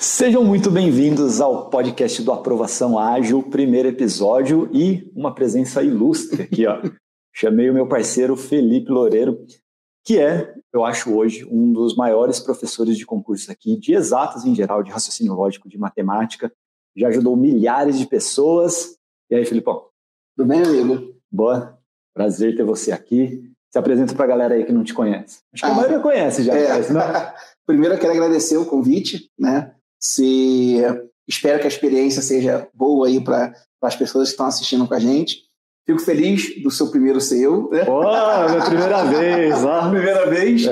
Sejam muito bem-vindos ao podcast do Aprovação Ágil, primeiro episódio e uma presença ilustre aqui, ó. Chamei o meu parceiro Felipe Loureiro, que é, eu acho hoje, um dos maiores professores de concursos aqui, de exatas em geral, de raciocínio lógico, de matemática. Já ajudou milhares de pessoas. E aí, Felipão? Tudo bem, amigo? Boa, prazer ter você aqui. Se apresenta para a galera aí que não te conhece. Acho que a maioria conhece já. Mas não... Primeiro eu quero agradecer o convite, né? Espero que a experiência seja boa aí para as pessoas que estão assistindo com a gente. Fico feliz do seu primeiro ser eu. Né? Minha primeira vez. Primeira vez.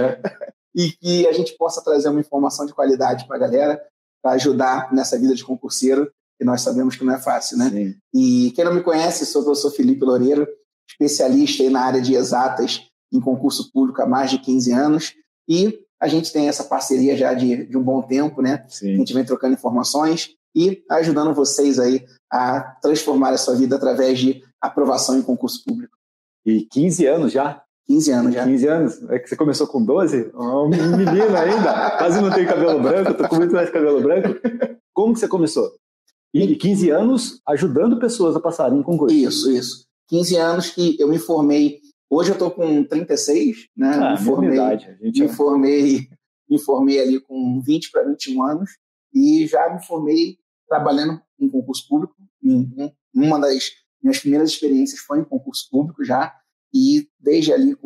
E que a gente possa trazer uma informação de qualidade para a galera, para ajudar nessa vida de concurseiro, que nós sabemos que não é fácil, né? Sim. E quem não me conhece, sou o professor Felipe Loureiro, especialista aí na área de exatas em concurso público há mais de 15 anos. E a gente tem essa parceria já de um bom tempo, né? Sim. A gente vem trocando informações e ajudando vocês aí a transformar a sua vida através de aprovação em concurso público. E 15 anos já? 15 anos já. 15 anos? É que você começou com 12? Um menino ainda? Quase não tem cabelo branco, tô com muito mais cabelo branco. Como que você começou? E 15 anos ajudando pessoas a passarem em concurso. Isso. 15 anos que eu me formei. Hoje eu estou com 36, né? Me formei ali com 20 para 21 anos e já me formei trabalhando em concurso público. Uma das minhas primeiras experiências foi em concurso público já, e desde ali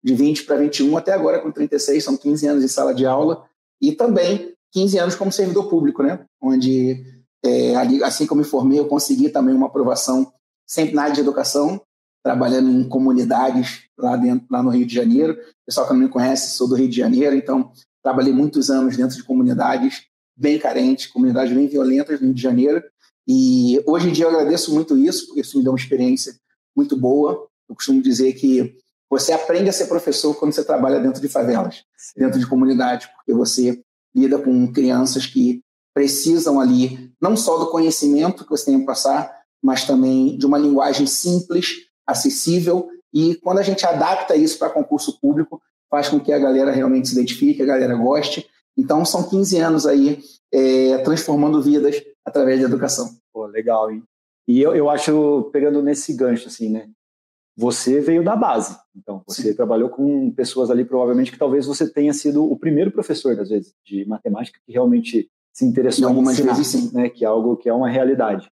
de 20 para 21 até agora com 36, são 15 anos em sala de aula, e também 15 anos como servidor público, né? Onde, ali, assim que eu me formei, eu consegui também uma aprovação sempre na área de educação, trabalhando em comunidades lá no Rio de Janeiro. O pessoal que não me conhece, sou do Rio de Janeiro, então trabalhei muitos anos dentro de comunidades bem carentes, comunidades bem violentas no Rio de Janeiro. E hoje em dia eu agradeço muito isso, porque isso me deu uma experiência muito boa. Eu costumo dizer que você aprende a ser professor quando você trabalha dentro de favelas, dentro de comunidades, porque você lida com crianças que precisam ali não só do conhecimento que você tem que passar, mas também de uma linguagem simples, acessível, e quando a gente adapta isso para concurso público, faz com que a galera realmente se identifique, a galera goste. Então, são 15 anos aí transformando vidas através da educação. Pô, legal, hein? E eu acho, pegando nesse gancho, assim, né? Você veio da base, então você trabalhou com pessoas ali, provavelmente, que talvez você tenha sido o primeiro professor, às vezes, de matemática que realmente se interessou em algumas ensinar, vezes, sim. Né? Que é algo que é uma realidade.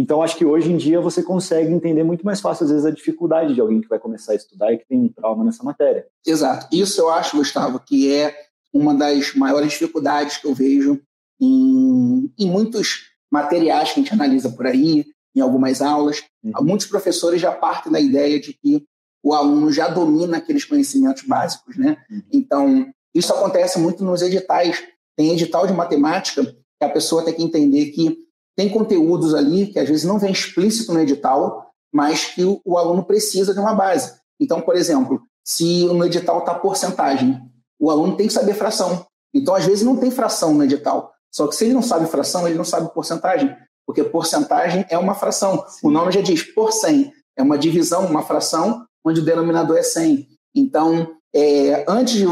Então, acho que hoje em dia você consegue entender muito mais fácil, às vezes, a dificuldade de alguém que vai começar a estudar e que tem um trauma nessa matéria. Exato. Isso eu acho, Gustavo, que é uma das maiores dificuldades que eu vejo em muitos materiais que a gente analisa por aí, em algumas aulas. Muitos professores já partem da ideia de que o aluno já domina aqueles conhecimentos básicos, né? Então, isso acontece muito nos editais. Tem edital de matemática que a pessoa tem que entender que tem conteúdos ali que às vezes não vem explícito no edital, mas que o aluno precisa de uma base. Então, por exemplo, se no edital está porcentagem, o aluno tem que saber fração. Então, às vezes não tem fração no edital. Só que se ele não sabe fração, ele não sabe porcentagem, porque porcentagem é uma fração. Sim. O nome já diz por 100. É uma divisão, uma fração, onde o denominador é 100. Então, antes de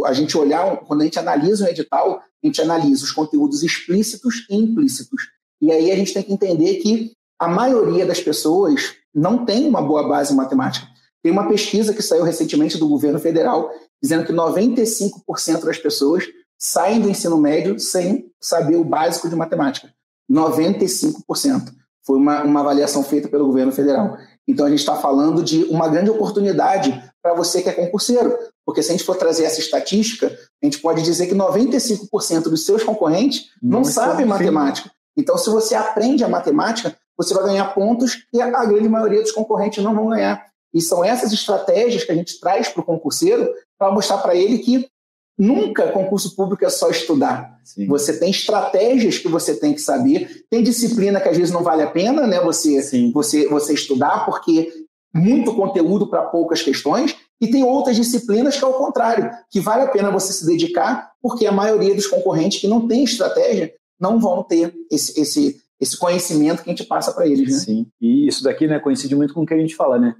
a gente olhar, quando a gente analisa um edital, a gente analisa os conteúdos explícitos e implícitos. E aí a gente tem que entender que a maioria das pessoas não tem uma boa base em matemática. Tem uma pesquisa que saiu recentemente do governo federal dizendo que 95% das pessoas saem do ensino médio sem saber o básico de matemática. 95%. Foi uma avaliação feita pelo governo federal. Então a gente está falando de uma grande oportunidade para você que é concurseiro, porque se a gente for trazer essa estatística, a gente pode dizer que 95% dos seus concorrentes não sabem matemática. Então, se você aprende a matemática, você vai ganhar pontos que a grande maioria dos concorrentes não vão ganhar. E são essas estratégias que a gente traz para o concurseiro para mostrar para ele que nunca concurso público é só estudar. Sim. Você tem estratégias que você tem que saber, tem disciplina que às vezes não vale a pena, né, você estudar, porque muito conteúdo para poucas questões, e tem outras disciplinas que é o contrário, que vale a pena você se dedicar, porque a maioria dos concorrentes que não tem estratégia não vão ter esse conhecimento que a gente passa para eles, né? Sim, e isso daqui, né, coincide muito com o que a gente fala, né?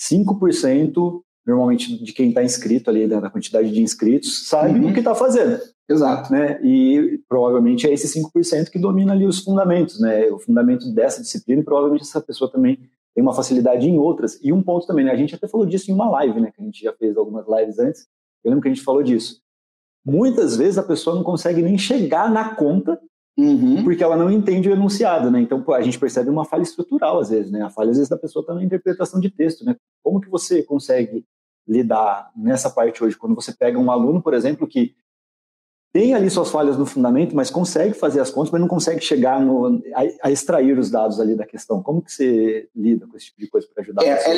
5% normalmente de quem está inscrito ali, da quantidade de inscritos, sabe o que está fazendo. Exato. Né? E provavelmente é esse 5% que domina ali os fundamentos, né? O fundamento dessa disciplina, e provavelmente essa pessoa também tem uma facilidade em outras. E um ponto também, né? A gente até falou disso em uma live, né? Que a gente já fez algumas lives antes. Eu lembro que a gente falou disso. Muitas vezes a pessoa não consegue nem chegar na conta porque ela não entende o enunciado, né? Então, a gente percebe uma falha estrutural às vezes, né? A falha às vezes da pessoa está na interpretação de texto, né? Como que você consegue lidar nessa parte hoje? Quando você pega um aluno, por exemplo, que tem ali suas falhas no fundamento, mas consegue fazer as contas, mas não consegue chegar a extrair os dados ali da questão. Como que você lida com esse tipo de coisa para ajudar? É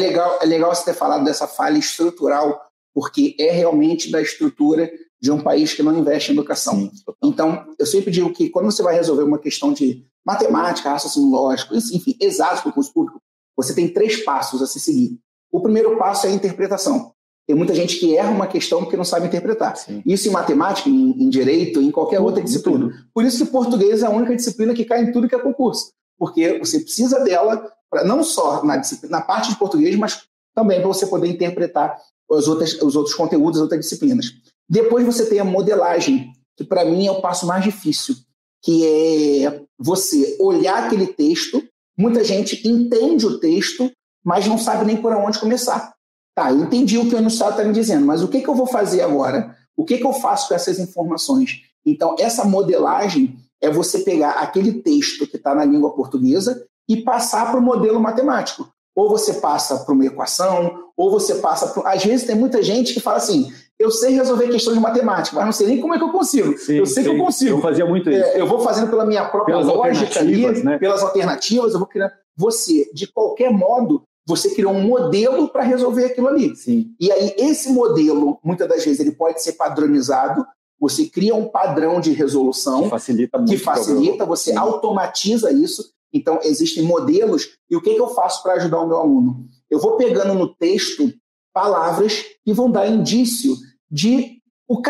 legal você ter falado dessa falha estrutural, porque é realmente da estrutura de um país que não investe em educação. Sim, então, eu sempre digo que quando você vai resolver uma questão de matemática, raciocínio lógico, enfim, exato para o curso público, você tem 3 passos a se seguir. O primeiro passo é a interpretação. Tem muita gente que erra uma questão porque não sabe interpretar. Sim. Isso em matemática, em direito, em qualquer outra disciplina. Por isso que português é a única disciplina que cai em tudo que é concurso. Porque você precisa dela, não só na parte de português, mas também para você poder interpretar os outros conteúdos, as outras disciplinas. Depois você tem a modelagem, que para mim é o passo mais difícil, que é você olhar aquele texto. Muita gente entende o texto, mas não sabe nem por onde começar. Tá, eu entendi o que o enunciado está me dizendo, mas o que eu vou fazer agora? O que eu faço com essas informações? Então, essa modelagem é você pegar aquele texto que está na língua portuguesa e passar para o modelo matemático. Ou você passa para uma equação, ou você passa para... Às vezes tem muita gente que fala assim, eu sei resolver questão de matemática, mas não sei nem como é que eu consigo. Sim, eu sei que eu consigo. Eu fazia muito isso. Eu vou fazendo pela minha própria lógica ali, né? Pelas alternativas, eu vou criando... Você, de qualquer modo, você criou um modelo para resolver aquilo ali. Sim. E aí, esse modelo, muitas das vezes, ele pode ser padronizado. Você cria um padrão de resolução que facilita, você automatiza isso. Então, existem modelos. E o que eu faço para ajudar o meu aluno? Eu vou pegando no texto palavras que vão dar indício de o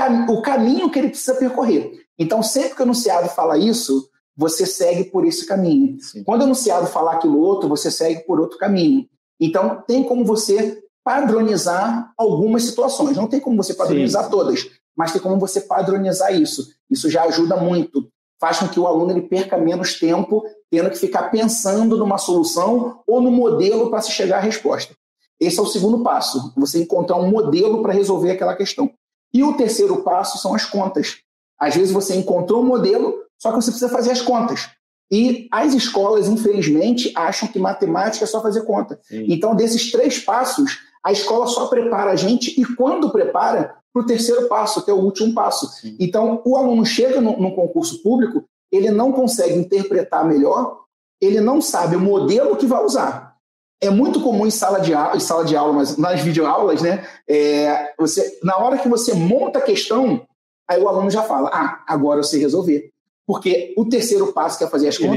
caminho que ele precisa percorrer. Então, sempre que o enunciado fala isso, você segue por esse caminho. Sim. Quando o enunciado falar aquilo outro, você segue por outro caminho. Então, tem como você padronizar algumas situações. Não tem como você padronizar todas, mas tem como você padronizar isso. Isso já ajuda muito. Faz com que o aluno ele perca menos tempo tendo que ficar pensando numa solução ou no modelo para se chegar à resposta. Esse é o segundo passo, você encontrar um modelo para resolver aquela questão. E o terceiro passo são as contas. Às vezes você encontrou um modelo, só que você precisa fazer as contas. E as escolas, infelizmente, acham que matemática é só fazer conta. Sim. Então, desses 3 passos, a escola só prepara a gente e quando prepara, para o terceiro passo, que é o último passo. Sim. Então, o aluno chega no concurso público, ele não consegue interpretar melhor, ele não sabe o modelo que vai usar. É muito comum em sala de aula, mas nas videoaulas, né? Na hora que você monta a questão, aí o aluno já fala, agora eu sei resolver. Porque o terceiro passo, que é fazer as contas,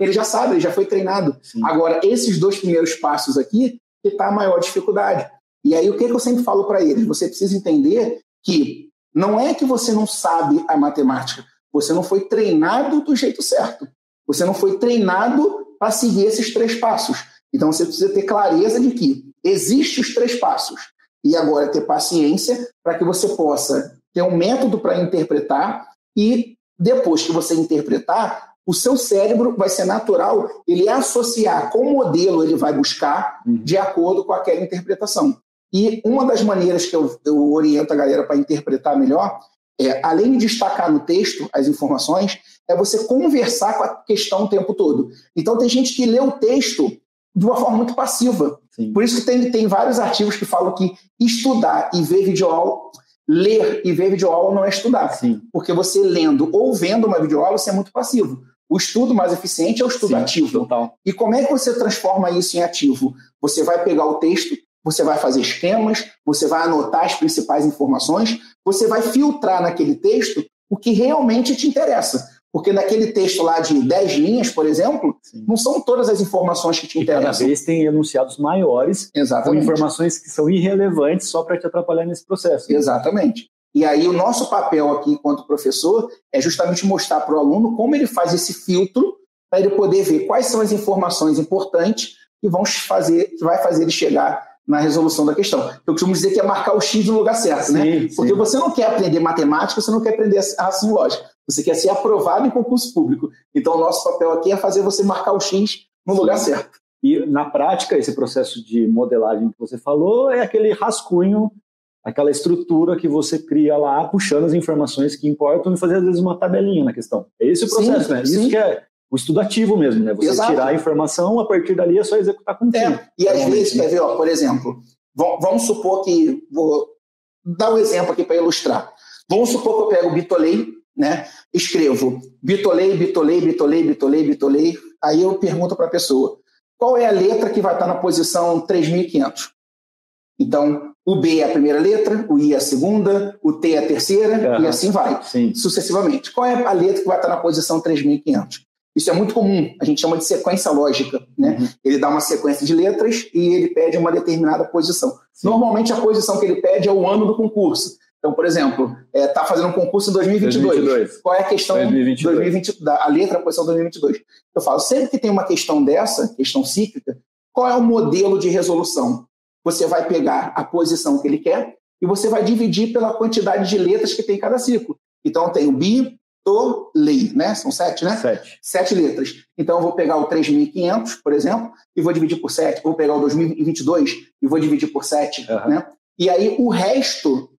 ele já sabe, ele já foi treinado. Sim. Agora, esses 2 primeiros passos aqui, que está a maior dificuldade. E aí, o que eu sempre falo para eles? Você precisa entender que não é que você não sabe a matemática, você não foi treinado do jeito certo. Você não foi treinado para seguir esses 3 passos. Então, você precisa ter clareza de que existem os 3 passos. E agora, ter paciência para que você possa ter um método para interpretar e depois que você interpretar, o seu cérebro vai ser natural ele associar qual modelo ele vai buscar de acordo com aquela interpretação. E uma das maneiras que eu oriento a galera para interpretar melhor além de destacar no texto as informações, é você conversar com a questão o tempo todo. Então tem gente que lê o texto de uma forma muito passiva. Sim. Por isso que tem vários artigos que falam que estudar e ver videoaula, ler e ver videoaula não é estudar. Sim. Porque você lendo ou vendo uma videoaula, você é muito passivo. O estudo mais eficiente é o estudo ativo. Total. E como é que você transforma isso em ativo? Você vai pegar o texto, você vai fazer esquemas, você vai anotar as principais informações, você vai filtrar naquele texto o que realmente te interessa. Porque naquele texto lá de 10 linhas, por exemplo, Sim. não são todas as informações que te interessam. Cada vez tem enunciados maiores, Exatamente. Com informações que são irrelevantes só para te atrapalhar nesse processo. Exatamente. E aí o nosso papel aqui, enquanto professor, é justamente mostrar para o aluno como ele faz esse filtro para ele poder ver quais são as informações importantes que vai fazer ele chegar na resolução da questão. Eu costumo dizer que é marcar o X no lugar certo, né? Porque você não quer aprender matemática, você não quer aprender raciocínio lógico. Você quer ser aprovado em concurso público. Então, o nosso papel aqui é fazer você marcar o X no lugar certo. E, na prática, esse processo de modelagem que você falou é aquele rascunho, aquela estrutura que você cria lá, puxando as informações que importam e fazer, às vezes, uma tabelinha na questão. É esse o processo, né? Isso que é o estudo ativo mesmo, né? Você tirar a informação, a partir dali é só executar contínuo. E às vezes, quer ver, por exemplo, vamos supor que, vou dar um exemplo aqui para ilustrar. Vamos supor que eu pego o bitolei, né? Escrevo bitolei, bitolei, bitolei, bitolei, bitolei, aí eu pergunto para a pessoa, qual é a letra que vai estar na posição 3.500? Então, o B é a primeira letra, o I é a segunda, o T é a terceira, e assim vai, sucessivamente. Qual é a letra que vai estar na posição 3.500? Isso é muito comum, a gente chama de sequência lógica, né? Ele dá uma sequência de letras e ele pede uma determinada posição. Normalmente a posição que ele pede é o ano do concurso. Então, por exemplo, está fazendo um concurso em 2022. Qual é a questão 2022? A letra, a posição 2022. Eu falo, sempre que tem uma questão dessa, questão cíclica, qual é o modelo de resolução? Você vai pegar a posição que ele quer e você vai dividir pela quantidade de letras que tem em cada ciclo. Então, tem o bitolei, né? São 7, né? 7 letras. Então, eu vou pegar o 3.500, por exemplo, e vou dividir por 7. Vou pegar o 2022 e vou dividir por 7, né? E aí, o resto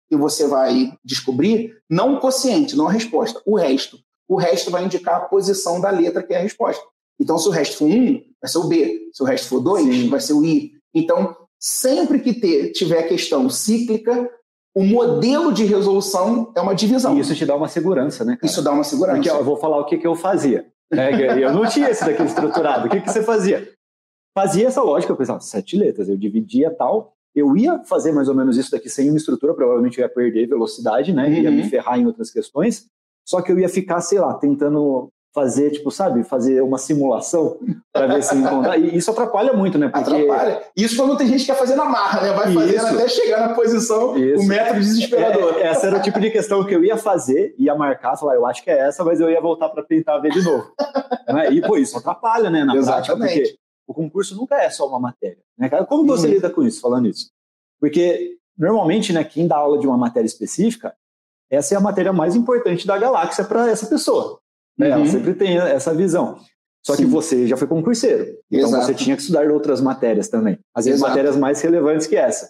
que você vai descobrir, não o quociente, não a resposta, o resto. O resto vai indicar a posição da letra que é a resposta. Então, se o resto for 1, vai ser o B. Se o resto for 2, vai ser o I. Então, sempre que tiver questão cíclica, o modelo de resolução é uma divisão. E isso te dá uma segurança, né, cara? Isso dá uma segurança. Porque eu vou falar o que eu fazia. Eu não tinha esse daqui estruturado. O que você fazia? Fazia essa lógica, eu pensava, 7 letras, eu dividia tal, eu ia fazer mais ou menos isso daqui sem uma estrutura, provavelmente eu ia perder velocidade, né? Ia me ferrar em outras questões, só que eu ia ficar, sei lá, tentando fazer, tipo, sabe, fazer uma simulação para ver se encontrar. E isso atrapalha muito, né? Porque... Atrapalha. Isso quando tem gente que quer fazer na marra, né? Vai fazendo até chegar na posição, o método desesperador. Essa era o tipo de questão que eu ia fazer, ia marcar, falar, eu acho que é essa, mas eu ia voltar para tentar ver de novo. E, pô, isso atrapalha, né, na prática, porque o concurso nunca é só uma matéria, né, cara? Como você lida com isso, falando isso? Porque, normalmente, né, quem dá aula de uma matéria específica, essa é a matéria mais importante da galáxia para essa pessoa. Ela sempre tem essa visão. Só que você já foi concurseiro. Então você tinha que estudar outras matérias também. Às vezes matérias mais relevantes que essa.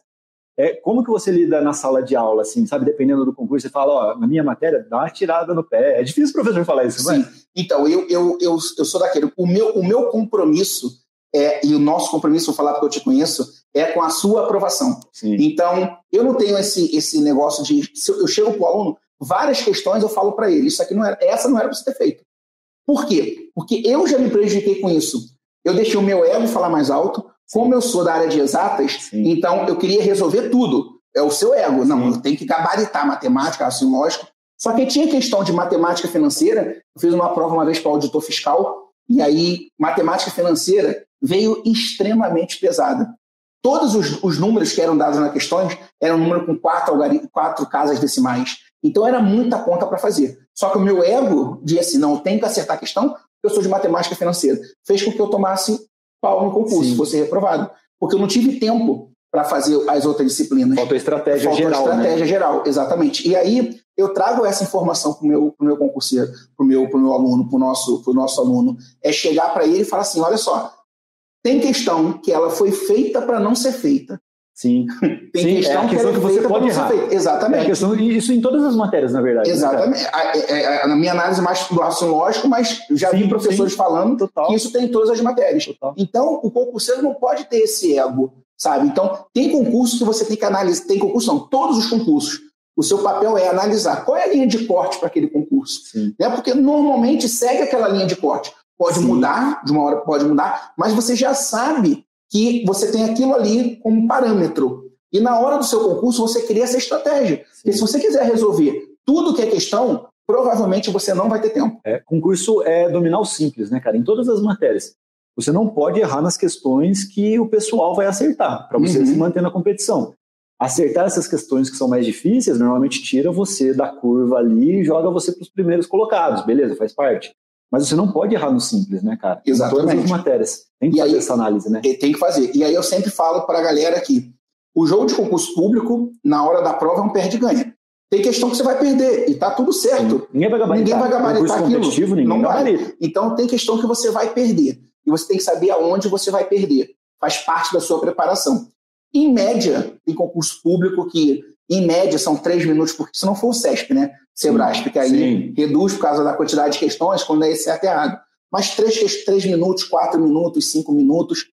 Como que você lida na sala de aula, assim, sabe? Dependendo do concurso, você fala, ó, na minha matéria, dá uma tirada no pé. É difícil o professor falar isso, não é? Então, eu sou daquele. O meu compromisso, e o nosso compromisso, vou falar porque eu te conheço, é com a sua aprovação. Então, eu não tenho esse negócio de... Se eu chego para o aluno, várias questões eu falo para ele, essa não era para você ter feito. Por quê? Porque eu já me prejudiquei com isso. Eu deixei o meu ego falar mais alto, como eu sou da área de exatas, então eu queria resolver tudo. É o seu ego. Não, eu tenho que gabaritar matemática, raciocínio lógico. Só que tinha questão de matemática financeira, eu fiz uma prova uma vez para auditor fiscal, e aí matemática financeira veio extremamente pesada. Todos os números que eram dados nas questões eram um número com 4 casas decimais. Então, era muita conta para fazer. Só que o meu ego dizia assim, não, eu tenho que acertar a questão, porque eu sou de matemática financeira. Fez com que eu tomasse pau no concurso, fosse reprovado. Porque eu não tive tempo para fazer as outras disciplinas. Faltou estratégia geral. Faltou estratégia geral, exatamente. E aí, eu trago essa informação para o meu concurseiro, para o meu aluno, para o nosso aluno, é chegar para ele e falar assim, olha só, tem questão que ela foi feita para não ser feita. Sim. Tem questão que você pode errar. Exatamente. Isso em todas as matérias, na verdade. Exatamente. Né, na minha análise mais do raciocínio lógico, mas já vi professores falando que isso tem em todas as matérias. Então, o concurseiro não pode ter esse ego, sabe? Então, tem concurso que você tem que analisar. Tem concurso não, todos os concursos. O seu papel é analisar qual é a linha de corte para aquele concurso. Né? Porque normalmente segue aquela linha de corte. Pode mudar, de uma hora pode mudar, mas você já sabe que você tem aquilo ali como parâmetro. E na hora do seu concurso, você cria essa estratégia. Porque se você quiser resolver tudo que é questão, provavelmente você não vai ter tempo. Concurso é dominar o simples, né, cara? Em todas as matérias. Você não pode errar nas questões que o pessoal vai acertar, para você se manter na competição. Acertar essas questões que são mais difíceis, normalmente tira você da curva ali e joga você para os primeiros colocados. Beleza, faz parte. mas você não pode errar no simples, né, cara? Exatamente. Todas as matérias. Tem que fazer essa análise, né? Tem que fazer. E aí eu sempre falo para a galera aqui, o jogo de concurso público, na hora da prova, é um perde-ganha. Tem questão que você vai perder, e tá tudo certo. Sim. Ninguém vai gabaritar aquilo. Não vai. Então tem questão que você vai perder. E você tem que saber aonde você vai perder. Faz parte da sua preparação. Em média, tem concurso público que, em média, são 3 minutos, porque se não for o CESP, né? Sebrasp, que aí reduz por causa da quantidade de questões, quando é certo e errado. Mas 3 minutos, 4 minutos, 5 minutos.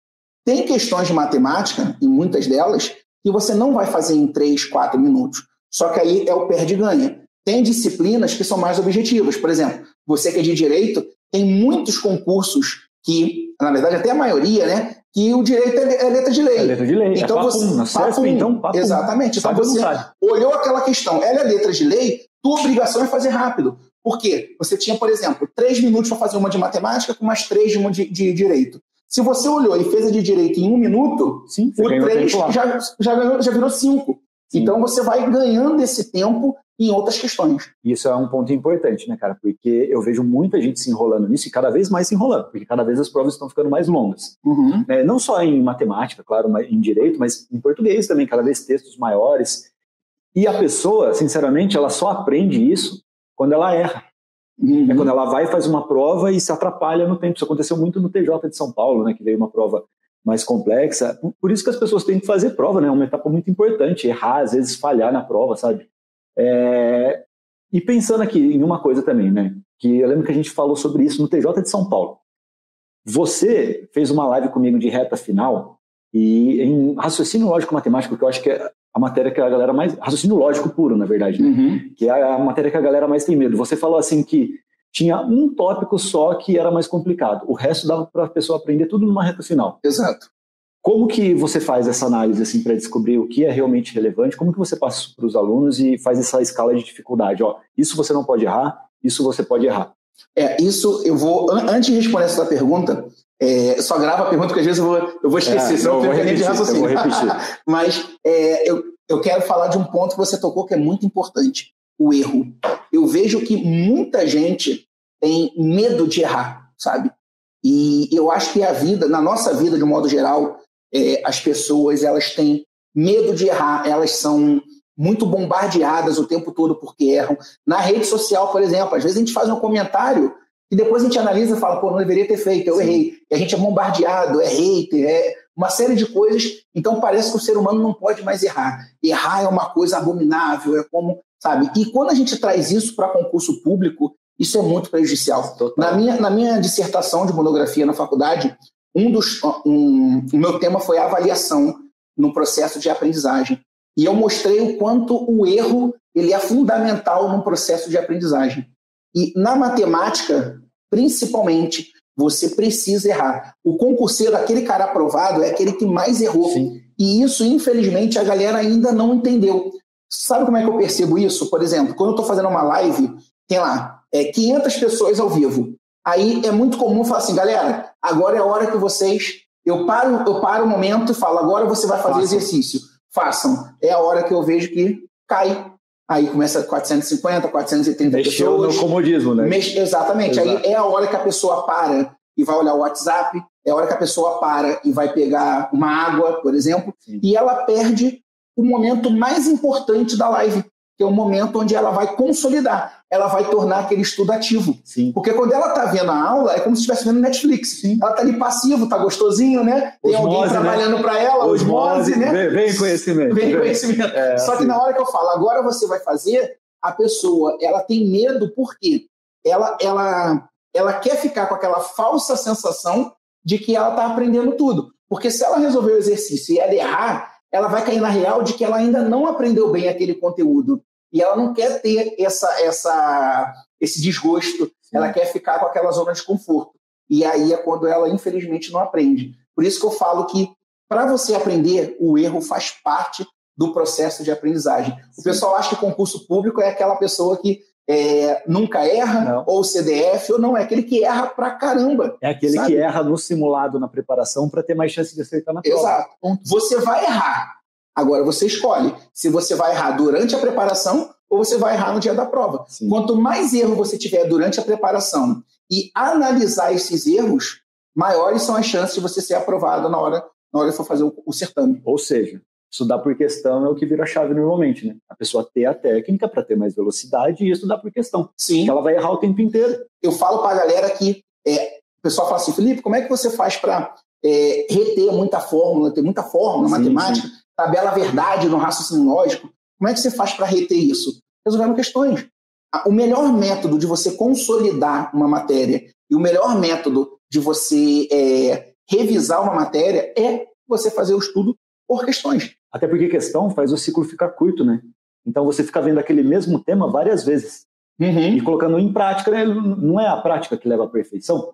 Tem questões de matemática, em muitas delas, que você não vai fazer em 3, 4 minutos. Só que aí é o perde-ganha. Tem disciplinas que são mais objetivas. Por exemplo, você que é de direito, tem muitos concursos que, na verdade, até a maioria, né? Que o direito é letra de lei. É letra de lei. Então exatamente. Então você olhou aquela questão, ela é letra de lei, tua obrigação é fazer rápido. Por quê? Você tinha, por exemplo, 3 minutos para fazer uma de matemática com mais 3 de uma de direito. Se você olhou e fez a de direito em 1 minuto, o 3 já virou 5. Sim. Então você vai ganhando esse tempo em outras questões. Isso é um ponto importante, né, cara? Porque eu vejo muita gente se enrolando nisso e cada vez mais se enrolando, porque cada vez as provas estão ficando mais longas. Uhum. Não só em matemática, claro, em direito, mas em português também, cada vez textos maiores. E a pessoa, sinceramente, ela só aprende isso quando ela erra. Uhum. É quando ela vai e faz uma prova e se atrapalha no tempo. Isso aconteceu muito no TJ de São Paulo, né, que veio uma prova mais complexa. Por isso que as pessoas têm que fazer prova, né? É uma etapa muito importante. Errar, às vezes falhar na prova, sabe? E pensando aqui em uma coisa também, né? Que eu lembro que a gente falou sobre isso no TJ de São Paulo. Você fez uma live comigo de reta final e em raciocínio lógico matemático, que eu acho que é a matéria que a galera mais... Raciocínio lógico puro, na verdade, né? Uhum. Que é a matéria que a galera mais tem medo. Você falou assim que tinha um tópico só que era mais complicado. O resto dava para a pessoa aprender tudo numa reta final. Exato. Como que você faz essa análise assim, para descobrir o que é realmente relevante? Como que você passa isso para os alunos e faz essa escala de dificuldade? Isso você não pode errar, isso você pode errar. Isso eu vou... Antes de responder essa pergunta, só grava a pergunta, porque às vezes eu vou esquecer, senão eu fico de raciocínio. Eu vou repetir. Mas eu quero falar de um ponto que você tocou que é muito importante. O erro. Eu vejo que muita gente tem medo de errar, sabe? E eu acho que na nossa vida, de um modo geral, as pessoas, elas têm medo de errar, elas são muito bombardeadas o tempo todo porque erram. Na rede social, por exemplo, às vezes a gente faz um comentário e depois a gente analisa e fala, não deveria ter feito, eu errei. E a gente é bombardeado, é hater, uma série de coisas. Então parece que o ser humano não pode mais errar. Errar é uma coisa abominável, é como... sabe? E quando a gente traz isso para concurso público, isso é muito prejudicial. Na minha dissertação de monografia na faculdade, o meu tema foi a avaliação no processo de aprendizagem. E eu mostrei o quanto o erro ele é fundamental no processo de aprendizagem. E na matemática, principalmente, você precisa errar. O concurseiro, aquele cara aprovado, é aquele que mais errou. Sim. E isso, infelizmente, a galera ainda não entendeu. Sabe como é que eu percebo isso? Por exemplo, quando eu estou fazendo uma live, tem lá 500 pessoas ao vivo. Aí é muito comum falar assim, galera, agora é a hora que vocês... Eu paro o momento e falo, agora você vai fazer exercício. Façam. É a hora que eu vejo que cai. Aí começa 450, 430 Mexeu pessoas. No comodismo, né? Exatamente. Exato. Aí é a hora que a pessoa para e vai olhar o WhatsApp, é a hora que a pessoa para e vai pegar uma água, por exemplo, e ela perde o momento mais importante da live, que é o momento onde ela vai consolidar, ela vai tornar aquele estudo ativo. Sim. Porque quando ela está vendo a aula, é como se estivesse vendo Netflix. Sim. Ela está ali passivo, está gostosinho, né? Tem alguém trabalhando para ela, osmose, né? Vem conhecimento. Vem conhecimento. Só que na hora que eu falo, agora você vai fazer, a pessoa, ela tem medo porque ela quer ficar com aquela falsa sensação de que ela está aprendendo tudo. Porque se ela resolver o exercício e ela errar, ela vai cair na real de que ela ainda não aprendeu bem aquele conteúdo. E ela não quer ter esse desgosto. Sim. Ela quer ficar com aquela zona de conforto. E aí é quando ela, infelizmente, não aprende. Por isso que eu falo que, para você aprender, o erro faz parte do processo de aprendizagem. Sim. O pessoal acha que concurso público é aquela pessoa que nunca erra, não. Ou CDF, ou não, é aquele que erra pra caramba. É aquele que erra no simulado, na preparação, para ter mais chance de acertar na prova. Exato. Você vai errar. Agora você escolhe se você vai errar durante a preparação ou você vai errar no dia da prova. Sim. Quanto mais erro você tiver durante a preparação e analisar esses erros, maiores são as chances de você ser aprovado na hora que for fazer o certame. Ou seja, estudar por questão é o que vira a chave normalmente, né? A pessoa ter a técnica para ter mais velocidade e estudar por questão. Sim. Que ela vai errar o tempo inteiro. Eu falo para a galera que o pessoal fala assim, Felipe, como é que você faz para reter muita fórmula, ter muita fórmula na matemática, tabela verdade no raciocínio lógico? Como é que você faz para reter isso? Resolvendo questões. O melhor método de você consolidar uma matéria e o melhor método de você revisar uma matéria é você fazer o estudo por questões. Até porque questão faz o ciclo ficar curto, né? Então você fica vendo aquele mesmo tema várias vezes. E colocando em prática, né? Não é a prática que leva à perfeição?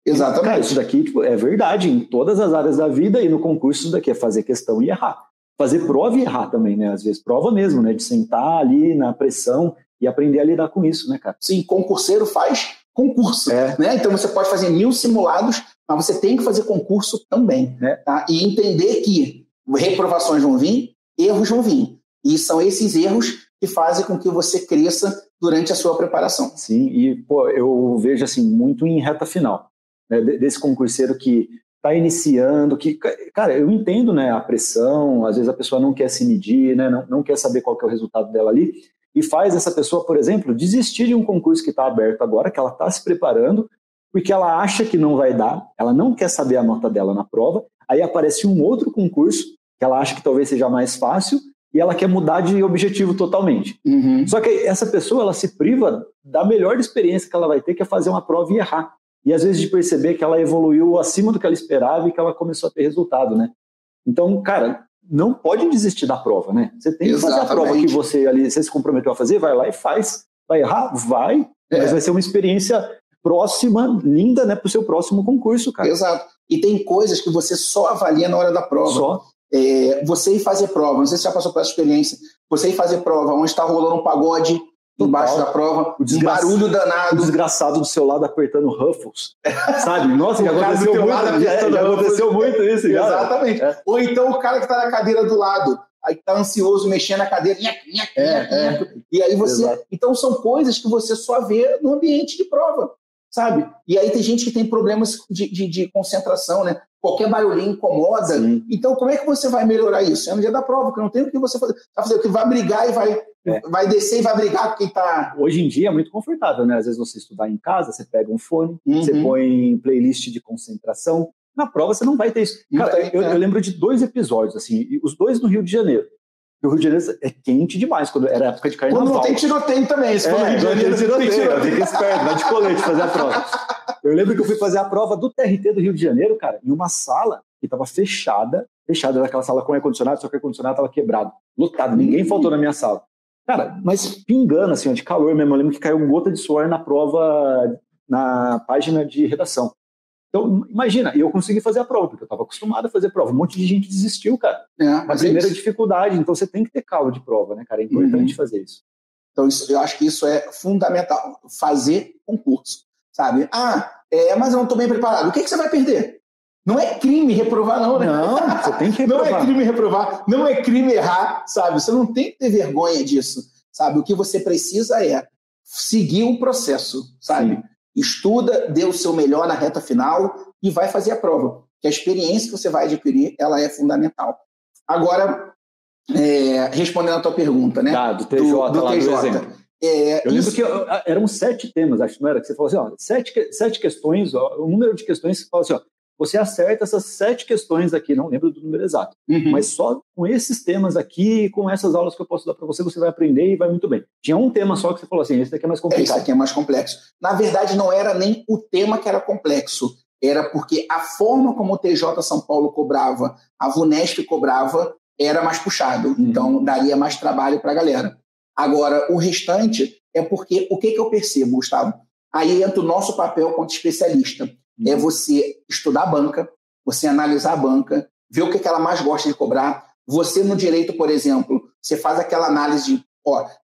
Exatamente. Cara, isso daqui é verdade em todas as áreas da vida e no concurso isso daqui é fazer questão e errar. Fazer prova e errar também, né? Às vezes prova mesmo, né? De sentar ali na pressão e aprender a lidar com isso, né, cara? Sim, concurseiro faz concurso, né? Então você pode fazer 1000 simulados, mas você tem que fazer concurso também, tá? E entender que reprovações vão vir, erros vão vir. E são esses erros que fazem com que você cresça durante a sua preparação. Sim, e pô, eu vejo assim, muito em reta final, né, desse concurseiro que está iniciando, que, cara, eu entendo, né, a pressão, às vezes a pessoa não quer se medir, né, não quer saber qual que é o resultado dela ali, e faz essa pessoa, por exemplo, desistir de um concurso que está aberto agora, que ela está se preparando, porque ela acha que não vai dar, ela não quer saber a nota dela na prova, aí aparece um outro concurso, que ela acha que talvez seja mais fácil, e ela quer mudar de objetivo totalmente. Só que essa pessoa, ela se priva da melhor experiência que ela vai ter, que é fazer uma prova e errar. E às vezes de perceber que ela evoluiu acima do que ela esperava e que ela começou a ter resultado, né? Então, cara, não pode desistir da prova, né? Você tem que fazer a prova que você se comprometeu a fazer, vai lá e faz. Vai errar? Vai. Mas vai ser uma experiência próxima, linda, né, para o seu próximo concurso, cara. Exato. E tem coisas que você só avalia na hora da prova. Só. Você ir fazer prova, não sei se você já passou por essa experiência, você ir fazer prova onde está rolando um pagode embaixo da prova, um barulho danado. O desgraçado do seu lado apertando Ruffles, sabe? Nossa, já aconteceu muito isso. Exatamente. Ou então o cara que está na cadeira do lado, aí está ansioso, mexendo na cadeira, e aí você... Exato. Então são coisas que você só vê no ambiente de prova, sabe? E aí tem gente que tem problemas de concentração, né? Qualquer barulhinho incomoda. Sim. Então, como é que você vai melhorar isso? É no dia da prova, que não tem o que você fazer. Vai fazer o que vai brigar e vai descer e vai brigar com quem está... Hoje em dia é muito confortável, né? Às vezes você estudar em casa, você pega um fone, você põe playlist de concentração. Na prova você não vai ter isso. Cara, eu lembro de 2 episódios, assim, os 2 no Rio de Janeiro. O Rio de Janeiro é quente demais, quando era época de carnaval. Quando não tem tiroteio também. Se for no Rio de Janeiro, tiroteio. Fica esperto, vai de colete fazer a prova. Eu lembro que eu fui fazer a prova do TRT do Rio de Janeiro, cara, em uma sala que estava fechada, daquela sala com ar-condicionado, só que o ar-condicionado estava quebrado, lotado, ninguém faltou na minha sala. Cara, mas pingando, assim, de calor mesmo, eu lembro que caiu gota de suor na prova, na página de redação. Então, imagina, eu consegui fazer a prova, porque eu estava acostumado a fazer prova. Um monte de gente desistiu, cara. A primeira dificuldade, então você tem que ter calma de prova, né, cara? É importante fazer isso. Então, eu acho que isso é fundamental, fazer concurso, sabe? Mas eu não estou bem preparado. O que você vai perder? Não é crime reprovar, não, né? Não, você tem que reprovar. Não é crime reprovar, não é crime errar, sabe? Você não tem que ter vergonha disso, sabe? O que você precisa é seguir o processo, sabe? Sim. Estuda, dê o seu melhor na reta final e vai fazer a prova. Que a experiência que você vai adquirir, ela é fundamental. Agora, respondendo a tua pergunta, né? Do TJ, lá do exemplo. Eu lembro que eram 7 temas, acho que não era? Que você falou assim, 7 questões, o número de questões que você fala assim, você acerta essas 7 questões aqui, não lembro do número exato, mas só com esses temas aqui, com essas aulas que eu posso dar para você, você vai aprender e vai muito bem. Tinha um tema só que você falou assim, esse daqui é mais complicado. Esse aqui é mais complexo. Na verdade, não era nem o tema que era complexo, era porque a forma como o TJ São Paulo cobrava, a VUNESP cobrava, era mais puxado. Então, daria mais trabalho para a galera. Agora, o restante é porque, o que eu percebo, Gustavo? Aí entra o nosso papel como especialista. É você estudar a banca, você analisar a banca, ver o que ela mais gosta de cobrar. Você, no direito, por exemplo, você faz aquela análise de,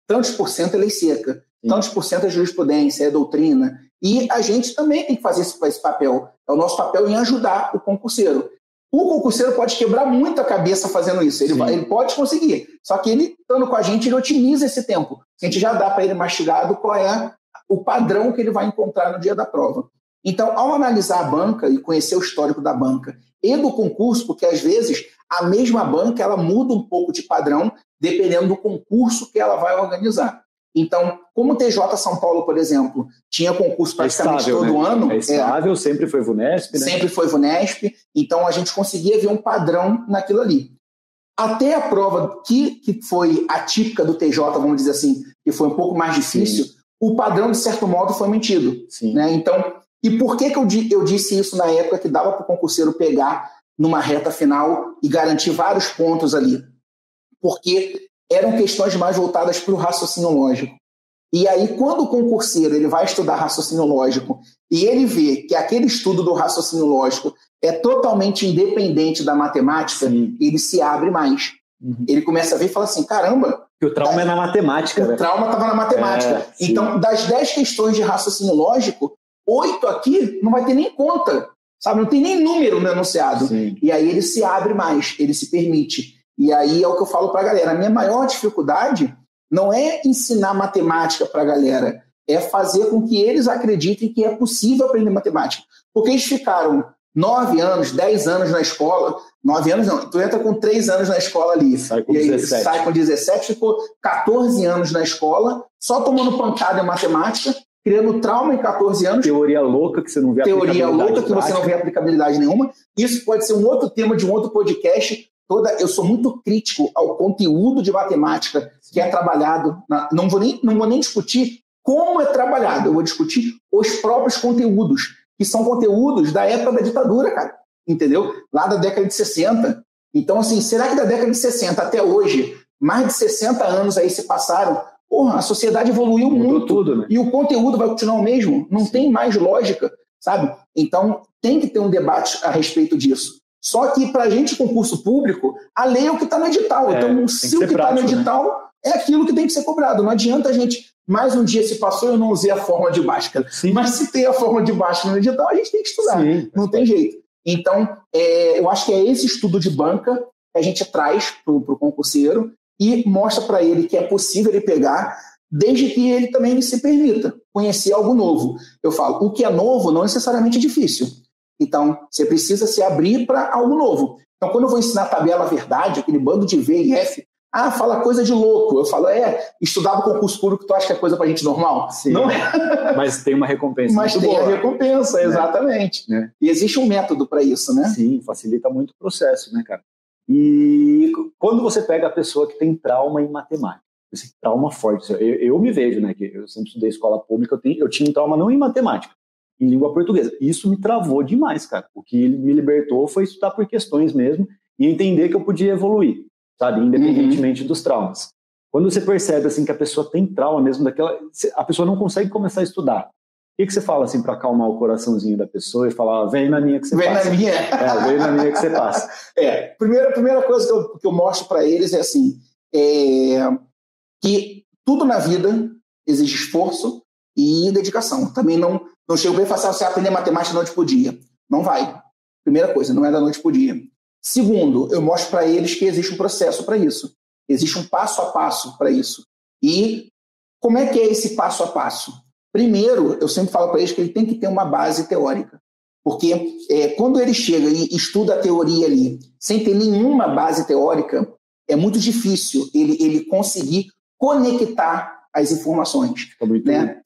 tantos por cento é lei seca, tantos por cento é jurisprudência, é doutrina. E a gente também tem que fazer esse papel. É o nosso papel em ajudar o concurseiro. O concurseiro pode quebrar muito a cabeça fazendo isso. Ele pode conseguir. Só que ele, estando com a gente, ele otimiza esse tempo. A gente já dá para ele mastigado qual é o padrão que ele vai encontrar no dia da prova. Então, ao analisar a banca e conhecer o histórico da banca e do concurso, porque às vezes a mesma banca ela muda um pouco de padrão dependendo do concurso que ela vai organizar. Então, como o TJ São Paulo, por exemplo, tinha concurso praticamente todo ano. É estável, sempre foi VUNESP, né? Sempre foi VUNESP, então a gente conseguia ver um padrão naquilo ali. Até a prova que foi atípica do TJ, vamos dizer assim, que foi um pouco mais difícil, sim, o padrão, de certo modo, foi mantido. Sim. Né? Então, e por que eu disse isso na época que dava para o concurseiro pegar numa reta final e garantir vários pontos ali? Porque eram questões mais voltadas para o raciocínio lógico. E aí, quando o concurseiro ele vai estudar raciocínio lógico e ele vê que aquele estudo do raciocínio lógico é totalmente independente da matemática, sim, ele se abre mais. Uhum. Ele começa a ver e fala assim, caramba... Que o trauma é na matemática. O trauma estava na matemática. Então, das 10 questões de raciocínio lógico, 8 aqui não vai ter nem conta, sabe? Não tem nem número no enunciado. Sim. E aí ele se abre mais, ele se permite. E aí é o que eu falo para a galera. A minha maior dificuldade não é ensinar matemática para a galera, é fazer com que eles acreditem que é possível aprender matemática. Porque eles ficaram 9 anos, 10 anos na escola, 9 anos não, tu entra com 3 anos na escola ali, sai com 17. Sai com 17, ficou 14 anos na escola, só tomando pancada em matemática, criando trauma em 14 anos. Teoria louca que você não vê Teoria louca que você não vê aplicabilidade nenhuma. Isso pode ser um outro tema de um outro podcast. Eu sou muito crítico ao conteúdo de matemática que é trabalhado. Não vou nem discutir como é trabalhado, eu vou discutir os próprios conteúdos, que são conteúdos da época da ditadura, cara. Entendeu? Lá da década de 60. Então, assim, será que da década de 60 até hoje, mais de 60 anos aí se passaram, porra, a sociedade evoluiu muito. Tudo, né? E o conteúdo vai continuar o mesmo? Não tem mais lógica, sabe? Então, tem que ter um debate a respeito disso. Só que, para a gente, concurso público, a lei é o que está no edital. Então, se o que está no edital, né, é aquilo que tem que ser cobrado. Não adianta a gente, mais um dia se passou e eu não usei a fórmula de Bhaskara. Mas se tem a fórmula de Bhaskara no edital, a gente tem que estudar. Sim, não tem jeito. Então, eu acho que é esse estudo de banca que a gente traz para o concurseiro e mostra para ele que é possível ele pegar, desde que ele também se permita conhecer algo novo. Eu falo, o que é novo não necessariamente é difícil. Então, você precisa se abrir para algo novo. Então, quando eu vou ensinar a tabela verdade, aquele bando de V e F, fala coisa de louco. Eu falo, estudar o concurso público, tu acha que é coisa para gente normal? Sim, não é. Mas tem uma recompensa. Mas tem a recompensa, né? Exatamente. Né? E existe um método para isso, né? Sim, facilita muito o processo, né, cara? E quando você pega a pessoa que tem trauma em matemática, esse trauma forte, eu me vejo, né, que eu sempre estudei escola pública, eu tinha um trauma não em matemática, em língua portuguesa. Isso me travou demais, cara. O que me libertou foi estudar por questões mesmo e entender que eu podia evoluir, sabe? Independentemente dos traumas. Quando você percebe, assim, que a pessoa tem trauma mesmo daquela... A pessoa não consegue começar a estudar. O que você fala, assim, para acalmar o coraçãozinho da pessoa e falar, vem na minha que você passa? Vem na minha. Vem na minha que você passa. Primeira coisa que eu mostro para eles é assim, que tudo na vida exige esforço e dedicação. Também não chego bem e falo, você aprender matemática da noite pro dia. Não vai. Primeira coisa, não é da noite pro dia. Segundo, eu mostro para eles que existe um processo para isso. Existe um passo a passo para isso. E como é que é esse passo a passo? Primeiro, eu sempre falo para eles que ele tem que ter uma base teórica. Porque quando ele chega e estuda a teoria ali, sem ter nenhuma base teórica, é muito difícil ele conseguir conectar as informações.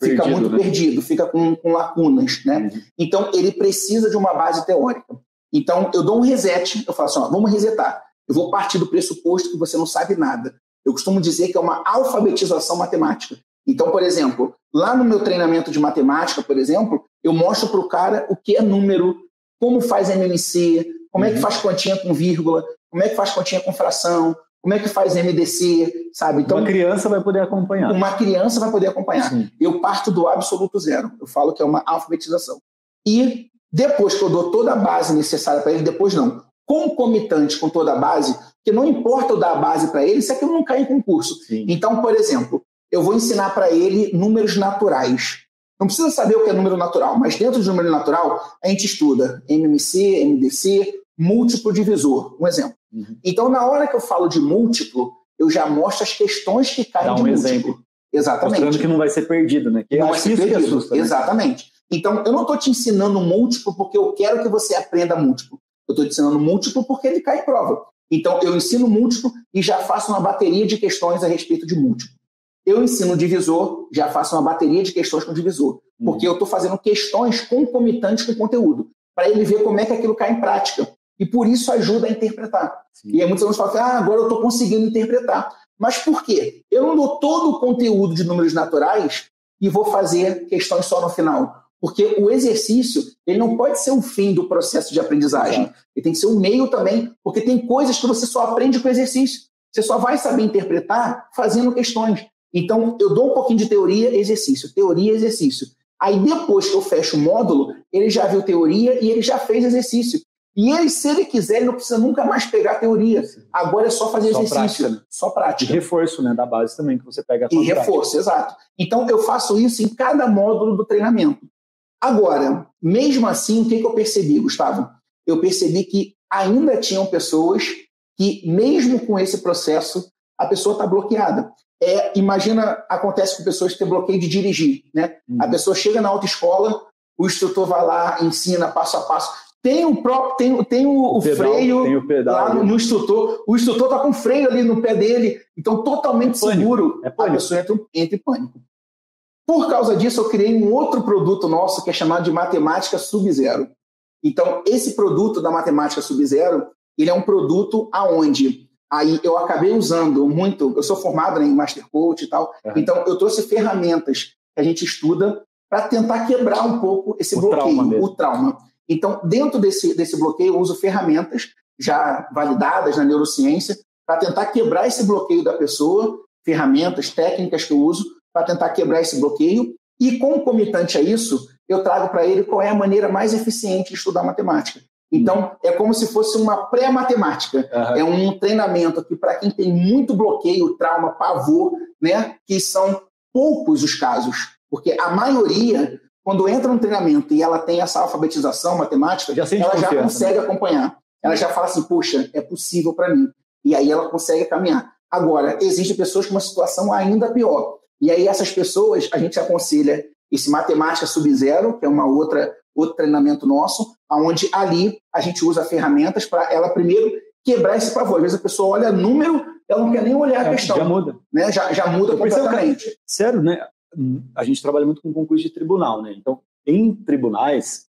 Fica muito perdido, fica com lacunas. Né? Então, ele precisa de uma base teórica. Então, eu dou um reset, eu falo assim, vamos resetar. Eu vou partir do pressuposto que você não sabe nada. Eu costumo dizer que é uma alfabetização matemática. Então, por exemplo, lá no meu treinamento de matemática, por exemplo, eu mostro para o cara o que é número, como faz MMC, como é que faz continha com vírgula, como é que faz continha com fração, como é que faz MDC, sabe? Então, uma criança vai poder acompanhar. Sim. Eu parto do absoluto zero. Eu falo que é uma alfabetização. E depois que eu dou toda a base necessária para ele, depois não, concomitante com toda a base, porque não importa eu dar a base para ele se aquilo não cai em concurso. Sim. Então, por exemplo, eu vou ensinar para ele números naturais. Não precisa saber o que é número natural, mas dentro de número natural, a gente estuda MMC, MDC, múltiplo divisor, um exemplo. Então, na hora que eu falo de múltiplo, eu já mostro as questões que caem de múltiplo. Exatamente. Mostrando que não vai ser perdido, né? Que não vai ser perdido. Assusta, né? Exatamente. Então, eu não estou te ensinando múltiplo porque eu quero que você aprenda múltiplo. Eu estou te ensinando múltiplo porque ele cai em prova. Então, eu ensino múltiplo e já faço uma bateria de questões a respeito de múltiplo. Eu ensino divisor, já faço uma bateria de questões com divisor. Porque eu estou fazendo questões concomitantes com o conteúdo, para ele ver como é que aquilo cai em prática. E por isso ajuda a interpretar. Sim. E aí muitos alunos falam assim, agora eu estou conseguindo interpretar. Mas por quê? Eu não dou todo o conteúdo de números naturais e vou fazer questões só no final. Porque o exercício, ele não pode ser o fim do processo de aprendizagem. Exato. Ele tem que ser o meio também, porque tem coisas que você só aprende com o exercício. Você só vai saber interpretar fazendo questões. Então, eu dou um pouquinho de teoria, exercício. Teoria, exercício. Aí, depois que eu fecho o módulo, ele já viu teoria e ele já fez exercício. E ele, se ele quiser, ele não precisa nunca mais pegar a teoria. Agora é só fazer exercício. Prática, né? Só prática. E reforço, né, da base também, que você pega a E reforço, prática. Exato. Então, eu faço isso em cada módulo do treinamento. Agora, mesmo assim, o que eu percebi, Gustavo? Eu percebi que ainda tinham pessoas que, mesmo com esse processo, a pessoa está bloqueada. Imagina, acontece com pessoas que têm bloqueio de dirigir, né? A pessoa chega na autoescola, o instrutor vai lá, ensina passo a passo. Tem o próprio, tem o pedal, freio tem o pedal, lá no instrutor. O instrutor está com freio ali no pé dele, então totalmente seguro. A pessoa entra em pânico. Por causa disso, eu criei um outro produto nosso que é chamado de Matemática Sub-Zero. Então, esse produto da Matemática Sub-Zero, ele é um produto aonde aí eu acabei usando muito, eu sou formado em Master Coach e tal, então eu trouxe ferramentas que a gente estuda para tentar quebrar um pouco esse bloqueio, o trauma. Então, dentro desse bloqueio, eu uso ferramentas já validadas na neurociência para tentar quebrar esse bloqueio da pessoa, ferramentas, técnicas que eu uso para tentar quebrar esse bloqueio e, concomitante a isso, eu trago para ele qual é a maneira mais eficiente de estudar matemática. Então, é como se fosse uma pré-matemática. É um treinamento que, para quem tem muito bloqueio, trauma, pavor, né, que são poucos os casos, porque a maioria, quando entra no treinamento e ela tem essa alfabetização matemática, ela já consegue acompanhar. Ela já fala assim, poxa, é possível para mim. E aí ela consegue caminhar. Agora, existem pessoas com uma situação ainda pior. E aí essas pessoas, a gente aconselha esse Matemática Sub-Zero, que é outro treinamento nosso, onde ali a gente usa ferramentas para ela primeiro quebrar esse pavor. Às vezes a pessoa olha número, ela não quer nem olhar a questão. Já muda. Né? Já muda completamente. Sério, né? A gente trabalha muito com concurso de tribunal, né? Então, em tribunais,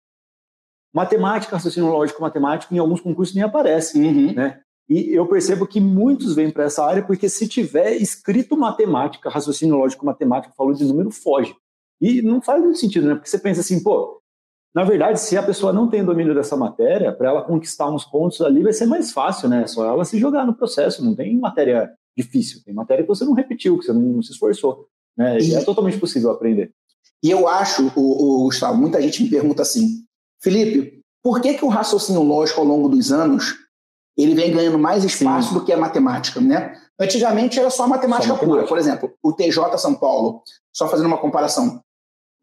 matemática, raciocínio lógico matemático, em alguns concursos nem aparece, né? E eu percebo que muitos vêm para essa área porque se tiver escrito matemática, raciocínio lógico matemático, falou de número, foge. E não faz muito sentido, né? Porque você pensa assim, pô, na verdade, se a pessoa não tem domínio dessa matéria, para ela conquistar uns pontos ali vai ser mais fácil, né? É só ela se jogar no processo, não tem matéria difícil, tem matéria que você não repetiu, que você não se esforçou, né? E é totalmente possível aprender. E eu acho, Gustavo, muita gente me pergunta assim, Felipe, por que o raciocínio lógico ao longo dos anos ele vem ganhando mais espaço do que a matemática, né? Antigamente era só a matemática pura. Por exemplo, o TJ São Paulo, só fazendo uma comparação,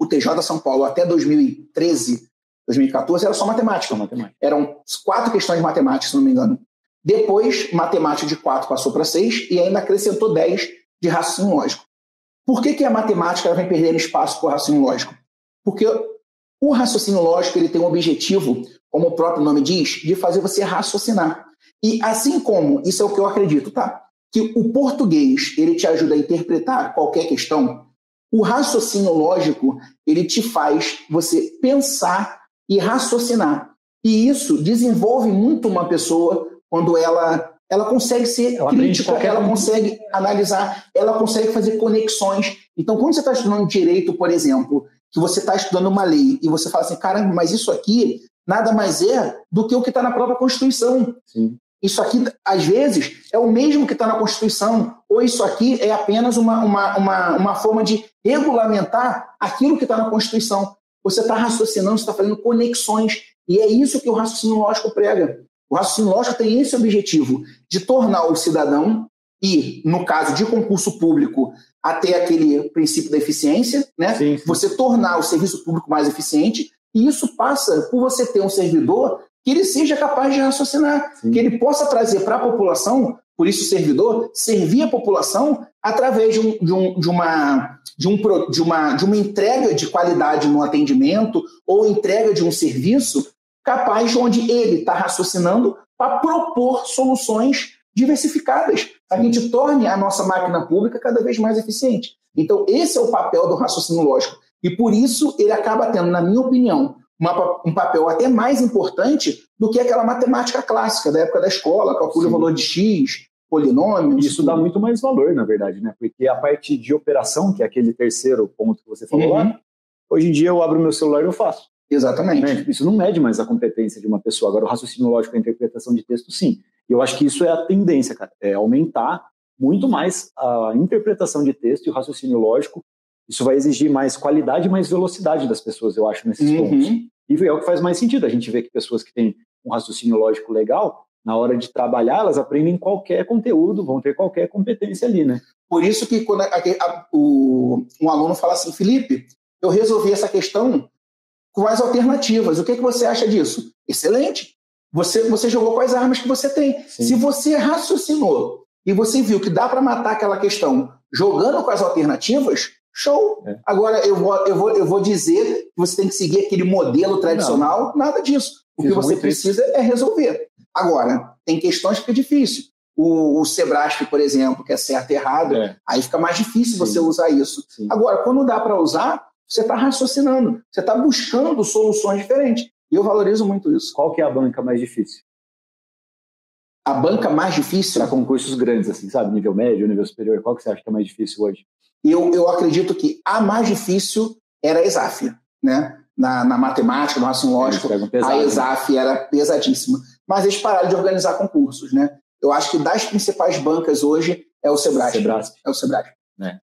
o TJ São Paulo até 2013, 2014 era só matemática. Eram 4 questões de matemática, se não me engano. Depois, matemática de 4 passou para 6 e ainda acrescentou 10 de raciocínio lógico. Por que a matemática vem perdendo espaço para o raciocínio lógico? Porque o raciocínio lógico ele tem um objetivo, como o próprio nome diz, de fazer você raciocinar. E assim como, isso é o que eu acredito, tá? Que o português ele te ajuda a interpretar qualquer questão, o raciocínio lógico ele te faz você pensar e raciocinar. E isso desenvolve muito uma pessoa quando ela consegue ser crítica, ela consegue analisar, ela consegue fazer conexões. Então, quando você está estudando direito, por exemplo, que você está estudando uma lei e você fala assim, caramba, mas isso aqui nada mais é do que o que está na própria Constituição. Sim. Isso aqui, às vezes, é o mesmo que está na Constituição, ou isso aqui é apenas uma forma de regulamentar aquilo que está na Constituição. Você está raciocinando, você está fazendo conexões, e é isso que o raciocínio lógico prega. O raciocínio lógico tem esse objetivo, de tornar o cidadão, e, no caso de concurso público, até aquele princípio da eficiência, né? Sim. Você tornar o serviço público mais eficiente, e isso passa por você ter um servidor que ele seja capaz de raciocinar, que ele possa trazer para a população, por isso o servidor, servir a população através de uma entrega de qualidade no atendimento ou entrega de um serviço capaz onde ele está raciocinando para propor soluções diversificadas, para que a gente torne a nossa máquina pública cada vez mais eficiente. Então, esse é o papel do raciocínio lógico. E por isso ele acaba tendo, na minha opinião, um papel até mais importante do que aquela matemática clássica da época da escola, calcula o valor de X, polinômios. Isso dá muito mais valor, na verdade, né? Porque a parte de operação, que é aquele terceiro ponto que você falou lá, hoje em dia eu abro meu celular e eu faço. Exatamente. Né? Isso não mede mais a competência de uma pessoa. Agora, o raciocínio lógico e a interpretação de texto, sim. E eu acho que isso é a tendência, cara. É aumentar muito mais a interpretação de texto e o raciocínio lógico. Isso vai exigir mais qualidade e mais velocidade das pessoas, eu acho, nesses pontos. E é o que faz mais sentido. A gente vê que pessoas que têm um raciocínio lógico legal, na hora de trabalhar, elas aprendem qualquer conteúdo, vão ter qualquer competência ali, né? Por isso que quando um aluno fala assim, Felipe, eu resolvi essa questão com as alternativas. O que você acha disso? Excelente. Você jogou com as armas que você tem. Sim. Se você raciocinou e você viu que dá para matar aquela questão jogando com as alternativas, show. Agora, eu vou dizer que você tem que seguir aquele modelo tradicional, nada disso. O que você precisa é resolver. Agora, tem questões que é difícil. O Sebrasp, por exemplo, que é certo e errado, aí fica mais difícil você usar isso. Sim. Agora, quando dá para usar, você está raciocinando, você está buscando soluções diferentes. E eu valorizo muito isso. Qual que é a banca mais difícil? A banca mais difícil? Para concursos grandes, assim, sabe? Nível médio, nível superior. Qual que você acha que é mais difícil hoje? Eu acredito que a mais difícil era a ESAF, né? Na matemática, no raciocínio lógico, a ESAF era pesadíssima. Mas eles pararam de organizar concursos, né? Eu acho que das principais bancas hoje é o Sebrasp. É o Sebrasp.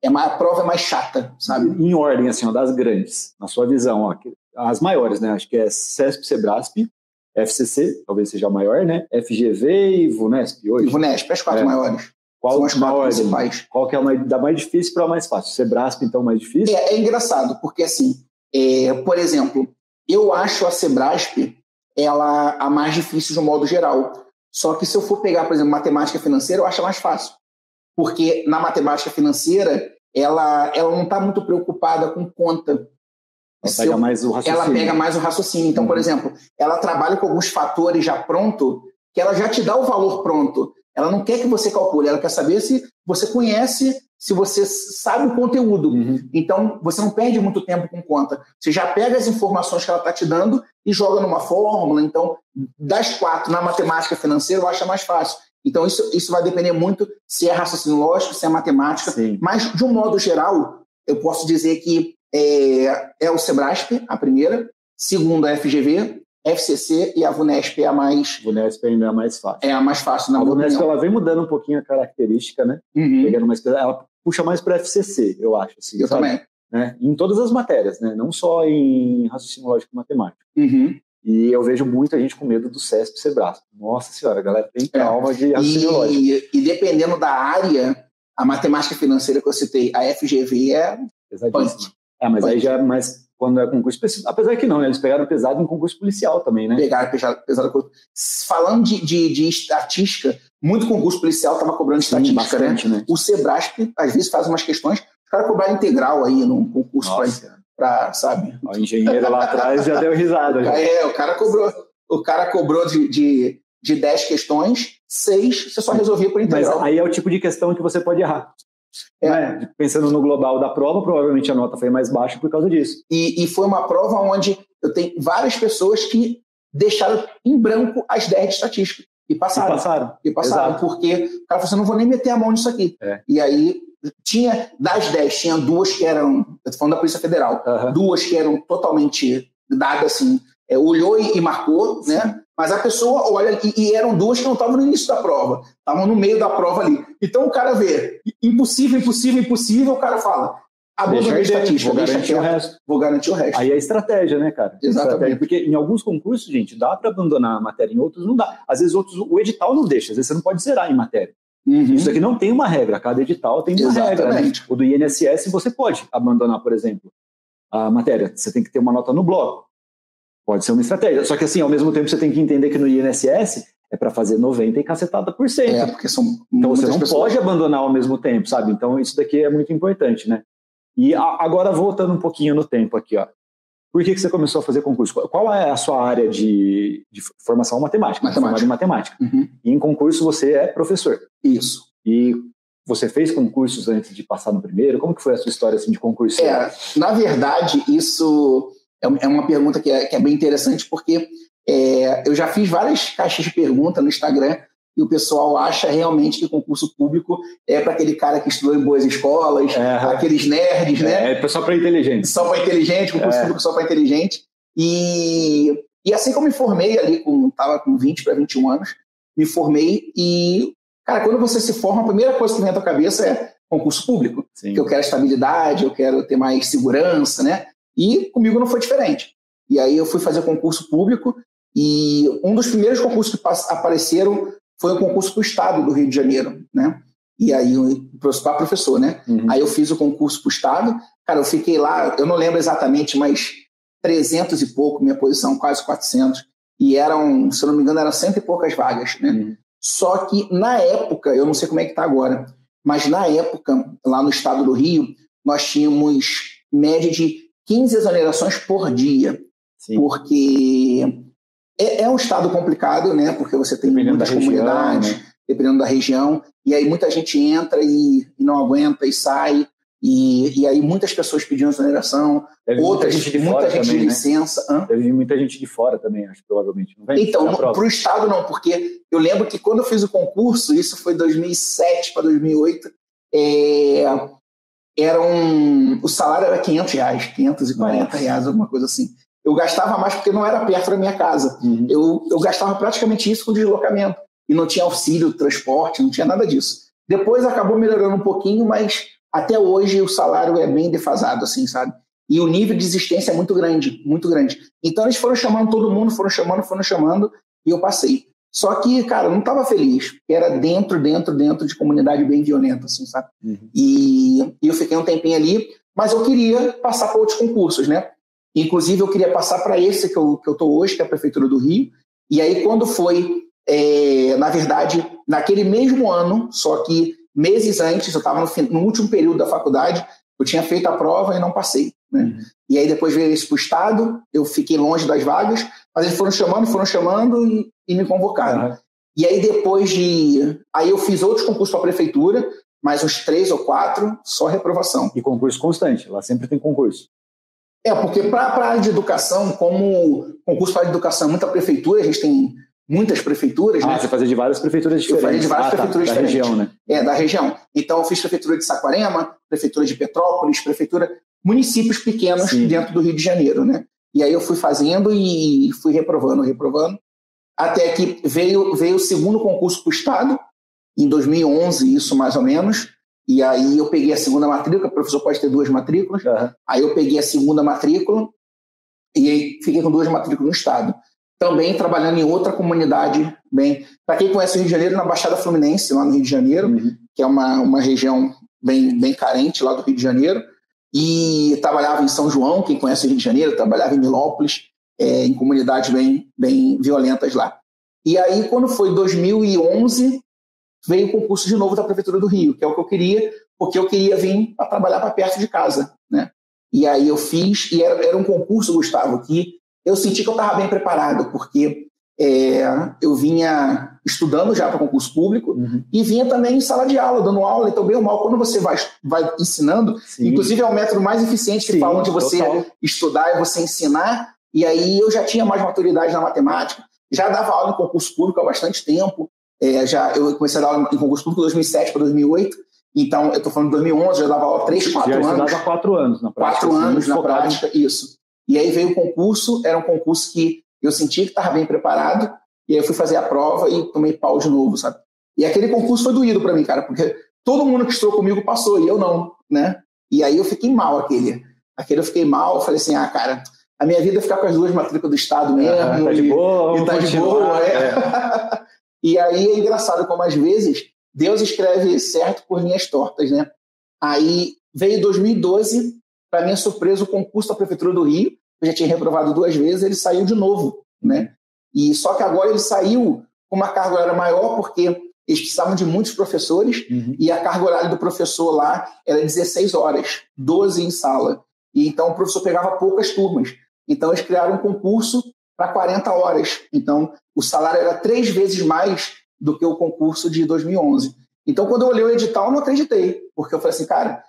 A prova é mais chata, sabe? Em ordem, assim, ó, das grandes, na sua visão, ó, as maiores, né? Acho que é CESP, Sebrasp, FCC, talvez seja a maior, né? FGV e VUNESP hoje. E VUNESP, as quatro maiores. Qual são as quatro principais. Qual que é da mais difícil para a mais fácil? Sebrasp, então, mais difícil? É engraçado, porque assim, por exemplo, eu acho a Sebrasp ela a mais difícil de um modo geral. Só que se eu for pegar, por exemplo, matemática financeira, eu acho mais fácil. Porque na matemática financeira, ela não está muito preocupada com conta. Ela pega mais o raciocínio. Ela pega mais o raciocínio. Então, por exemplo, ela trabalha com alguns fatores já pronto, que ela já te dá o valor pronto. Ela não quer que você calcule, ela quer saber se você conhece, se você sabe o conteúdo. Então, você não perde muito tempo com conta. Você já pega as informações que ela está te dando e joga numa fórmula. Então, das quatro, na matemática financeira, eu acho mais fácil. Então, isso vai depender muito se é raciocínio lógico, se é matemática. Sim. Mas, de um modo geral, eu posso dizer que é o Sebrasp, a primeira. Segunda, a FGV. FCC e a VUNESP é a mais... VUNESP ainda é a mais fácil. É a mais fácil, na minha opinião. A VUNESP, ela vem mudando um pouquinho a característica, né? Pegando mais, ela puxa mais para FCC, eu acho. Assim, eu também. Né? Em todas as matérias, né? Não só em raciocínio lógico e matemática. E eu vejo muita gente com medo do CESP e Sebrasp. Nossa senhora, a galera tem trauma de raciocínio lógico. E dependendo da área, a matemática financeira que eu citei, a FGV é... pesadíssima. Mas aí já é mais... Quando é concurso específico, apesar que não, né? Eles pegaram pesado em concurso policial também, né? Pegaram pesado. Falando de estatística, muito concurso policial estava cobrando estatística, bastante, né? O Sebrasp, às vezes, faz umas questões, os caras cobraram integral aí num concurso para, sabe? O engenheiro lá atrás já deu risada. Já. O cara cobrou de 10 questões, 6 você só resolvia por integral. Mas aí é o tipo de questão que você pode errar. Né? Pensando no global da prova, provavelmente a nota foi mais baixa por causa disso. E foi uma prova onde eu tenho várias pessoas que deixaram em branco as 10 de estatística e passaram. Porque o cara falou assim, não vou nem meter a mão nisso aqui. E aí, das 10, tinha 2 que eram, eu tô falando da Polícia Federal, 2 que eram totalmente dadas assim, olhou e marcou, né? Mas a pessoa olha, e eram 2 que não estavam no início da prova, estavam no meio da prova ali. Então o cara vê, impossível, o cara fala, abandonei a estatística, vou garantir o resto. Aí é estratégia, né, cara? Exatamente. Porque em alguns concursos, gente, dá para abandonar a matéria, em outros não dá. Às vezes o edital não deixa, às vezes você não pode zerar em matéria. Isso aqui não tem uma regra, cada edital tem uma regra. Né? O do INSS você pode abandonar, por exemplo, a matéria. Você tem que ter uma nota no bloco. Pode ser uma estratégia. Só que assim, ao mesmo tempo você tem que entender que no INSS é para fazer 90 e cacetada por cento. Porque são então você não pessoas. pode abandonar ao mesmo tempo, sabe? Então isso daqui é muito importante, né? E agora voltando um pouquinho no tempo aqui, ó. Por que você começou a fazer concurso? Qual é a sua área de formação? Matemática. Formado em matemática. Uhum. E em concurso você é professor. Isso. E você fez concursos antes de passar no primeiro? Como que foi a sua história assim, de concurso? Na verdade, isso é uma pergunta que é bem interessante, porque eu já fiz várias caixas de pergunta no Instagram e o pessoal acha realmente que concurso público é para aquele cara que estudou em boas escolas, aqueles nerds, né? É só para inteligente. Só para inteligente, concurso público só para inteligente. E assim que eu me formei ali, estava com 20 para 21 anos, me formei e, cara, quando você se forma, a primeira coisa que vem à tua cabeça é concurso público. Sim. Que eu quero estabilidade, eu quero ter mais segurança, né? E comigo não foi diferente. E aí eu fui fazer concurso público e um dos primeiros concursos que apareceram foi o concurso para o Estado do Rio de Janeiro, né? E aí, para professor, né? Uhum. Aí eu fiz o concurso para o Estado. Cara, eu fiquei lá, eu não lembro exatamente, mas 300 e pouco, minha posição, quase 400. E eram, se eu não me engano, eram 100 e poucas vagas, né? Uhum. Só que na época, eu não sei como é que está agora, mas na época, lá no Estado do Rio, nós tínhamos média de 15 exonerações por dia. Sim. Porque é um estado complicado, né? Porque você tem muitas comunidades, né? Dependendo da região, e aí muita gente entra e não aguenta e sai, e aí muitas pessoas pedindo exoneração, outras, muita gente de licença. Né? Deve vir muita gente de fora também, acho, provavelmente. Não vem? Então, para o estado não, porque eu lembro que quando eu fiz o concurso, isso foi 2007 para 2008, o salário era R$500, R$540, alguma coisa assim. Eu gastava mais porque não era perto da minha casa. Uhum. Eu gastava praticamente isso com deslocamento. E não tinha auxílio, transporte, não tinha nada disso. Depois acabou melhorando um pouquinho, mas até hoje o salário é bem defasado, assim, sabe? E o nível de existência é muito grande, muito grande. Então eles foram chamando todo mundo, foram chamando, e eu passei. Só que, cara, eu não estava feliz. Era dentro de comunidade bem violenta, assim, sabe? Uhum. E eu fiquei um tempinho ali, mas eu queria passar para outros concursos, né? Inclusive, eu queria passar para esse que eu estou hoje, que é a Prefeitura do Rio. E aí, quando foi, na verdade, naquele mesmo ano, só que meses antes, eu estava no último período da faculdade, eu tinha feito a prova e não passei. Né? Uhum. E aí, depois veio isso para o Estado, eu fiquei longe das vagas, mas eles foram chamando e me convocaram. Uhum. E aí, aí eu fiz outros concursos para a Prefeitura, mais uns 3 ou 4, só reprovação. E concurso constante, lá sempre tem concurso. Porque para a área de educação, como concurso para a área de educação é muita prefeitura, a gente tem muitas prefeituras. Né? Você fazia de várias prefeituras diferentes. Eu fazia de várias prefeituras diferentes. Da região, né? Da região. Então, eu fiz prefeitura de Saquarema, prefeitura de Petrópolis, municípios pequenos Sim. dentro do Rio de Janeiro, né? E aí eu fui fazendo e fui reprovando, até que veio o segundo concurso para o Estado, em 2011, isso mais ou menos. E aí eu peguei a segunda matrícula, o professor pode ter 2 matrículas. Uhum. Aí eu peguei a segunda matrícula e aí fiquei com 2 matrículas no Estado. Também trabalhando em outra comunidade, para quem conhece o Rio de Janeiro, na Baixada Fluminense, lá no Rio de Janeiro, uhum. que é uma região bem carente lá do Rio de Janeiro. E trabalhava em São João, quem conhece o Rio de Janeiro, trabalhava em Milópolis, em comunidades bem violentas lá. E aí, quando foi 2011... veio o concurso de novo da Prefeitura do Rio, que é o que eu queria, porque eu queria vir para trabalhar para perto de casa, né? E aí eu fiz, e era um concurso, Gustavo, que eu senti que eu estava bem preparado, porque eu vinha estudando já para concurso público uhum. e vinha também em sala de aula, dando aula, então bem ou mal, quando você vai ensinando, Sim. inclusive é o método mais eficiente que falam de você estudar e você ensinar, e aí eu já tinha mais maturidade na matemática, já dava aula em concurso público há bastante tempo. Eu comecei a dar aula em concurso público em 2007 para 2008, então eu estou falando de 2011, já dava aula 3, 4 anos. Já dava 4 anos na prática. 4 anos na prática, isso. E aí veio o concurso, era um concurso que eu sentia que estava bem preparado, e aí eu fui fazer a prova e tomei pau de novo, sabe? E aquele concurso foi doído para mim, cara, porque todo mundo que estudou comigo passou, e eu não, né? E aí eu fiquei mal aquele eu fiquei mal, eu falei assim, cara, a minha vida é ficar com as 2 matrículas do Estado mesmo. Tá de boa, e tá de boa, E aí é engraçado como às vezes Deus escreve certo por linhas tortas, né? Aí veio 2012, para minha surpresa, o concurso da Prefeitura do Rio, eu já tinha reprovado 2 vezes, ele saiu de novo, né? E só que agora ele saiu com uma carga horária maior, porque eles precisavam de muitos professores, e a carga horária do professor lá era 16 horas, 12 em sala. E então o professor pegava poucas turmas. Então eles criaram um concurso para 40 horas. Então o salário era 3 vezes mais do que o concurso de 2011. Então quando eu olhei o edital, eu não acreditei, porque eu falei assim, cara,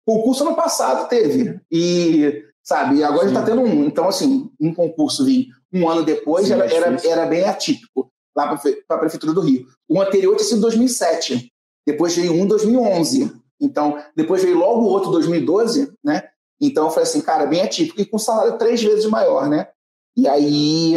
concurso ano passado teve, e sabe, agora já está tendo um. Então assim, um concurso vir um ano depois era bem atípico lá para a Prefeitura do Rio. O anterior tinha sido 2007, depois veio um em 2011, então depois veio logo o outro 2012, né? Então eu falei assim, cara, bem atípico, e com salário 3 vezes maior, né? E aí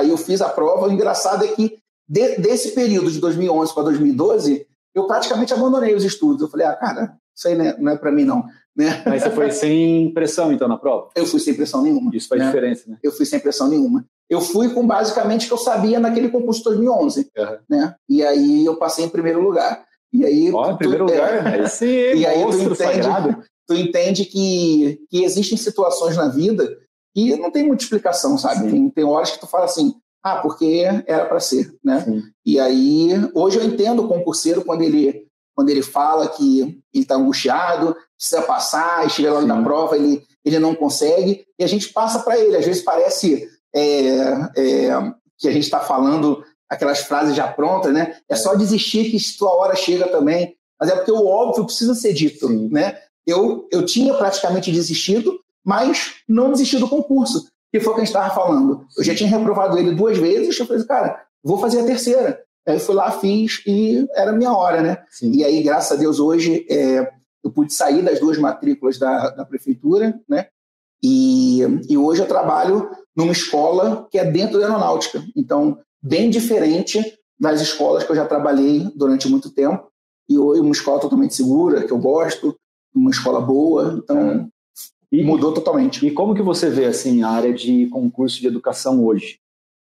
eu fiz a prova. O engraçado é que desse período de 2011 para 2012, eu praticamente abandonei os estudos. Eu falei, cara, isso aí não é para mim não. Né? Mas você foi sem pressão, então, na prova? Eu fui sem pressão nenhuma. Isso faz diferença, né? Eu fui sem pressão nenhuma. Eu fui com basicamente o que eu sabia naquele concurso de 2011. Né? E aí eu passei em primeiro lugar. E aí, em primeiro lugar? Esse e aí tu entende que existem situações na vida que não tem muita explicação, sabe? Tem horas que tu fala assim, porque era para ser, né? Sim. E aí, hoje eu entendo o concurseiro quando ele fala que ele está angustiado, precisa passar, e chega lá na prova, ele não consegue, e a gente passa para ele. Às vezes parece que a gente está falando aquelas frases já prontas, né? É só desistir que sua hora chega também. Mas é porque o óbvio precisa ser dito, né? Eu tinha praticamente desistido, mas não desisti do concurso, que foi o que a gente estava falando. Eu já tinha reprovado ele 2 vezes, eu falei, cara, vou fazer a terceira. Aí eu fui lá, fiz, e era a minha hora, né? Sim. E aí, graças a Deus, hoje eu pude sair das 2 matrículas da prefeitura, né? E hoje eu trabalho numa escola que é dentro da aeronáutica. Então, bem diferente das escolas que eu já trabalhei durante muito tempo. E hoje uma escola totalmente segura, que eu gosto, uma escola boa. Então, mudou totalmente. E como que você vê, assim, a área de concurso de educação hoje?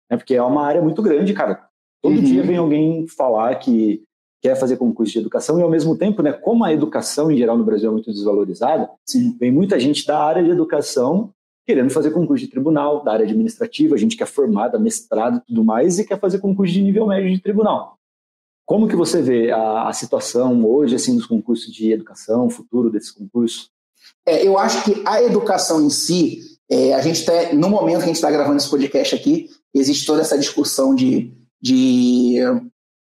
Porque é uma área muito grande, cara. Todo dia vem alguém falar que quer fazer concurso de educação, e ao mesmo tempo, né, como a educação em geral no Brasil é muito desvalorizada, vem muita gente da área de educação querendo fazer concurso de tribunal, da área administrativa, gente que é formada, mestrado e tudo mais, e quer fazer concurso de nível médio de tribunal. Como que você vê a situação hoje, assim, dos concursos de educação, o futuro desses concursos? Eu acho que a educação em si, a gente tá, no momento que a gente está gravando esse podcast aqui, existe toda essa discussão de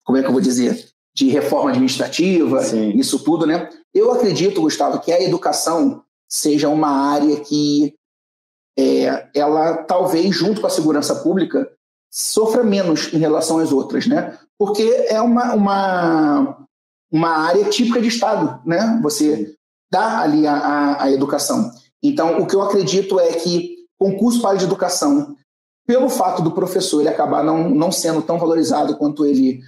como é que eu vou dizer, de reforma administrativa, isso tudo, né? Eu acredito, Gustavo, que a educação seja uma área que ela talvez, junto com a segurança pública, sofra menos em relação às outras, né? Porque é uma área típica de Estado, né? Você dá ali a educação. Então, o que eu acredito é que concurso para a área de educação, pelo fato do professor ele acabar não sendo tão valorizado quanto ele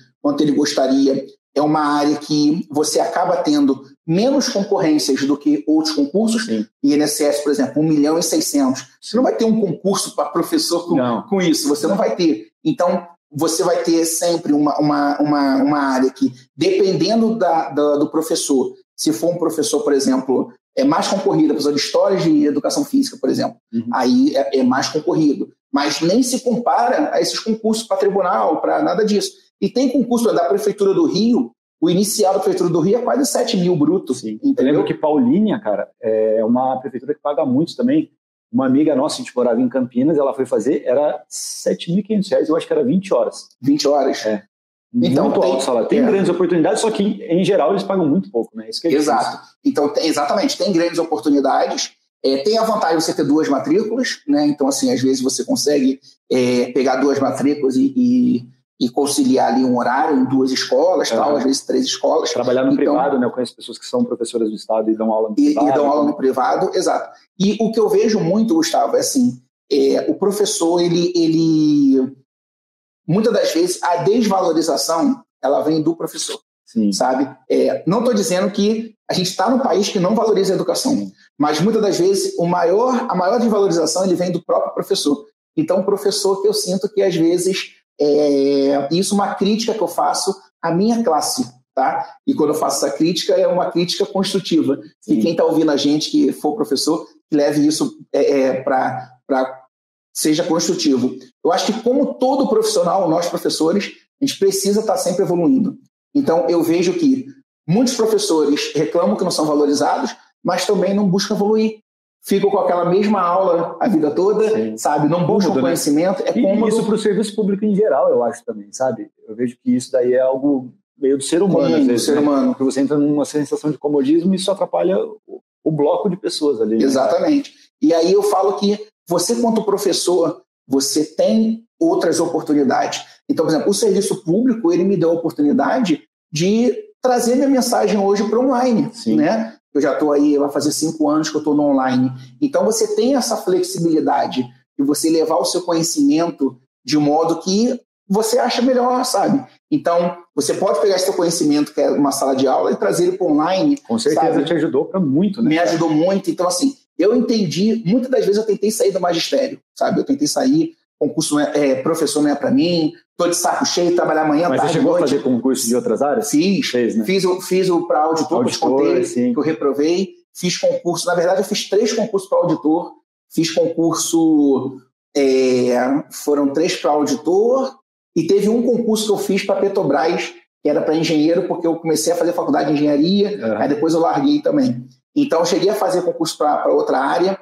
gostaria, é uma área que você acaba tendo menos concorrências do que outros concursos. INSS, por exemplo, 1.600.000. Você não vai ter um concurso para professor com isso, você não vai ter. Então, você vai ter sempre uma área que, dependendo do professor, se for um professor, por exemplo, é mais concorrido, professor de História de Educação Física, por exemplo, aí é mais concorrido. Mas nem se compara a esses concursos para tribunal, para nada disso. E tem concurso da Prefeitura do Rio, o inicial da Prefeitura do Rio é quase 7 mil bruto. Eu lembro que Paulínia, cara, é uma prefeitura que paga muito também. Uma amiga nossa, a gente morava em Campinas, ela foi fazer, era R$ 7.500, eu acho que era 20 horas. 20 horas? Então, muito alto o salário. Tem grandes oportunidades, só que, em geral, eles pagam muito pouco, né? Isso que é Exato. Então, exatamente, tem grandes oportunidades. Tem a vantagem de você ter 2 matrículas, né? Então, assim, às vezes você consegue pegar 2 matrículas e conciliar ali um horário em 2 escolas, tal, às vezes 3 escolas. Trabalhar no privado, né? Eu conheço pessoas que são professoras do Estado e dão aula no privado. E dão aula no privado, exato. E o que eu vejo muito, Gustavo, é assim, o professor, ele muitas das vezes, a desvalorização, ela vem do professor, sabe? Não estou dizendo que a gente está num país que não valoriza a educação, mas muitas das vezes a maior desvalorização ele vem do próprio professor. Então, o professor que eu sinto que, às vezes, isso é uma crítica que eu faço à minha classe, tá? E quando eu faço essa crítica, é uma crítica construtiva. E quem está ouvindo a gente, que for professor, que leve isso para seja construtivo. Eu acho que, como todo profissional, nós professores A gente precisa estar sempre evoluindo. Então, eu vejo que muitos professores reclamam que não são valorizados, mas também não buscam evoluir. Ficam com aquela mesma aula a vida toda, sim, sabe? Não buscam conhecimento. É cômodo. Isso para o serviço público em geral, eu acho também, sabe? Eu vejo que isso daí é algo meio do ser humano, às vezes. Do ser humano. Porque você entra numa sensação de comodismo e isso atrapalha o bloco de pessoas ali. Exatamente. Né? E aí eu falo que você, quanto professor, você tem outras oportunidades. Então, por exemplo, o serviço público, ele me deu a oportunidade de trazer minha mensagem hoje para online, né? Eu já estou aí, vai fazer 5 anos que eu estou no online. Então, você tem essa flexibilidade de você levar o seu conhecimento de um modo que você acha melhor, sabe? Então, você pode pegar esse seu conhecimento, que é uma sala de aula, e trazer ele para online. Com certeza, sabe? Te ajudou para muito, né? Me ajudou muito. Então, assim, eu entendi, muitas das vezes eu tentei sair do magistério, sabe? Eu tentei sair, concurso professor não é para mim, estou de saco cheio, trabalhar amanhã, mas tarde, você chegou a fazer concurso de outras áreas? Fiz, né? Fiz o para auditor, que eu te contei, sim, que eu reprovei. Fiz concurso, na verdade eu fiz 3 concursos para auditor, fiz concurso, foram 3 para auditor, e teve um concurso que eu fiz para Petrobras, que era para engenheiro, porque eu comecei a fazer faculdade de engenharia, aí depois eu larguei também. Então eu cheguei a fazer concurso para outra área.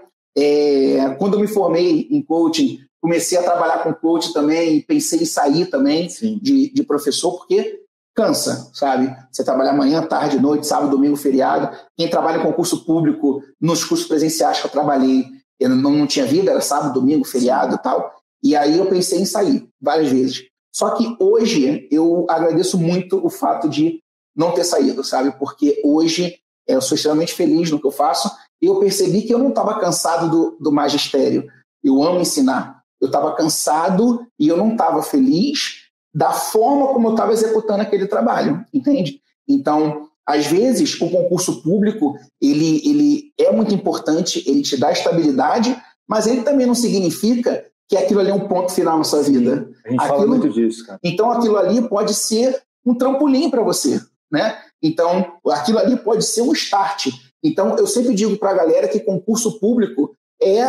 Quando eu me formei em coaching, comecei a trabalhar com coach também, e pensei em sair também de professor, porque cansa, sabe? Você trabalhar manhã, tarde, noite, sábado, domingo, feriado. Quem trabalha em concurso público, nos cursos presenciais que eu trabalhei, eu não tinha vida, era sábado, domingo, feriado e tal. E aí eu pensei em sair várias vezes. Só que hoje eu agradeço muito o fato de não ter saído, sabe? Porque hoje eu sou extremamente feliz no que eu faço e eu percebi que eu não estava cansado do magistério. Eu amo ensinar. Eu estava cansado e eu não estava feliz da forma como eu estava executando aquele trabalho, entende? Então, às vezes, o concurso público, ele é muito importante, ele te dá estabilidade, mas ele também não significa que aquilo ali é um ponto final na sua vida. A gente fala muito disso, cara. Então, aquilo ali pode ser um trampolim para você, né? Então, aquilo ali pode ser um start. Então, eu sempre digo para a galera que concurso público é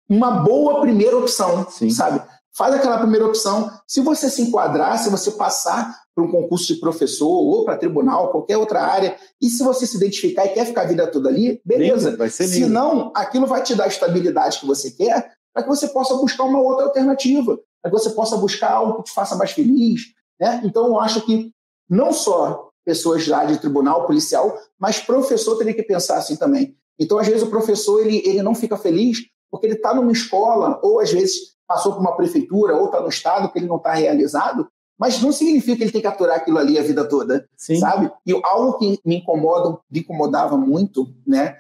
uma boa primeira opção, sabe? Faz aquela primeira opção. Se você se enquadrar, se você passar para um concurso de professor ou para tribunal, qualquer outra área, e se você se identificar e quer ficar a vida toda ali, beleza. Lindo, vai ser lindo. Se não, aquilo vai te dar a estabilidade que você quer para que você possa buscar uma outra alternativa, para que você possa buscar algo que te faça mais feliz, né? Então, eu acho que não só pessoas da área de tribunal, policial, mas professor teria que pensar assim também. Então, às vezes, o professor ele não fica feliz porque ele está numa escola, ou às vezes passou por uma prefeitura, ou está no estado que ele não está realizado, mas não significa que ele tem que aturar aquilo ali a vida toda, sabe? E algo que me incomodava muito, né,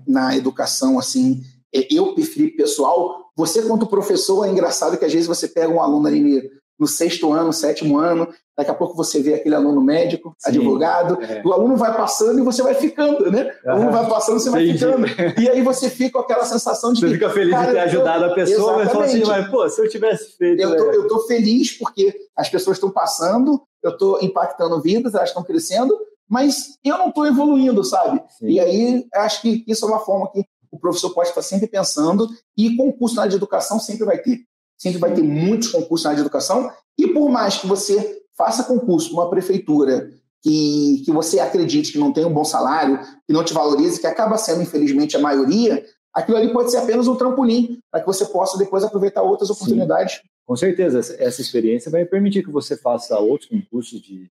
na educação, assim, eu preferi pessoal, você quanto professor, é engraçado que às vezes você pega um aluno ali no 6º ano, 7º ano, daqui a pouco você vê aquele aluno médico, advogado, o aluno vai passando e você vai ficando, né? O aluno vai passando e você vai ficando. E aí você fica com aquela sensação de você fica feliz de ter ajudado a pessoa, mas fala assim, mas pô, se eu tivesse feito... Eu tô feliz porque as pessoas estão passando, eu estou impactando vidas, elas estão crescendo, mas eu não estou evoluindo, sabe? E aí acho que isso é uma forma que o professor pode estar sempre pensando, e concurso na área de educação sempre vai ter. Sempre vai ter muitos concursos na área de educação, e por mais que você faça concurso numa prefeitura que você acredite que não tem um bom salário, que não te valorize, que acaba sendo, infelizmente, a maioria, aquilo ali pode ser apenas um trampolim para que você possa depois aproveitar outras oportunidades. Com certeza, essa experiência vai permitir que você faça outros concursos de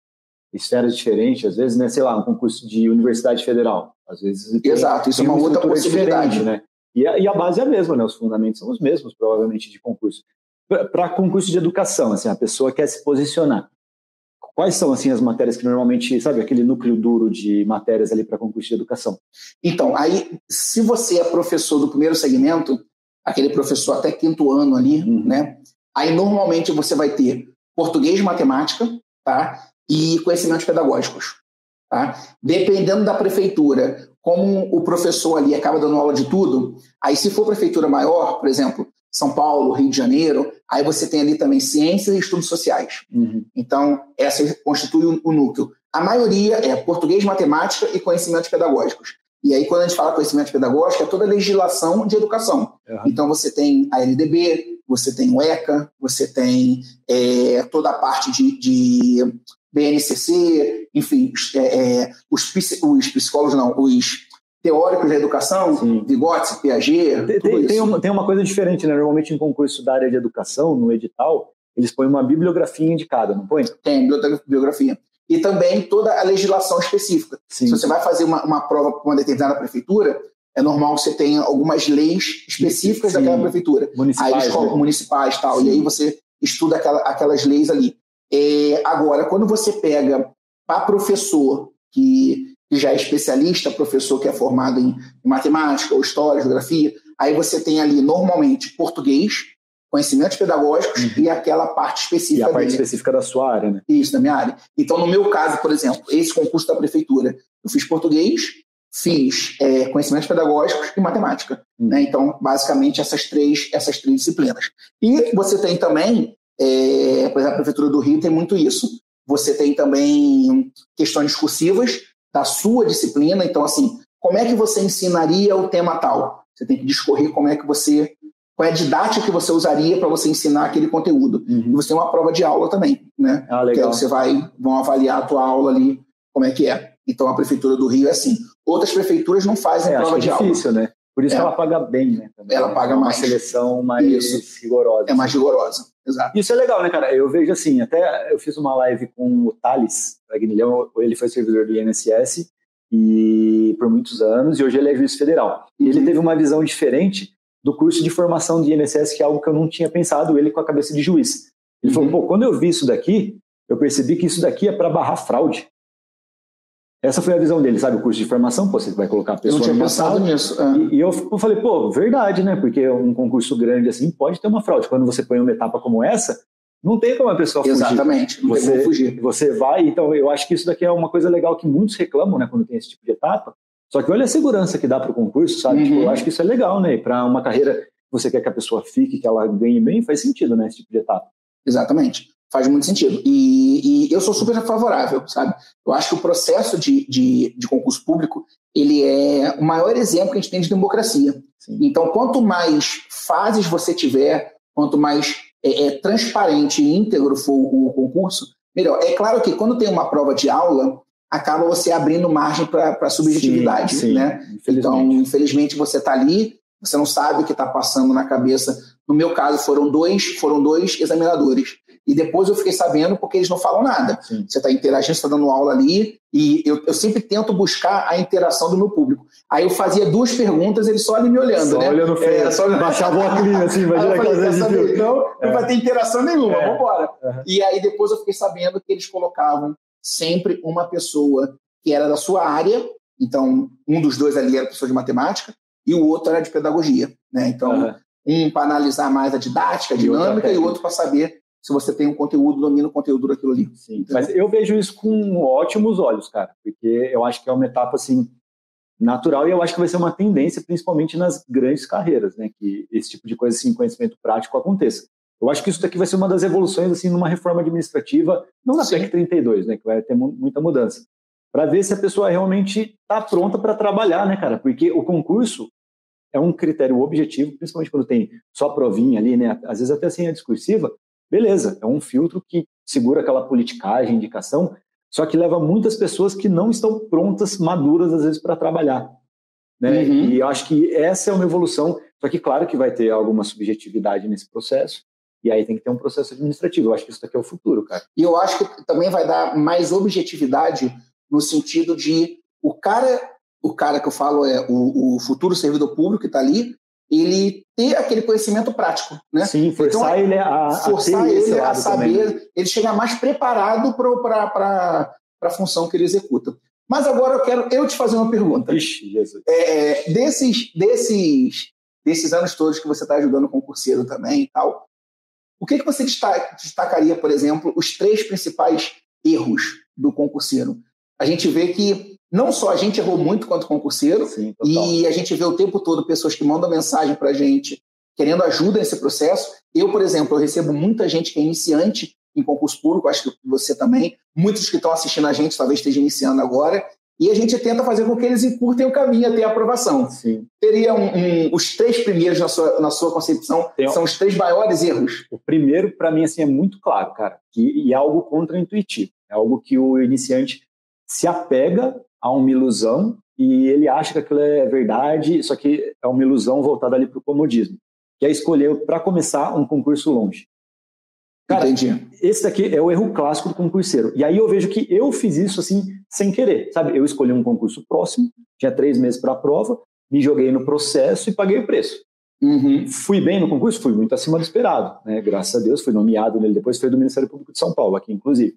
esferas diferentes, às vezes, né, sei lá, um concurso de universidade federal. Às vezes exato, isso é uma outra possibilidade, né? E a base é a mesma, né? Os fundamentos são os mesmos, provavelmente, de concurso. Para concurso de educação, assim, a pessoa quer se posicionar. Quais são, assim, as matérias que normalmente, sabe, aquele núcleo duro de matérias ali para concurso de educação? Então, aí, se você é professor do primeiro segmento, aquele professor até 5º ano ali, né? Aí, normalmente, você vai ter português e matemática, tá? E conhecimentos pedagógicos, tá? Dependendo da prefeitura, como o professor ali acaba dando aula de tudo, aí se for prefeitura maior, por exemplo, São Paulo, Rio de Janeiro, aí você tem ali também ciências e estudos sociais. Então, essa constitui o núcleo. A maioria é português, matemática e conhecimentos pedagógicos. E aí, quando a gente fala conhecimentos pedagógicos, é toda a legislação de educação. Então, você tem a LDB, você tem o ECA, você tem toda a parte de BNCC, enfim, os psicólogos não, os teóricos da educação, sim. Vygotsky, Piaget, tem uma coisa diferente, né? Normalmente em concurso da área de educação, no edital, eles põem uma bibliografia indicada, não põe? Tem, bibliografia. E também toda a legislação específica. Sim. Se você vai fazer uma prova para uma determinada prefeitura, é normal que você tenha algumas leis específicas sim. daquela prefeitura. Municipais, municipais e tal. Sim. E aí você estuda aquelas leis ali. Agora, quando você pega para professor que já é especialista, professor que é formado em matemática, ou história, geografia, aí você tem ali, normalmente, português, conhecimentos pedagógicos e aquela parte específica dele. E a parte específica da sua área, né? Isso, da minha área. Então, no meu caso, por exemplo, esse concurso da prefeitura, eu fiz português, fiz conhecimentos pedagógicos e matemática. Né? Então, basicamente, essas três disciplinas. E você tem também, por exemplo, a Prefeitura do Rio tem muito isso. Você tem também questões discursivas da sua disciplina. Então, assim, como é que você ensinaria o tema tal? Você tem que discorrer qual é a didática que você usaria para você ensinar aquele conteúdo. E você tem uma prova de aula também, né? Legal. Que aí vão avaliar a tua aula ali, como é que é. Então, a Prefeitura do Rio é assim. Outras prefeituras não fazem prova de aula. É difícil, né? Por isso que ela paga bem, né? Também, ela paga mais. Uma seleção mais rigorosa. É mais rigorosa, exato. Isso é legal, né, cara? Eu vejo assim, até eu fiz uma live com o Thales Aguinilhão, ele foi servidor do INSS e por muitos anos, e hoje ele é juiz federal. E ele teve uma visão diferente do curso de formação do INSS, que é algo que eu não tinha pensado, ele com a cabeça de juiz. Ele falou, quando eu vi isso daqui, eu percebi que isso daqui é para barrar fraude. Essa foi a visão dele, sabe? O curso de formação, você vai colocar a pessoa... Eu não tinha pensado nisso. E eu falei, verdade, né? Porque um concurso grande assim pode ter uma fraude. Quando você põe uma etapa como essa, não tem como a pessoa fugir. Exatamente, não tem como fugir. Você vai, então eu acho que isso daqui é uma coisa legal que muitos reclamam, né? Quando tem esse tipo de etapa. Só que olha a segurança que dá para o concurso, sabe? Tipo, eu acho que isso é legal, né? Para uma carreira que você quer que a pessoa fique, que ela ganhe bem, faz sentido, né? Esse tipo de etapa. Exatamente. Faz muito sentido. E eu sou super favorável, sabe? Eu acho que o processo de concurso público, ele é o maior exemplo que a gente tem de democracia. Sim. Então, quanto mais fases você tiver, quanto mais transparente e íntegro for o concurso, melhor. É claro que quando tem uma prova de aula, acaba você abrindo margem para subjetividade, sim, né? Então, infelizmente, você está ali, você não sabe o que está passando na cabeça. No meu caso, foram dois examinadores. E depois eu fiquei sabendo porque eles não falam nada. Sim. Você está interagindo, você está dando aula ali, e eu sempre tento buscar a interação do meu público. Aí eu fazia 2 perguntas, eles só ali me olhando, só né? Olhando feio, só baixava o óculos assim, imagina aquela vez. Não vai ter interação nenhuma, vamos embora. E aí depois eu fiquei sabendo que eles colocavam sempre uma pessoa que era da sua área, então um dos 2 ali era professor de matemática, e o outro era de pedagogia, né? Então, um para analisar mais a didática, a dinâmica, e o outro para saber se você tem um conteúdo, domina o conteúdo daquilo ali. Sim, mas eu vejo isso com ótimos olhos, cara, porque eu acho que é uma etapa, assim, natural, e eu acho que vai ser uma tendência, principalmente nas grandes carreiras, né, que esse tipo de coisa, assim, conhecimento prático aconteça. Eu acho que isso daqui vai ser uma das evoluções, assim, numa reforma administrativa, não na PEC 32, né, que vai ter muita mudança, para ver se a pessoa realmente está pronta para trabalhar, né, cara, porque o concurso é um critério objetivo, principalmente quando tem só provinha ali, né, às vezes até assim a discursiva. Beleza, é um filtro que segura aquela politicagem, indicação, só que leva muitas pessoas que não estão prontas, maduras, às vezes, para trabalhar. Né? E eu acho que essa é uma evolução, só que claro que vai ter alguma subjetividade nesse processo, e aí tem que ter um processo administrativo. Eu acho que isso daqui é o futuro, cara. E eu acho que também vai dar mais objetividade no sentido de o cara que eu falo é o futuro servidor público que está ali, ele ter aquele conhecimento prático, né? Sim, forçar então, ele a saber, também. Ele chegar mais preparado para a função que ele executa. Mas agora eu quero te fazer uma pergunta. Ixi, Jesus. Desses anos todos que você está ajudando o concurseiro também e tal, o que você destacaria, por exemplo, os 3 principais erros do concurseiro? A gente vê que não só a gente errou muito quanto concurseiro, sim, e a gente vê o tempo todo pessoas que mandam mensagem para a gente querendo ajuda nesse processo. Eu, por exemplo, eu recebo muita gente que é iniciante em concurso público, acho que você também. Muitos que estão assistindo a gente talvez estejam iniciando agora, e a gente tenta fazer com que eles encurtem o caminho até a aprovação. Sim. Teria os 3 primeiros na sua concepção, são os 3 maiores erros? O primeiro, para mim, assim, é muito claro, cara, e é algo contraintuitivo. É algo que o iniciante se apega a uma ilusão e ele acha que aquilo é verdade, só que é uma ilusão voltada ali para o comodismo, que é escolher, para começar, um concurso longe. Cara, entendi. Esse daqui é o erro clássico do concurseiro. E aí eu vejo que eu fiz isso assim, sem querer, sabe? Eu escolhi um concurso próximo, tinha 3 meses para a prova, me joguei no processo e paguei o preço. Uhum. Fui bem no concurso? Fui muito acima do esperado, né? Graças a Deus, fui nomeado nele, depois foi do Ministério Público de São Paulo, aqui inclusive.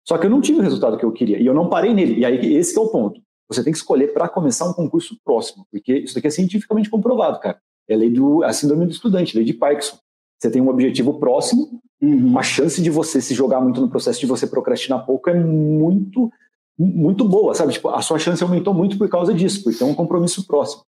Só que eu não tive o resultado que eu queria, e eu não parei nele. E aí esse que é o ponto. Você tem que escolher para começar um concurso próximo, porque isso daqui é cientificamente comprovado, cara. É a síndrome do estudante, lei de Parkinson. Você tem um objetivo próximo, a chance de você se jogar muito no processo, de você procrastinar pouco é muito, muito boa, sabe? Tipo, a sua chance aumentou muito por causa disso, porque é um compromisso próximo.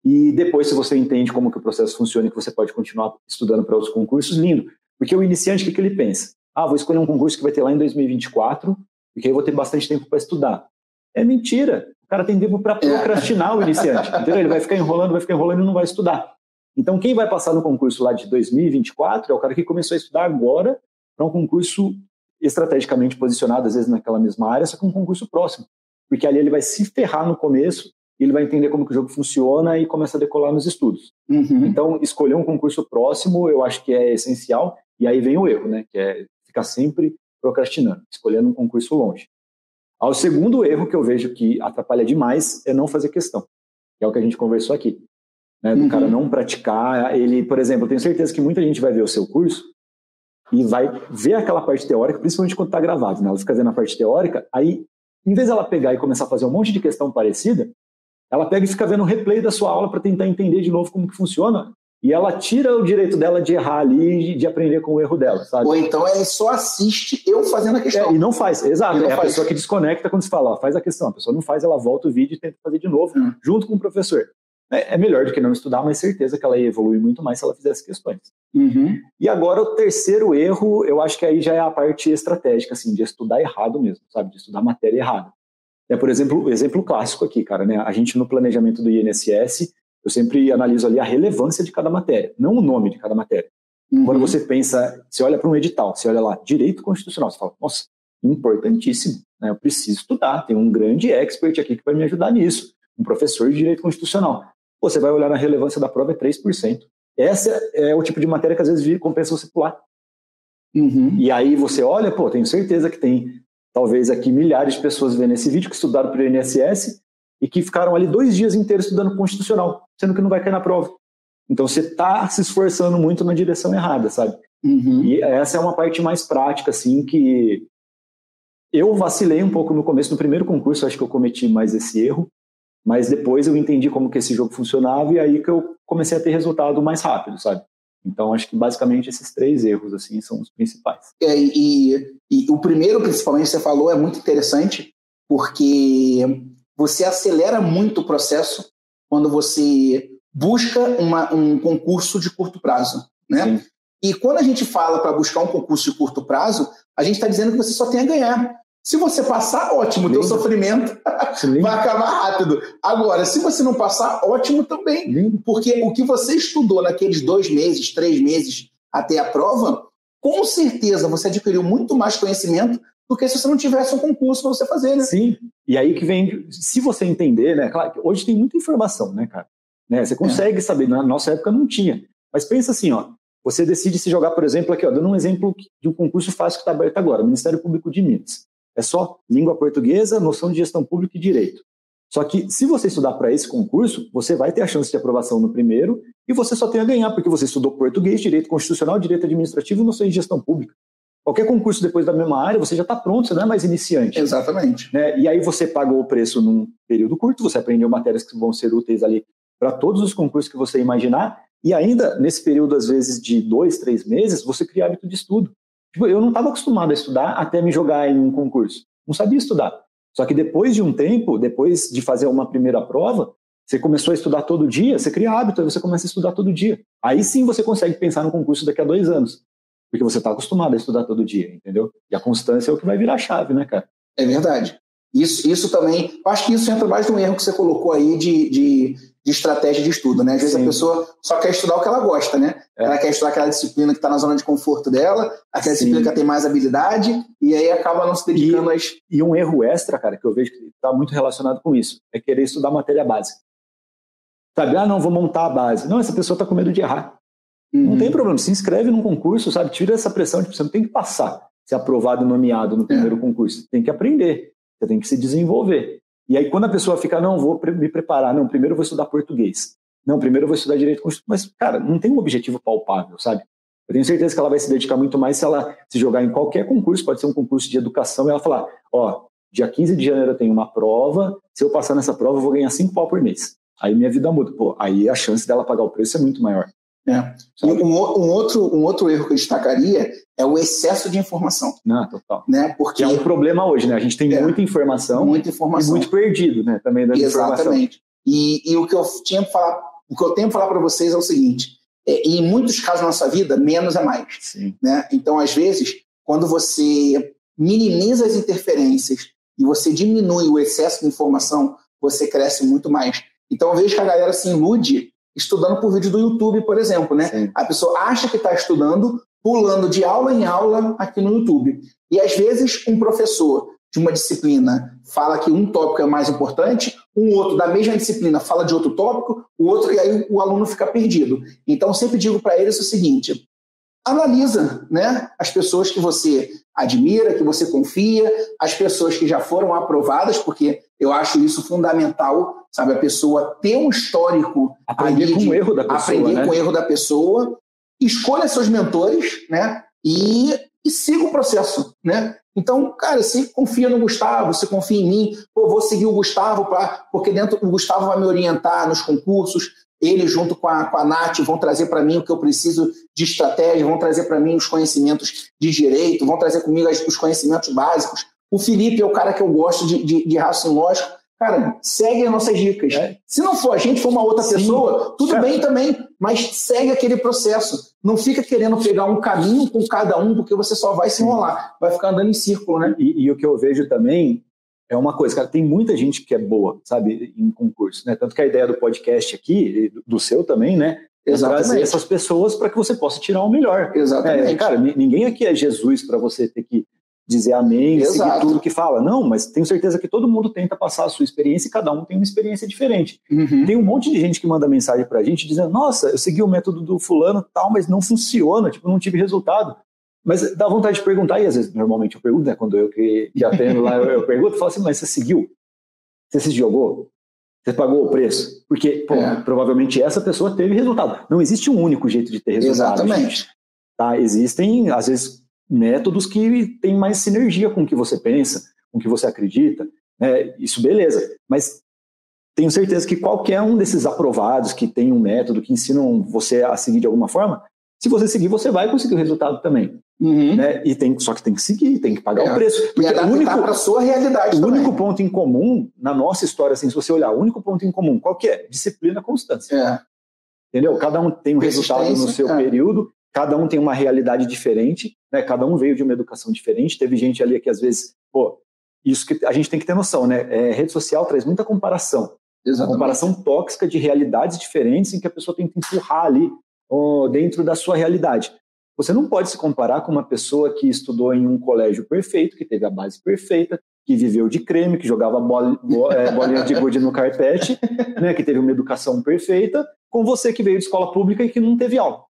E depois, se você entende como que o processo funciona e que você pode continuar estudando para outros concursos, lindo. Porque o iniciante, o que ele pensa? Vou escolher um concurso que vai ter lá em 2024, porque aí eu vou ter bastante tempo para estudar. É mentira. O cara tem tempo para procrastinar o iniciante. Entendeu? Ele vai ficar enrolando e não vai estudar. Então, quem vai passar no concurso lá de 2024 é o cara que começou a estudar agora para um concurso estrategicamente posicionado, às vezes naquela mesma área, só que um concurso próximo. Porque ali ele vai se ferrar no começo, ele vai entender como que o jogo funciona e começa a decolar nos estudos. Então, escolher um concurso próximo, eu acho que é essencial, e aí vem o erro, né? Que é ficar sempre procrastinando, escolhendo um concurso longe. O segundo erro que eu vejo que atrapalha demais é não fazer questão, que é o que a gente conversou aqui. Né, do cara não praticar, ele, por exemplo, eu tenho certeza que muita gente vai ver o seu curso e vai ver aquela parte teórica, principalmente quando está gravado, né? Ela fica vendo a parte teórica, aí, em vez dela pegar e começar a fazer um monte de questão parecida, ela pega e fica vendo o replay da sua aula para tentar entender de novo como que funciona, e ela tira o direito dela de errar ali e de aprender com o erro dela, sabe? Ou então ela só assiste eu fazendo a questão. E não faz, exato. A pessoa que desconecta quando se fala, faz a questão. A pessoa não faz, ela volta o vídeo e tenta fazer de novo, junto com o professor. É melhor do que não estudar, mas certeza que ela ia evoluir muito mais se ela fizesse questões. E agora o terceiro erro, eu acho que aí já é a parte estratégica, assim, de estudar errado mesmo, sabe? De estudar matéria errada. Por exemplo, o exemplo clássico aqui, cara, né? A gente no planejamento do INSS, eu sempre analiso ali a relevância de cada matéria, não o nome de cada matéria. Quando você pensa, você olha para um edital, você olha lá, direito constitucional, você fala, nossa, importantíssimo, né? Eu preciso estudar, tem um grande expert aqui que vai me ajudar nisso, um professor de direito constitucional. Você vai olhar na relevância da prova, é 3%. Essa é o tipo de matéria que às vezes compensa você pular. E aí você olha, tenho certeza que tem, talvez aqui, milhares de pessoas vendo esse vídeo que estudaram para o INSS e que ficaram ali 2 dias inteiros estudando constitucional, sendo que não vai cair na prova. Então você está se esforçando muito na direção errada, sabe? E essa é uma parte mais prática, assim, que eu vacilei um pouco no começo, no primeiro concurso, acho que eu cometi mais esse erro, mas depois eu entendi como que esse jogo funcionava e aí que eu comecei a ter resultado mais rápido, sabe? Então, acho que basicamente esses 3 erros, assim, são os principais. E o primeiro, principalmente, você falou, é muito interessante, porque você acelera muito o processo quando você busca um concurso de curto prazo, né? Sim. E quando a gente fala para buscar um concurso de curto prazo, a gente está dizendo que você só tem a ganhar. Se você passar, ótimo, o teu sofrimento vai acabar rápido. Agora, se você não passar, ótimo também. Porque o que você estudou naqueles 2 meses, 3 meses até a prova, com certeza você adquiriu muito mais conhecimento do que se você não tivesse um concurso para você fazer, né? Sim, e aí que vem, se você entender, né? Claro, hoje tem muita informação, né, cara? Né, você consegue saber, na nossa época não tinha. Mas pensa assim, você decide se jogar, por exemplo, aqui, dando um exemplo de um concurso fácil que está aberto agora, o Ministério Público de Minas. É só língua portuguesa, noção de gestão pública e direito. Só que se você estudar para esse concurso, você vai ter a chance de aprovação no primeiro e você só tem a ganhar, porque você estudou português, direito constitucional, direito administrativo e noção de gestão pública. Qualquer concurso depois da mesma área, você já está pronto, você não é mais iniciante. Exatamente. Né? E aí você pagou o preço num período curto, você aprendeu matérias que vão ser úteis ali para todos os concursos que você imaginar, e ainda nesse período, às vezes, de 2, 3 meses, você cria hábito de estudo. Eu não estava acostumado a estudar até me jogar em um concurso. Não sabia estudar. Só que depois de um tempo, depois de fazer uma primeira prova, você começou a estudar todo dia, você cria hábito, aí você começa a estudar todo dia. Aí sim você consegue pensar no concurso daqui a 2 anos. Porque você está acostumado a estudar todo dia, entendeu? E a constância é o que vai virar a chave, né, cara? É verdade. Isso também, eu acho que isso entra mais no erro que você colocou aí de estratégia de estudo, né? Às vezes a pessoa só quer estudar o que ela gosta, né? Ela quer estudar aquela disciplina que está na zona de conforto dela, aquela disciplina que ela tem mais habilidade, e aí acaba não se dedicando às... E um erro extra, cara, que eu vejo que está muito relacionado com isso, é querer estudar matéria básica. Sabe? Não, vou montar a base. Não, essa pessoa está com medo de errar. Não tem problema, se inscreve num concurso, sabe? Tira essa pressão de que você não tem que passar, ser aprovado e nomeado no primeiro concurso. Você tem que aprender, você tem que se desenvolver. E aí quando a pessoa fica, não, vou me preparar, não, primeiro eu vou estudar português, não, primeiro eu vou estudar direito constitucional, mas, cara, não tem um objetivo palpável, sabe? Eu tenho certeza que ela vai se dedicar muito mais se ela se jogar em qualquer concurso, pode ser um concurso de educação, e ela falar, dia 15 de janeiro eu tenho uma prova, se eu passar nessa prova eu vou ganhar 5 pau por mês. Aí minha vida muda. Aí a chance dela pagar o preço é muito maior. E um outro erro que eu destacaria é o excesso de informação. Total. Né? Porque é um problema hoje, né? A gente tem muita informação e muito perdido, né? Também da informação. Exatamente. E o que eu tenho que falar para vocês é o seguinte: em muitos casos na nossa vida, menos é mais. Sim. Né? Então, às vezes, quando você minimiza as interferências e você diminui o excesso de informação, você cresce muito mais. Então, eu vejo que a galera se ilude estudando por vídeo do YouTube, por exemplo, né? Sim. A pessoa acha que está estudando, pulando de aula em aula aqui no YouTube. E, às vezes, um professor de uma disciplina fala que um tópico é mais importante, um outro da mesma disciplina fala de outro tópico, o outro, e aí o aluno fica perdido. Então, eu sempre digo para eles o seguinte: analisa, né, as pessoas que você admira, que você confia, as pessoas que já foram aprovadas, porque eu acho isso fundamental, sabe? A pessoa ter um histórico... Aprender com o erro da pessoa, aprender com o erro da pessoa, escolha seus mentores, né? E siga o processo, né? Então, cara, se confia no Gustavo, se confia em mim, vou seguir o Gustavo, porque dentro o Gustavo vai me orientar nos concursos, ele junto com a Nath vão trazer para mim o que eu preciso de estratégia, vão trazer para mim os conhecimentos de direito, vão trazer comigo os conhecimentos básicos. O Felipe é o cara que eu gosto de raciocínio lógico. Cara, segue as nossas dicas. Se não for a gente, for uma outra pessoa, tudo bem também, mas segue aquele processo. Não fica querendo pegar um caminho com cada um, porque você só vai se enrolar, vai ficar andando em círculo, né? E o que eu vejo também é uma coisa, cara, tem muita gente que é boa, sabe, em concurso, né? Tanto que a ideia do podcast aqui, do seu também, né? É trazer essas pessoas para que você possa tirar o melhor. Exatamente. Cara, ninguém aqui é Jesus para você ter que dizer amém e seguir tudo que fala. Não, mas tenho certeza que todo mundo tenta passar a sua experiência e cada um tem uma experiência diferente. Tem um monte de gente que manda mensagem pra gente dizendo, nossa, eu segui o método do fulano tal, mas não funciona, tipo, não tive resultado. Mas dá vontade de perguntar, e às vezes, normalmente eu pergunto, né, quando eu que atendo lá, eu pergunto, falo assim, mas você seguiu? Você se jogou? Você pagou o preço? Porque, provavelmente essa pessoa teve resultado. Não existe um único jeito de ter resultado. Exatamente. Gente, tá? Existem, às vezes, métodos que têm mais sinergia com o que você pensa, com o que você acredita, né? Isso beleza, mas tenho certeza que qualquer um desses aprovados que tem um método, que ensinam você a seguir de alguma forma, se você seguir, você vai conseguir o resultado também. Né? Só que tem que seguir, tem que pagar o preço. Porque e adaptar para a sua realidade também. O único ponto em comum, na nossa história, assim, se você olhar, o único ponto em comum, qual que é? Disciplina, constância. Entendeu? Cada um tem um resultado no seu período, cada um tem uma realidade diferente, né? Cada um veio de uma educação diferente. Teve gente ali que às vezes, isso que a gente tem que ter noção, né? Rede social traz muita comparação. Exatamente. Comparação tóxica de realidades diferentes em que a pessoa tem que empurrar ali dentro da sua realidade. Você não pode se comparar com uma pessoa que estudou em um colégio perfeito, que teve a base perfeita, que viveu de creme, que jogava bolinha de gude no carpete, né? Que teve uma educação perfeita, com você que veio de escola pública e que não teve aula.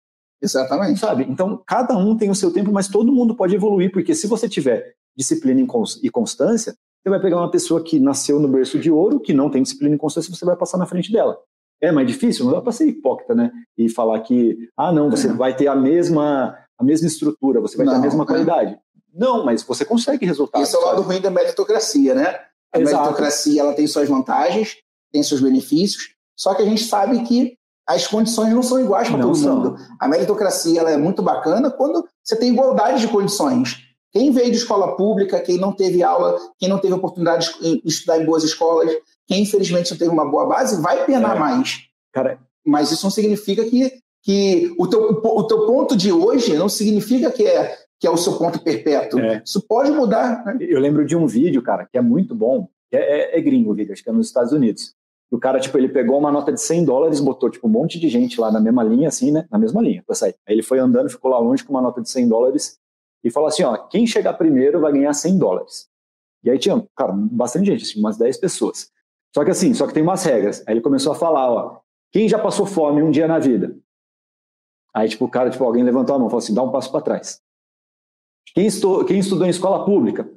Exatamente. Sabe? Então, cada um tem o seu tempo, mas todo mundo pode evoluir, porque se você tiver disciplina e constância, você vai pegar uma pessoa que nasceu no berço de ouro, que não tem disciplina e constância, você vai passar na frente dela. É mais difícil? Não dá para ser hipócrita, né? E falar que, não, você vai ter a mesma estrutura, você vai ter a mesma qualidade. Não, mas você consegue resultados. Isso é o lado ruim da meritocracia, né? A meritocracia, ela tem suas vantagens, tem seus benefícios, só que a gente sabe que as condições não são iguais para todo mundo. A meritocracia, ela é muito bacana quando você tem igualdade de condições. Quem veio de escola pública, quem não teve aula, quem não teve oportunidade de estudar em boas escolas, quem infelizmente não teve uma boa base, vai penar mais. Cara, mas isso não significa que o teu ponto de hoje não significa que é o seu ponto perpétuo. Isso pode mudar. Né? Eu lembro de um vídeo, cara, que é muito bom, que é gringo, Vitor, acho que é nos Estados Unidos. O cara, tipo, ele pegou uma nota de $100, botou, tipo, um monte de gente lá na mesma linha, assim, né? Na mesma linha, pra sair. Aí ele foi andando, ficou lá longe com uma nota de $100 e falou assim, ó, quem chegar primeiro vai ganhar $100. E aí tinha, cara, bastante gente, assim, umas 10 pessoas. Só que tem umas regras. Aí ele começou a falar, ó, quem já passou fome um dia na vida? Aí, tipo, o cara, tipo, alguém levantou a mão, falou assim, dá um passo para trás. Quem estudou em escola pública?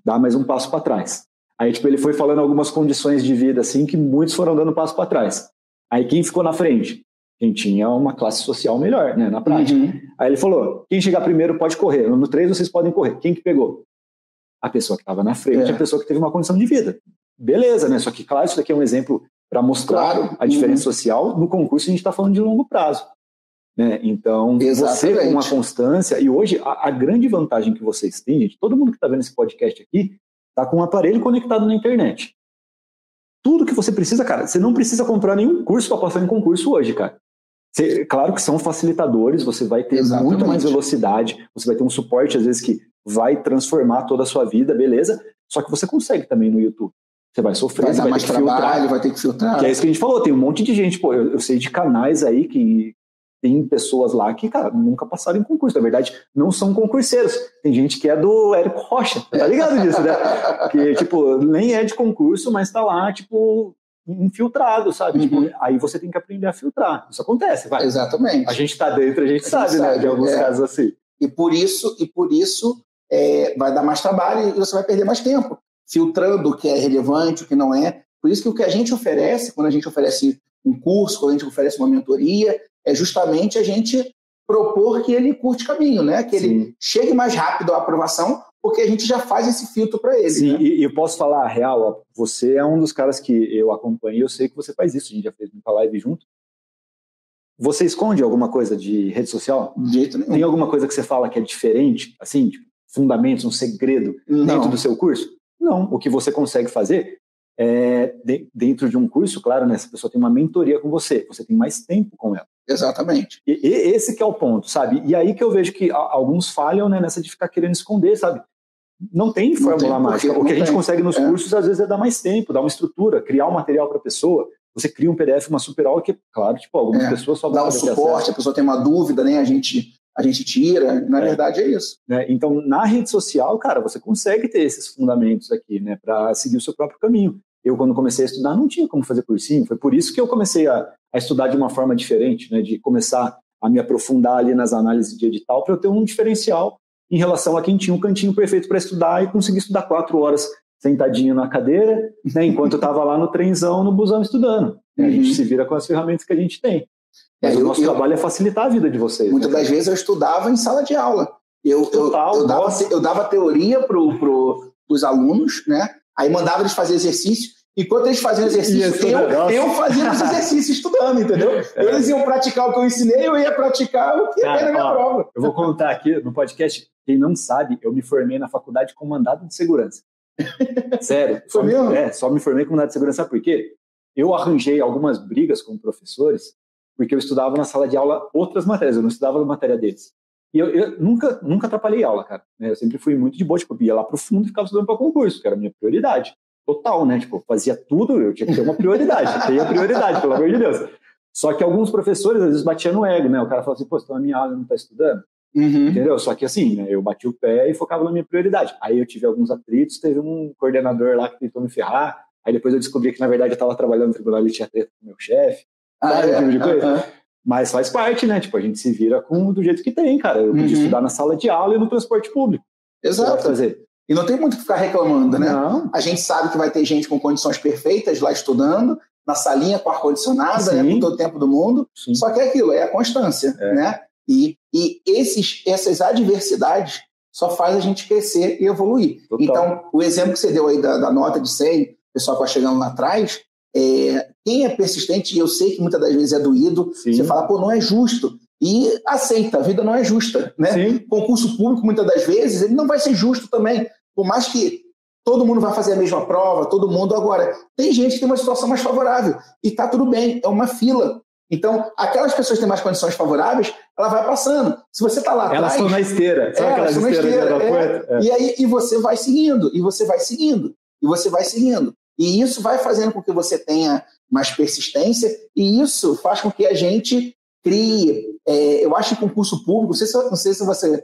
Dá mais um passo para trás. Aí, tipo, ele foi falando algumas condições de vida, assim, que muitos foram dando passo para trás. Aí, quem ficou na frente? Quem tinha uma classe social melhor, né, na prática. Aí ele falou, quem chegar primeiro pode correr. No 3 vocês podem correr. Quem que pegou? A pessoa que estava na frente, a pessoa que teve uma condição de vida. Beleza, né? Só que, claro, isso daqui é um exemplo para mostrar a diferença social. No concurso, a gente está falando de longo prazo. Né? Então, você com uma constância... E hoje, a grande vantagem que vocês têm, gente, todo mundo que está vendo esse podcast aqui, está com um aparelho conectado na internet. Tudo que você precisa, cara, você não precisa comprar nenhum curso para passar em concurso hoje, cara. Claro que são facilitadores, você vai ter muito mais velocidade, você vai ter um suporte, às vezes, que vai transformar toda a sua vida, beleza? Só que você consegue também no YouTube. Você vai sofrer, você vai ter que filtrar. Vai ter que filtrar. Que é isso que a gente falou, tem um monte de gente, pô, eu sei de canais aí que tem pessoas lá que, cara, nunca passaram em concurso. Na verdade, não são concurseiros. Tem gente que é do Érico Rocha, tá ligado disso, né? Que, tipo, nem é de concurso, mas tá lá, tipo, infiltrado, sabe? Tipo, aí você tem que aprender a filtrar. Isso acontece, vai. Exatamente. A gente tá dentro, a gente sabe, né? De alguns casos assim. E por isso vai dar mais trabalho e você vai perder mais tempo filtrando o que é relevante, o que não é. Por isso que o que a gente oferece, quando a gente oferece um curso, quando a gente oferece uma mentoria, é justamente a gente propor que ele curte caminho, né? Que ele chegue mais rápido à aprovação, porque a gente já faz esse filtro para ele. Sim, né? E eu posso falar a real, ó, você é um dos caras que eu acompanho, eu sei que você faz isso, a gente já fez muita live junto. Você esconde alguma coisa de rede social? De jeito nenhum. Tem alguma coisa que você fala que é diferente, assim, tipo, fundamentos, um segredo dentro do seu curso? Não, o que você consegue fazer é, dentro de um curso, claro, né, essa pessoa tem uma mentoria com você tem mais tempo com ela. Exatamente. E esse que é o ponto, sabe? E aí que eu vejo que alguns falham, né, nessa de ficar querendo esconder, sabe? Não tem fórmula mágica. O que a gente consegue nos cursos, às vezes, é dar mais tempo, dar uma estrutura, criar um material para a pessoa. Você cria um PDF, uma super aula que, claro, tipo, algumas pessoas só vão dar um suporte, a pessoa tem uma dúvida, né? A gente tira, na verdade é isso. Então, na rede social, cara, você consegue ter esses fundamentos aqui, né, para seguir o seu próprio caminho. Eu, quando comecei a estudar, não tinha como fazer cursinho, foi por isso que eu comecei a estudar de uma forma diferente, né, de começar a me aprofundar ali nas análises de edital, para eu ter um diferencial em relação a quem tinha um cantinho perfeito para estudar e conseguir estudar 4 horas sentadinho na cadeira, né, enquanto eu estava lá no trenzão, no busão estudando. A gente se vira com as ferramentas que a gente tem. Mas o nosso trabalho é facilitar a vida de vocês. Muitas das vezes eu estudava em sala de aula. Eu dava teoria para os alunos, né? Aí mandava eles fazer exercício. Enquanto eles faziam exercício, eu fazia os exercícios estudando, entendeu? Eles iam praticar o que eu ensinei, eu ia praticar o que ia na minha prova. Eu vou contar aqui no podcast, quem não sabe, eu me formei na faculdade com mandado de segurança. Sério. Foi mesmo? Só me formei com mandado de segurança. Sabe por quê? Eu arranjei algumas brigas com professores porque eu estudava na sala de aula outras matérias, eu não estudava a matéria deles. E eu nunca atrapalhei aula, cara. Eu sempre fui muito de boa, tipo, ia lá pro fundo e ficava estudando para concurso, que era a minha prioridade. Total, né? Tipo, fazia tudo, eu tinha que ter uma prioridade. Tenha prioridade, pelo amor de Deus. Só que alguns professores, às vezes, batiam no ego, né? O cara falava assim, pô, você tá na minha aula e não tá estudando? Entendeu? Só que assim, né? Eu bati o pé e focava na minha prioridade. Aí eu tive alguns atritos, teve um coordenador lá que tentou me ferrar, aí depois eu descobri que, na verdade, eu estava trabalhando no tribunal e tinha treta com o meu chefe, tipo de coisa. Mas faz parte, né? Tipo, a gente se vira do jeito que tem, cara. Eu podia estudar na sala de aula e no transporte público. Exato. Fazer. E não tem muito o que ficar reclamando, né? Não. A gente sabe que vai ter gente com condições perfeitas lá estudando, na salinha com ar-condicionado, né, com todo o tempo do mundo. Sim. Só que é aquilo, é a constância, né? E essas adversidades só faz a gente crescer e evoluir. Total. Então, o exemplo que você deu aí da nota de 100, o pessoal que está chegando lá atrás, quem é persistente, e eu sei que muitas das vezes é doído, você fala, pô, não é justo. E aceita, a vida não é justa, né? Sim. Concurso público, muitas das vezes, ele não vai ser justo também. Por mais que todo mundo vai fazer a mesma prova, todo mundo agora. Tem gente que tem uma situação mais favorável e tá tudo bem, é uma fila. Então, aquelas pessoas que têm mais condições favoráveis, ela vai passando. Se você tá lá atrás... Elas estão na esteira. Sabe aquelas esteiras da porta? E aí, você vai seguindo, e você vai seguindo. E isso vai fazendo com que você tenha mais persistência, e isso faz com que a gente crie, eu acho que concurso público, não sei se você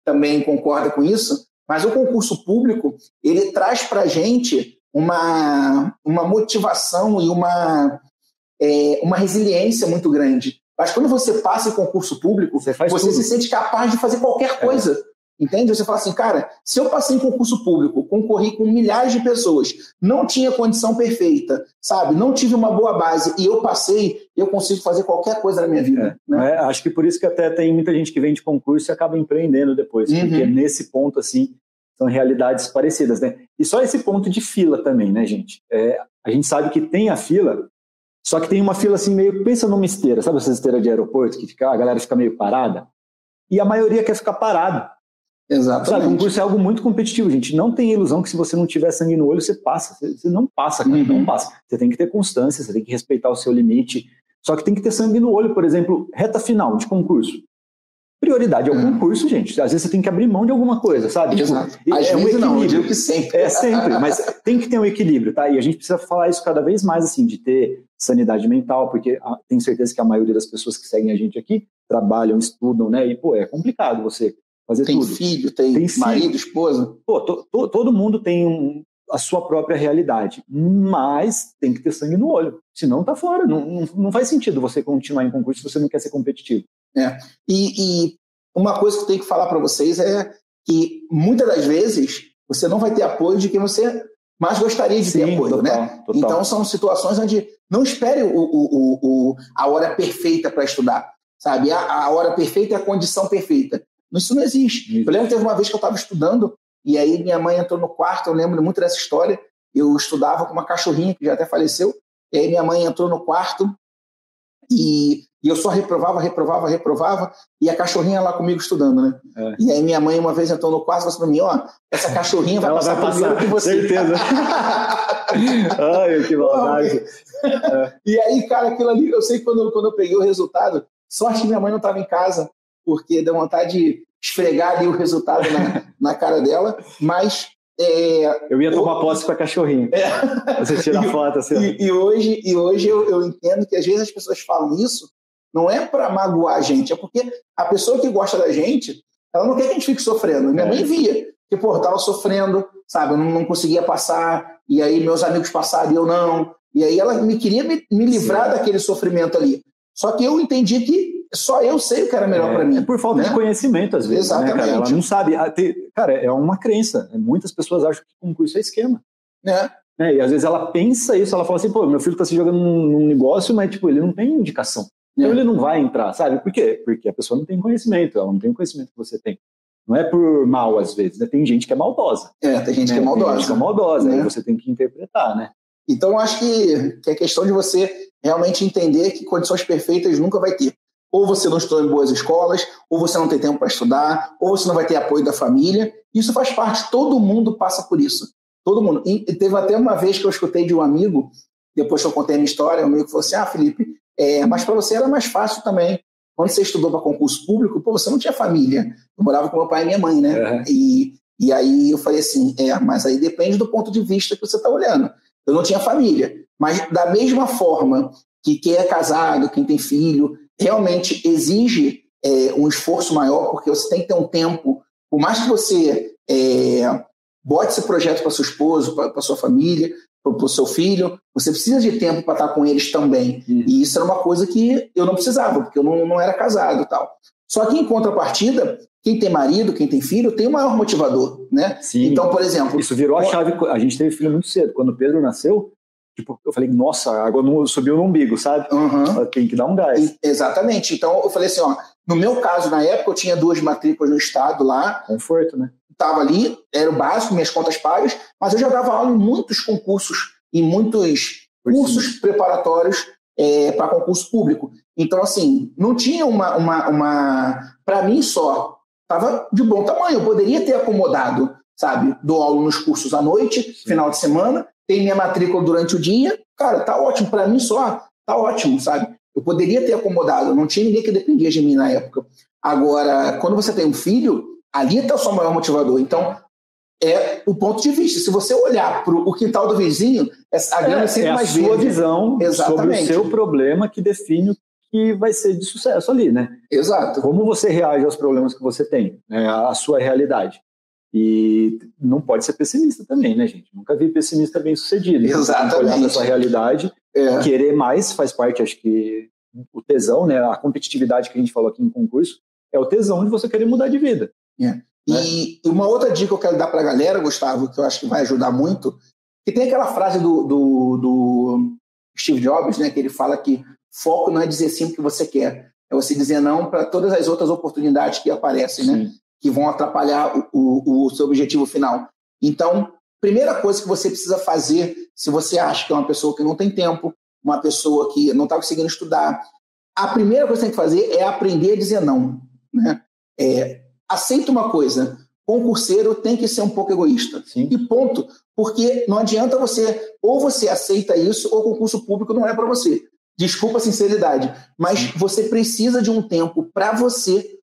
também concorda com isso, mas o concurso público, ele traz para a gente uma motivação e uma resiliência muito grande. Mas quando você passa em concurso público, você se sente capaz de fazer qualquer coisa. Entende? Você fala assim, cara, se eu passei em concurso público, concorri com milhares de pessoas, não tinha condição perfeita, sabe? Não tive uma boa base e eu passei, eu consigo fazer qualquer coisa na minha vida. Né? Acho que por isso que até tem muita gente que vem de concurso e acaba empreendendo depois, porque nesse ponto, assim, são realidades parecidas, né? E só esse ponto de fila também, né, gente? A gente sabe que tem a fila, só que tem uma fila assim meio, pensa numa esteira, sabe essa esteira de aeroporto, que a galera fica meio parada? E a maioria quer ficar parada. Exatamente. Sabe, o concurso é algo muito competitivo, gente. Não tem ilusão que se você não tiver sangue no olho, você passa. Você não passa, cara, não passa. Você tem que ter constância, você tem que respeitar o seu limite. Só que tem que ter sangue no olho, por exemplo, reta final de concurso. Prioridade é o concurso, gente. Às vezes você tem que abrir mão de alguma coisa, sabe? Exato. Às vezes não, eu digo que sempre. Sempre, mas tem que ter um equilíbrio, tá? E a gente precisa falar isso cada vez mais, assim, de ter sanidade mental, porque tenho certeza que a maioria das pessoas que seguem a gente aqui trabalham, estudam, né? E, é complicado você fazer tem tudo. Filho, tem marido, esposa. Todo mundo tem a sua própria realidade, mas tem que ter sangue no olho, senão tá fora. Não faz sentido você continuar em concurso se você não quer ser competitivo. E uma coisa que eu tenho que falar para vocês é que muitas das vezes você não vai ter apoio de quem você mais gostaria de ter apoio, total, né? Total. Então são situações onde não espere a hora perfeita para estudar, sabe? A hora perfeita é a condição perfeita. Isso não existe. Eu lembro que teve uma vez que eu estava estudando e aí minha mãe entrou no quarto, eu lembro muito dessa história, eu estudava com uma cachorrinha que já até faleceu, e aí minha mãe entrou no quarto e eu só reprovava, e a cachorrinha lá comigo estudando, né? E aí minha mãe uma vez entrou no quarto e falou assim para mim, essa cachorrinha vai passar primeiro que você. Certeza. Ai, que maldade. E aí, cara, aquilo ali, eu sei que quando eu peguei o resultado, sorte que minha mãe não estava em casa, porque deu vontade de esfregar ali o resultado na cara dela, mas... eu ia tomar posse com a cachorrinha. Você tira a foto assim. E hoje eu entendo que às vezes as pessoas falam isso, não é para magoar a gente, é porque a pessoa que gosta da gente, ela não quer que a gente fique sofrendo. Minha mãe via que, eu estava sofrendo, sabe, eu não conseguia passar, e aí meus amigos passaram e eu não, e aí ela queria me livrar daquele sofrimento ali. Só que eu entendi que só eu sei o que era melhor para mim. É por falta de conhecimento, às vezes. Exatamente. Né, cara? Ela não sabe. Cara, é uma crença. Muitas pessoas acham que concurso é esquema. E às vezes ela pensa isso, ela fala assim, meu filho está se jogando num negócio, mas ele não tem indicação. Então ele não vai entrar, sabe? Por quê? Porque a pessoa não tem conhecimento, ela não tem o conhecimento que você tem. Não é por mal, às vezes, né? Tem gente que é maldosa. Tem gente que é maldosa. Tem gente que é maldosa, aí você tem que interpretar, né? Então, eu acho que é questão de você realmente entender que condições perfeitas nunca vai ter. Ou você não estudou em boas escolas, ou você não tem tempo para estudar, ou você não vai ter apoio da família. Isso faz parte, todo mundo passa por isso. Todo mundo. E teve até uma vez que eu escutei de um amigo, depois que eu contei a minha história, um amigo falou assim, Felipe, mas para você era mais fácil também. Quando você estudou para concurso público, você não tinha família. Eu morava com meu pai e minha mãe, né? E aí eu falei assim, mas aí depende do ponto de vista que você está olhando. Eu não tinha família, mas da mesma forma que quem é casado, quem tem filho, realmente exige um esforço maior, porque você tem que ter um tempo, por mais que você bote esse projeto para seu esposo, para sua família, para o seu filho, você precisa de tempo para estar com eles também. E isso era uma coisa que eu não precisava, porque eu não era casado e tal. Só que, em contrapartida, quem tem marido, quem tem filho, tem o maior motivador, né? Sim. Então, por exemplo... Isso virou a chave. A gente teve filho muito cedo. Quando o Pedro nasceu, eu falei, nossa, a água não subiu no umbigo, sabe? Tem que dar um gás. Exatamente. Então, eu falei assim, no meu caso, na época, eu tinha 2 matrículas no estado lá. Conforto, né? Estava ali, era o básico, minhas contas pagas, mas eu já dava aula em muitos concursos, em muitos cursos preparatórios para concurso público. Então, assim, não tinha uma para mim só, estava de bom tamanho, eu poderia ter acomodado, sabe? Dou aula nos cursos à noite, final de semana, tem minha matrícula durante o dia, cara, tá ótimo, para mim só, tá ótimo, sabe? Eu poderia ter acomodado, não tinha ninguém que dependia de mim na época. Agora, quando você tem um filho, ali está o seu maior motivador. Então, é o ponto de vista. Se você olhar para o quintal do vizinho, a grama é sempre mais verde. É a sua visão sobre o seu problema que define o que vai ser de sucesso ali, né? Exato. Como você reage aos problemas que você tem, né? A sua realidade. E não pode ser pessimista também, né, gente? Nunca vi pessimista bem sucedido. Exatamente. Olhar para sua realidade, querer mais faz parte, acho que o tesão, né? A competitividade que a gente falou aqui em concurso é o tesão de você querer mudar de vida. E uma outra dica que eu quero dar para a galera, Gustavo, que eu acho que vai ajudar muito, que tem aquela frase do Steve Jobs, né, que ele fala que foco não é dizer sim o que você quer, é você dizer não para todas as outras oportunidades que aparecem, né, que vão atrapalhar o seu objetivo final. Então, primeira coisa que você precisa fazer, se você acha que é uma pessoa que não tem tempo, uma pessoa que não está conseguindo estudar, a primeira coisa que você tem que fazer é aprender a dizer não, né? Aceita uma coisa, concurseiro tem que ser um pouco egoísta. Sim. E ponto. Porque não adianta ou você aceita isso, ou o concurso público não é para você. Desculpa a sinceridade, mas você precisa de um tempo para você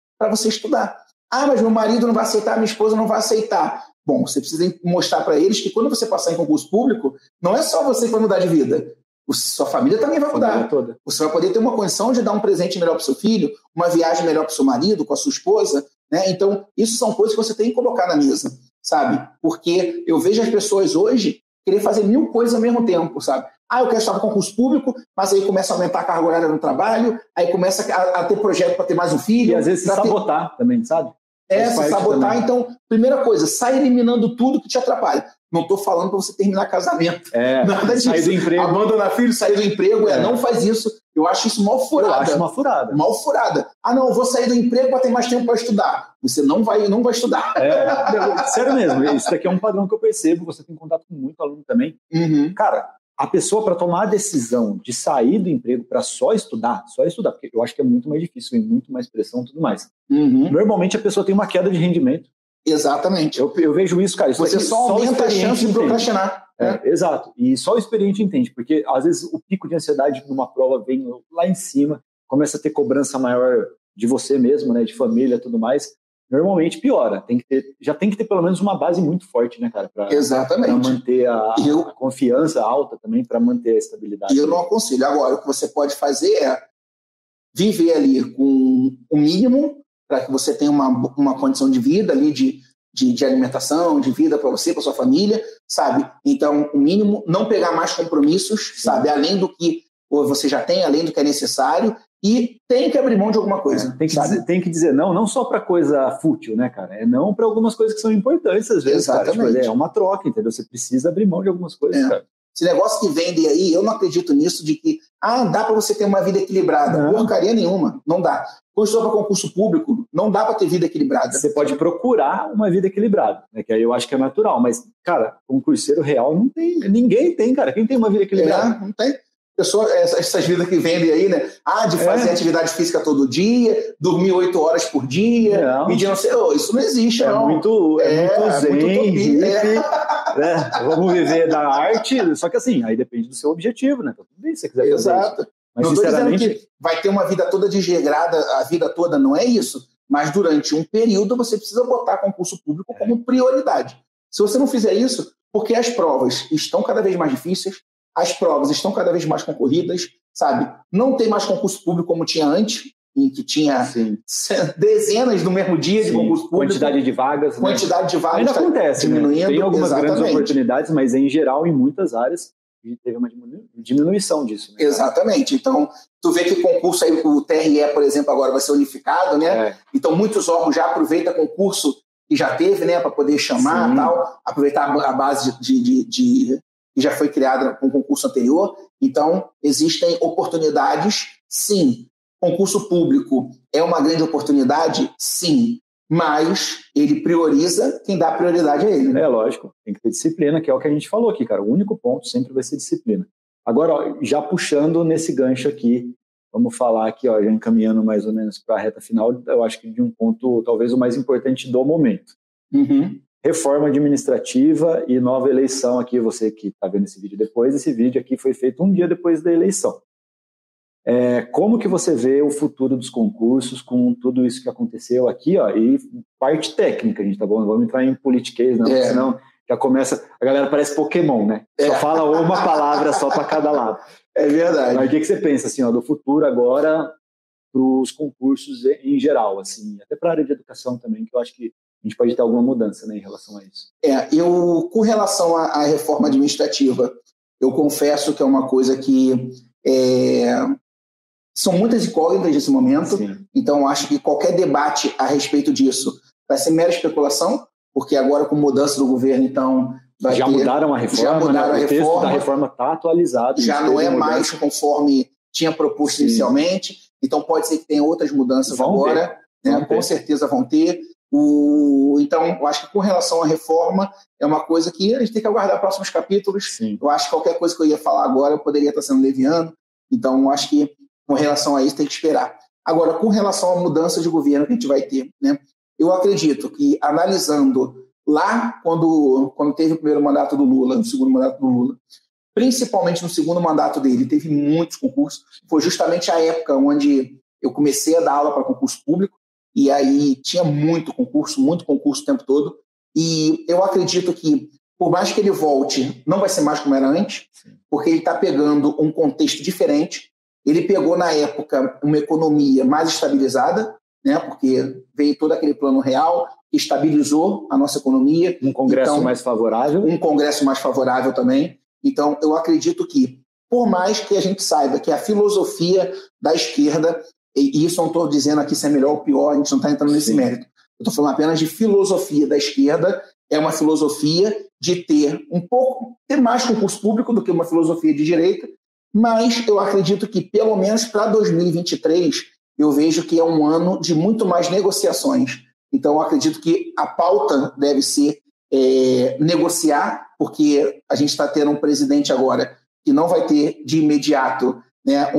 estudar. Ah, mas meu marido não vai aceitar, minha esposa não vai aceitar. Bom, você precisa mostrar para eles que quando você passar em concurso público, não é só você que vai mudar de vida. Sua família também vai mudar. Você vai poder ter uma condição de dar um presente melhor para o seu filho, uma viagem melhor para o seu marido, com a sua esposa, né? Então, isso são coisas que você tem que colocar na mesa, sabe? Porque eu vejo as pessoas hoje querer fazer 1000 coisas ao mesmo tempo, sabe? Ah, eu quero estar no concurso público, mas aí começa a aumentar a carga horária no trabalho, aí começa a ter projeto para ter mais um filho. E às vezes se sabotar também, sabe? Se sabotar. Também. Então, primeira coisa, sai eliminando tudo que te atrapalha. Não estou falando para você terminar casamento. Nada disso. Sair do emprego. Abandonar filho, sair do emprego. Não faz isso. Eu acho isso mal furada. Eu acho uma furada. Mal furada. Ah, não, eu vou sair do emprego para ter mais tempo para estudar. Você não vai estudar. Sério mesmo. Isso daqui é um padrão que eu percebo. Você tem contato com muito aluno também. Cara, a pessoa, para tomar a decisão de sair do emprego para só estudar, porque eu acho que é muito mais difícil, tem muito mais pressão e tudo mais. Normalmente a pessoa tem uma queda de rendimento. Exatamente. Eu vejo isso, cara. Isso você só aumenta a chance de procrastinar. Exato. E só o experiente entende, porque às vezes o pico de ansiedade numa prova vem lá em cima, começa a ter cobrança maior de você mesmo, né, de família e tudo mais. Normalmente piora. Já tem que ter pelo menos uma base muito forte, né, cara? Exatamente. Para manter a confiança alta também, para manter a estabilidade. E eu não aconselho. Agora, o que você pode fazer é viver ali com o mínimo para que você tenha uma condição de vida ali, de alimentação, de vida para você, para sua família, sabe? Então, o mínimo, não pegar mais compromissos, sabe? Além do que você já tem, além do que é necessário, e tem que abrir mão de alguma coisa. Tem que dizer não só para coisa fútil, né, cara? É não para algumas coisas que são importantes às vezes. Exatamente. Cara. Tipo, é uma troca, entendeu? Você precisa abrir mão de algumas coisas, cara. Esse negócio que vendem aí, eu não acredito nisso de que dá para você ter uma vida equilibrada. Porcaria nenhuma, não dá. Quando estou para concurso público, não dá para ter vida equilibrada. Você pode procurar uma vida equilibrada, né? Que aí eu acho que é natural, mas, cara, concurseiro real não tem, ninguém tem, cara. Quem tem uma vida equilibrada? Não tem. Essas vidas que vendem aí, né? De fazer atividade física todo dia, dormir 8 horas por dia, medir não sei, isso não existe, não. Muito zen, vamos viver da arte, só que assim, aí depende do seu objetivo, né? Tudo bem se você quiser fazer isso. Mas, não estou dizendo que vai ter uma vida toda desregrada, a vida toda não é isso, mas durante um período você precisa botar concurso público como prioridade. Se você não fizer isso, porque as provas estão cada vez mais difíceis, as provas estão cada vez mais concorridas, sabe? Não tem mais concurso público como tinha antes, em que tinha dezenas no mesmo dia de concurso público. Quantidade de vagas. Quantidade de vagas ainda acontece, diminuindo. Né? Tem algumas grandes oportunidades, mas em geral, em muitas áreas, teve uma diminuição disso. Né, exatamente. Então, tu vê que o concurso aí, o TRE, por exemplo, agora vai ser unificado, né? Então, muitos órgãos já aproveitam concurso que já teve, né? Para poder chamar e tal, aproveitar a base que já foi criada com o concurso anterior. Então, existem oportunidades, sim. Concurso público é uma grande oportunidade, sim. Mas ele prioriza quem dá prioridade a ele. Né? Lógico. Tem que ter disciplina, que é o que a gente falou aqui, cara. O único ponto sempre vai ser disciplina. Agora, já puxando nesse gancho aqui, vamos falar aqui, já encaminhando mais ou menos para a reta final, eu acho que de um ponto, talvez o mais importante do momento. Reforma administrativa e nova eleição aqui, você que está vendo esse vídeo depois, esse vídeo aqui foi feito um dia depois da eleição. Como que você vê o futuro dos concursos com tudo isso que aconteceu aqui, ó, e parte técnica, a gente tá bom? Não vamos entrar em politiquês, não, senão já começa, a galera parece Pokémon, né? Só fala uma palavra só para cada lado. É verdade. Mas o que você pensa, assim, ó, do futuro agora para os concursos em geral, assim, até para a área de educação também, que eu acho que a gente pode ter alguma mudança, né, em relação a isso. Com relação à reforma administrativa, eu confesso que é uma coisa que são muitas incógnitas nesse momento. Sim. Então acho que qualquer debate a respeito disso vai ser mera especulação, porque agora com mudança do governo, então mudaram a reforma, né? O texto da reforma está atualizado. Já não é mais conforme tinha proposto inicialmente, então pode ser que tenha outras mudanças agora, né? Com certeza vão ter. Então, eu acho que com relação à reforma, é uma coisa que a gente tem que aguardar próximos capítulos. Sim. Eu acho que qualquer coisa que eu ia falar agora eu poderia estar sendo leviano, então eu acho que com relação a isso tem que esperar. Agora, com relação à mudança de governo que a gente vai ter, né? Eu acredito que, analisando lá quando teve o primeiro mandato do Lula, o segundo mandato do Lula, principalmente no segundo mandato dele, teve muitos concursos. Foi justamente a época onde eu comecei a dar aula para concurso público, e aí tinha muito concurso o tempo todo. E eu acredito que, por mais que ele volte, não vai ser mais como era antes, porque ele está pegando um contexto diferente. Ele pegou, na época, uma economia mais estabilizada, né, porque veio todo aquele plano real, que estabilizou a nossa economia. Um congresso mais favorável. Um congresso mais favorável também. Então, eu acredito que, por mais que a gente saiba que a filosofia da esquerda, e isso eu não estou dizendo aqui se é melhor ou pior, a gente não está entrando nesse mérito. Eu estou falando apenas de filosofia da esquerda, é uma filosofia de ter mais concurso público do que uma filosofia de direita, mas eu acredito que, pelo menos para 2023, eu vejo que é um ano de muito mais negociações. Então, eu acredito que a pauta deve ser negociar, porque a gente está tendo um presidente agora que não vai ter de imediato, né,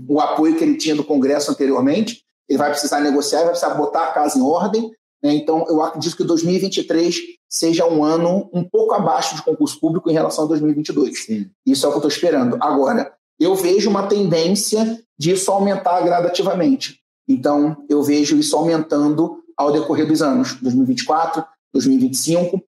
o apoio que ele tinha do Congresso anteriormente. Ele vai precisar negociar, vai precisar botar a casa em ordem, né? Então, eu acredito que 2023 seja um ano um pouco abaixo de concurso público em relação a 2022. Sim. Isso é o que eu estou esperando. Agora, eu vejo uma tendência disso aumentar gradativamente. Então, eu vejo isso aumentando ao decorrer dos anos, 2024, 2025.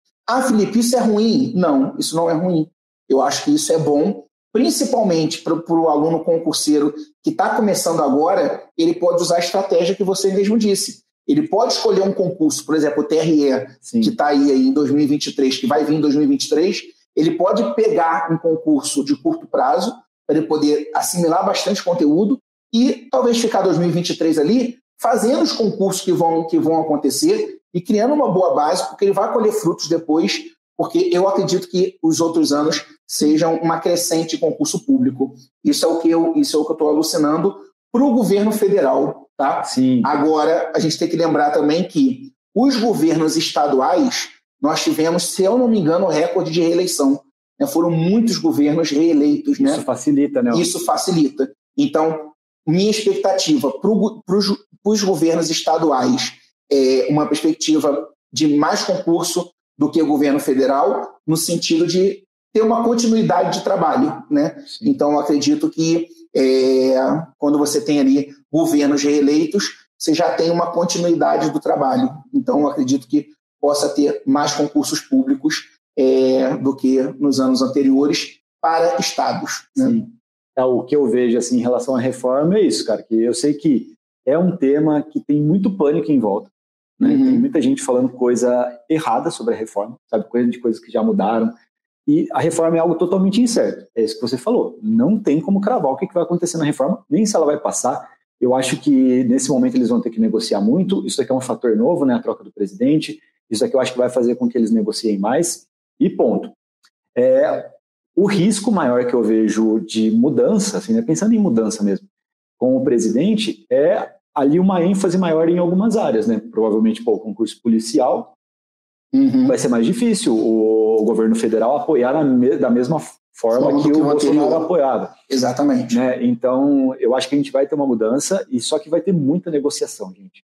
Felipe, isso é ruim? Não, isso não é ruim. Eu acho que isso é bom, principalmente para o aluno concurseiro que está começando agora. Ele pode usar a estratégia que você mesmo disse. Ele pode escolher um concurso, por exemplo, o TRE, Sim. que está aí em 2023, que vai vir em 2023. Ele pode pegar um concurso de curto prazo, para ele poder assimilar bastante conteúdo e talvez ficar 2023 ali fazendo os concursos que vão acontecer e criando uma boa base, porque ele vai colher frutos depois, porque eu acredito que os outros anos sejam uma crescente concurso público. Isso é o que eu estou alucinando para o governo federal. Tá? Sim. Agora, a gente tem que lembrar também que os governos estaduais, nós tivemos, se eu não me engano, recorde de reeleição. Né? Foram muitos governos reeleitos. Isso facilita, né? Isso facilita. Então, minha expectativa para os governos estaduais é uma perspectiva de mais concurso do que o governo federal, no sentido de ter uma continuidade de trabalho. Né? Então, eu acredito que quando você tem ali governos reeleitos, você já tem uma continuidade do trabalho. Então, eu acredito que possa ter mais concursos públicos do que nos anos anteriores para estados. Né? Sim. O que eu vejo assim, em relação à reforma é isso, cara, que eu sei que é um tema que tem muito pânico em volta. Né? Uhum. Tem muita gente falando coisa errada sobre a reforma, sabe? Coisas que já mudaram. E a reforma é algo totalmente incerto. É isso que você falou. Não tem como cravar o que vai acontecer na reforma, nem se ela vai passar. Eu acho que nesse momento eles vão ter que negociar muito. Isso aqui é um fator novo, né? A troca do presidente. Isso aqui eu acho que vai fazer com que eles negociem mais. E ponto. O risco maior que eu vejo de mudança, assim, né? Pensando em mudança mesmo, com o presidente, é ali uma ênfase maior em algumas áreas, né? Provavelmente, o concurso policial. Uhum. Vai ser mais difícil o governo federal apoiar da mesma forma que o Bolsonaro apoiava. Exatamente. Né? Então, eu acho que a gente vai ter uma mudança, e só que vai ter muita negociação, gente.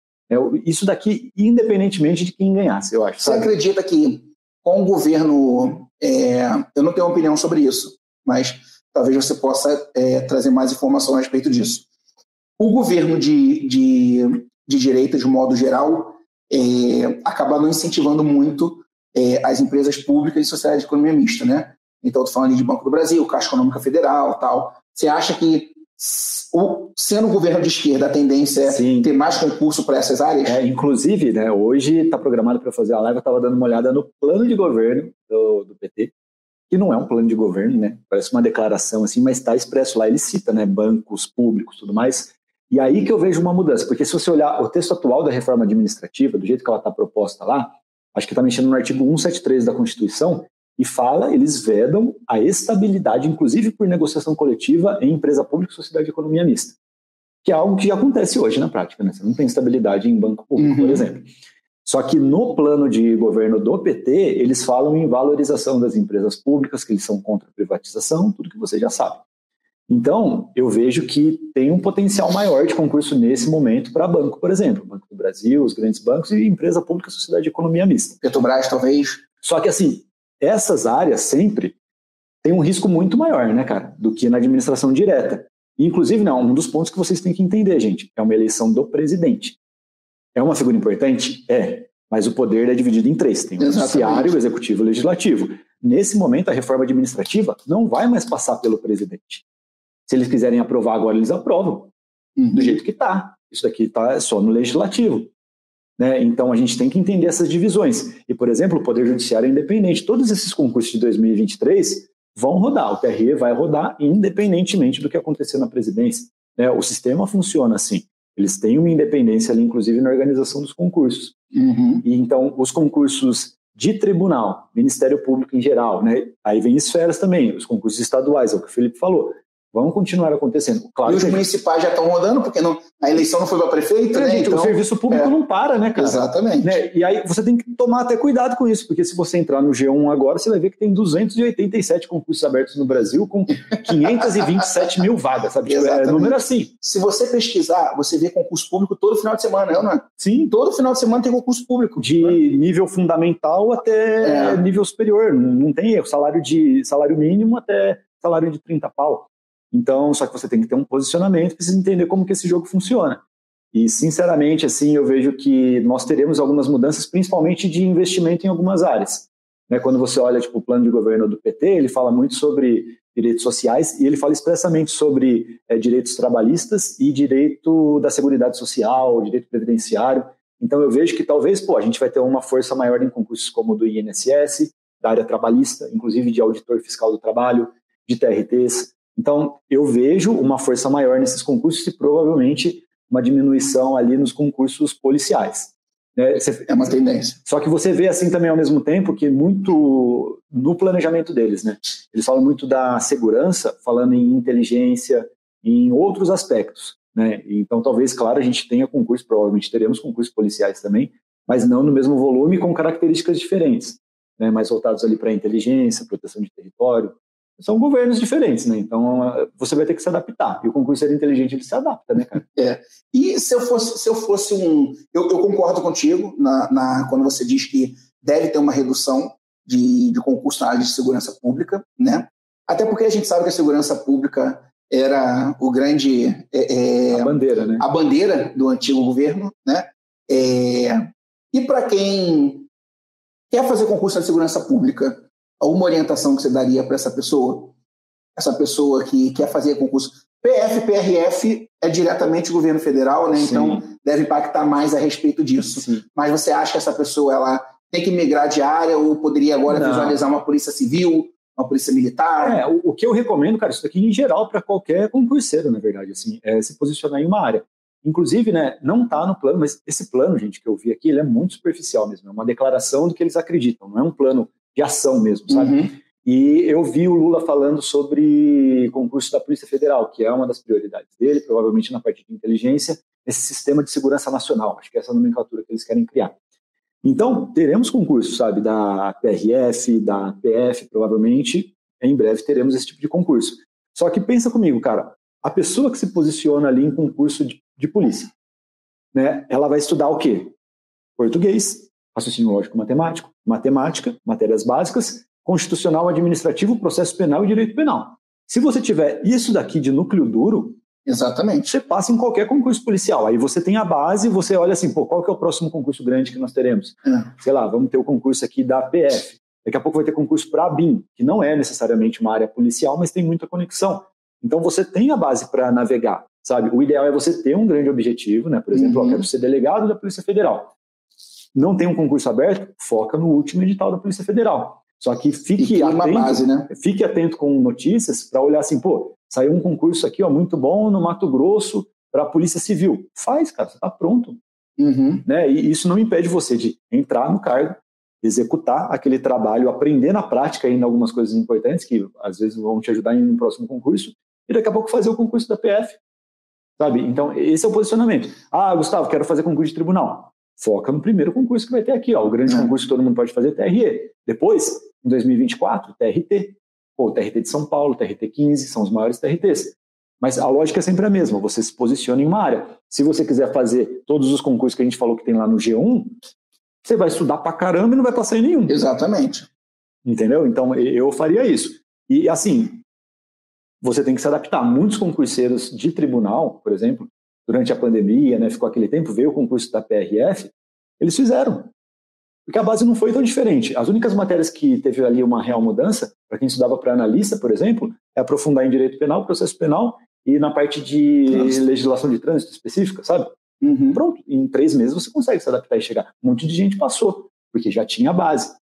Isso daqui, independentemente de quem ganhasse, eu acho. Você acredita que com o governo, eu não tenho opinião sobre isso, mas talvez você possa trazer mais informação a respeito disso. O governo de direita, de modo geral, acaba não incentivando muito as empresas públicas e sociedade de economia mista, né? Então, estou falando de Banco do Brasil, Caixa Econômica Federal, tal. Você acha que, sendo o governo de esquerda, a tendência é ter mais concurso para essas áreas? Inclusive, né, hoje está programado para fazer a live, eu estava dando uma olhada no plano de governo do PT, que não é um plano de governo, né? Parece uma declaração assim, mas está expresso lá, ele cita, né, bancos públicos, tudo mais. E aí que eu vejo uma mudança, porque se você olhar o texto atual da reforma administrativa, do jeito que ela está proposta lá, acho que está mexendo no artigo 173 da Constituição, e fala, eles vedam a estabilidade, inclusive por negociação coletiva em empresa pública e sociedade de economia mista, que é algo que já acontece hoje na prática, né? Você não tem estabilidade em banco público, por exemplo. Só que no plano de governo do PT, eles falam em valorização das empresas públicas, que eles são contra a privatização, tudo que você já sabe. Então, eu vejo que tem um potencial maior de concurso nesse momento para banco, por exemplo, Banco do Brasil, os grandes bancos e empresa pública e sociedade de economia mista. Petrobras, talvez. Só que, assim, essas áreas sempre têm um risco muito maior, né, cara, do que na administração direta. E, inclusive, não, um dos pontos que vocês têm que entender, gente, é uma eleição do presidente. É uma figura importante? Mas o poder é dividido em 3. Tem o judiciário, o executivo e o legislativo. Nesse momento, a reforma administrativa não vai mais passar pelo presidente. Se eles quiserem aprovar agora, eles aprovam, do jeito que está. Isso daqui está só no legislativo. Né? Então, a gente tem que entender essas divisões. E, por exemplo, o Poder Judiciário é independente. Todos esses concursos de 2023 vão rodar. O TRE vai rodar independentemente do que acontecer na presidência. Né? O sistema funciona assim. Eles têm uma independência ali, inclusive, na organização dos concursos. E, então, os concursos de tribunal, Ministério Público em geral, né? Aí vem esferas também, os concursos estaduais, é o que o Felipe falou. Vão continuar acontecendo. Claro, e os municipais já estão rodando, porque a eleição não foi para prefeito, né? Gente, então, o serviço público não para, né, cara? Exatamente. Né? E aí você tem que tomar até cuidado com isso, porque se você entrar no G1 agora, você vai ver que tem 287 concursos abertos no Brasil com 527 mil vagas, sabe? Tipo, é número assim. Se você pesquisar, você vê concurso público todo final de semana, não é? Sim. Todo final de semana tem concurso público. De nível fundamental até nível superior. Não tem erro. Salário mínimo até salário de 30 pau. Então, só que você tem que ter um posicionamento, precisa entender como que esse jogo funciona. E, sinceramente, assim, eu vejo que nós teremos algumas mudanças, principalmente de investimento em algumas áreas. Né? Quando você olha tipo, o plano de governo do PT, ele fala muito sobre direitos sociais e ele fala expressamente sobre direitos trabalhistas e direito da seguridade social, direito previdenciário. Então, eu vejo que talvez a gente vai ter uma força maior em concursos como o do INSS, da área trabalhista, inclusive de auditor fiscal do trabalho, de TRTs. Então, eu vejo uma força maior nesses concursos e provavelmente uma diminuição ali nos concursos policiais. Né? É uma tendência. Só que você vê assim também ao mesmo tempo que muito no planejamento deles, né? Eles falam muito da segurança, falando em inteligência, em outros aspectos. Né? Então, talvez, claro, a gente tenha concursos, provavelmente teremos concursos policiais também, mas não no mesmo volume, com características diferentes, né? Mais voltados ali para inteligência, proteção de território. São governos diferentes, né? Então você vai ter que se adaptar. E o concurso inteligente ele se adapta, né, cara? E se eu fosse eu concordo contigo quando você diz que deve ter uma redução de concurso na área de segurança pública, né? Até porque a gente sabe que a segurança pública era o grande a bandeira, né? A bandeira do antigo governo, né? E para quem quer fazer concurso na segurança pública, alguma orientação que você daria para essa pessoa que quer fazer concurso? PF, PRF é diretamente o governo federal, né? Então deve impactar mais a respeito disso. Sim. Mas você acha que essa pessoa ela tem que migrar de área ou poderia agora visualizar uma polícia civil, uma polícia militar? O que eu recomendo, cara, isso daqui em geral para qualquer concurseiro, na verdade, assim, é se posicionar em uma área. Inclusive, né, não está no plano, mas esse plano, gente, que eu vi aqui, ele é muito superficial mesmo. É uma declaração do que eles acreditam, não é um plano de ação mesmo, sabe? E eu vi o Lula falando sobre concurso da Polícia Federal, que é uma das prioridades dele, provavelmente na parte de inteligência, esse sistema de segurança nacional, acho que é essa nomenclatura que eles querem criar. Então, teremos concursos, sabe, da PRF, da PF, provavelmente, em breve teremos esse tipo de concurso. Só que pensa comigo, cara, a pessoa que se posiciona ali em concurso de polícia, né, ela vai estudar o quê? Português, raciocínio lógico matemático, matemática, matérias básicas, constitucional, administrativo, processo penal e direito penal. Se você tiver isso daqui de núcleo duro, exatamente, você passa em qualquer concurso policial. Aí você tem a base, você olha assim, pô, qual que é o próximo concurso grande que nós teremos? Sei lá, vamos ter o concurso aqui da PF. Daqui a pouco vai ter concurso para a BIM, que não é necessariamente uma área policial, mas tem muita conexão. Então você tem a base para navegar, sabe? O ideal é você ter um grande objetivo, né? Por exemplo, eu quero ser delegado da Polícia Federal. Não tem um concurso aberto? Foca no último edital da Polícia Federal. Só que fique atento, base, né? Fique atento com notícias para olhar assim, pô, saiu um concurso aqui, ó, muito bom no Mato Grosso para a Polícia Civil. Faz, cara, você está pronto. Né? E isso não impede você de entrar no cargo, executar aquele trabalho, aprender na prática ainda algumas coisas importantes que às vezes vão te ajudar em um próximo concurso e daqui a pouco fazer o concurso da PF. Sabe? Então, esse é o posicionamento. Ah, Gustavo, quero fazer concurso de tribunal. Foca no primeiro concurso que vai ter aqui, ó, o grande concurso que todo mundo pode fazer, TRE. Depois, em 2024, TRT. Pô, TRT de São Paulo, TRT 15, são os maiores TRTs. Mas a lógica é sempre a mesma, você se posiciona em uma área. Se você quiser fazer todos os concursos que a gente falou que tem lá no G1, você vai estudar pra caramba e não vai passar em nenhum. Exatamente. Entendeu? Então, eu faria isso. E, assim, você tem que se adaptar. Muitos concurseiros de tribunal, por exemplo, durante a pandemia, né, ficou aquele tempo, veio o concurso da PRF, eles fizeram. Porque a base não foi tão diferente. As únicas matérias que teve ali uma real mudança, para quem estudava para analista, por exemplo, é aprofundar em direito penal, processo penal e na parte de legislação de trânsito específica, sabe? Pronto, em 3 meses você consegue se adaptar e chegar. Um monte de gente passou, porque já tinha a base.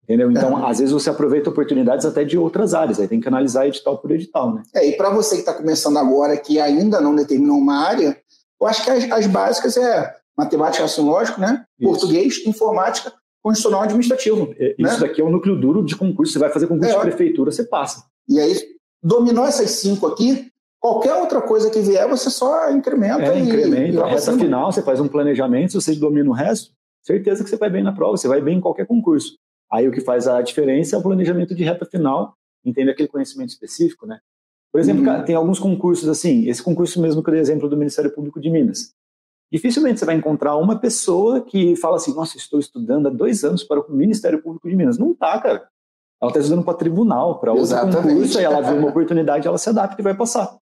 Entendeu? Então, às vezes você aproveita oportunidades até de outras áreas, aí tem que analisar edital por edital, né? E para você que está começando agora, que ainda não determinou uma área, eu acho que as básicas é matemática, raciocínio lógico, né? Isso. Português, informática, constitucional administrativo. Isso daqui é o núcleo duro de concurso, você vai fazer concurso de prefeitura, você passa. E aí, dominou essas 5 aqui, qualquer outra coisa que vier, você só incrementa. Incrementa, a reta final, você faz um planejamento, se você domina o resto, certeza que você vai bem na prova, você vai bem em qualquer concurso. Aí o que faz a diferença é o planejamento de reta final, entender aquele conhecimento específico, né? Por exemplo, tem alguns concursos assim, esse concurso mesmo que eu dei exemplo do Ministério Público de Minas. Dificilmente você vai encontrar uma pessoa que fala assim, nossa, estou estudando há 2 anos para o Ministério Público de Minas. Não tá, cara. Ela está estudando para tribunal, para outro concurso, aí ela vê uma oportunidade, ela se adapta e vai passar.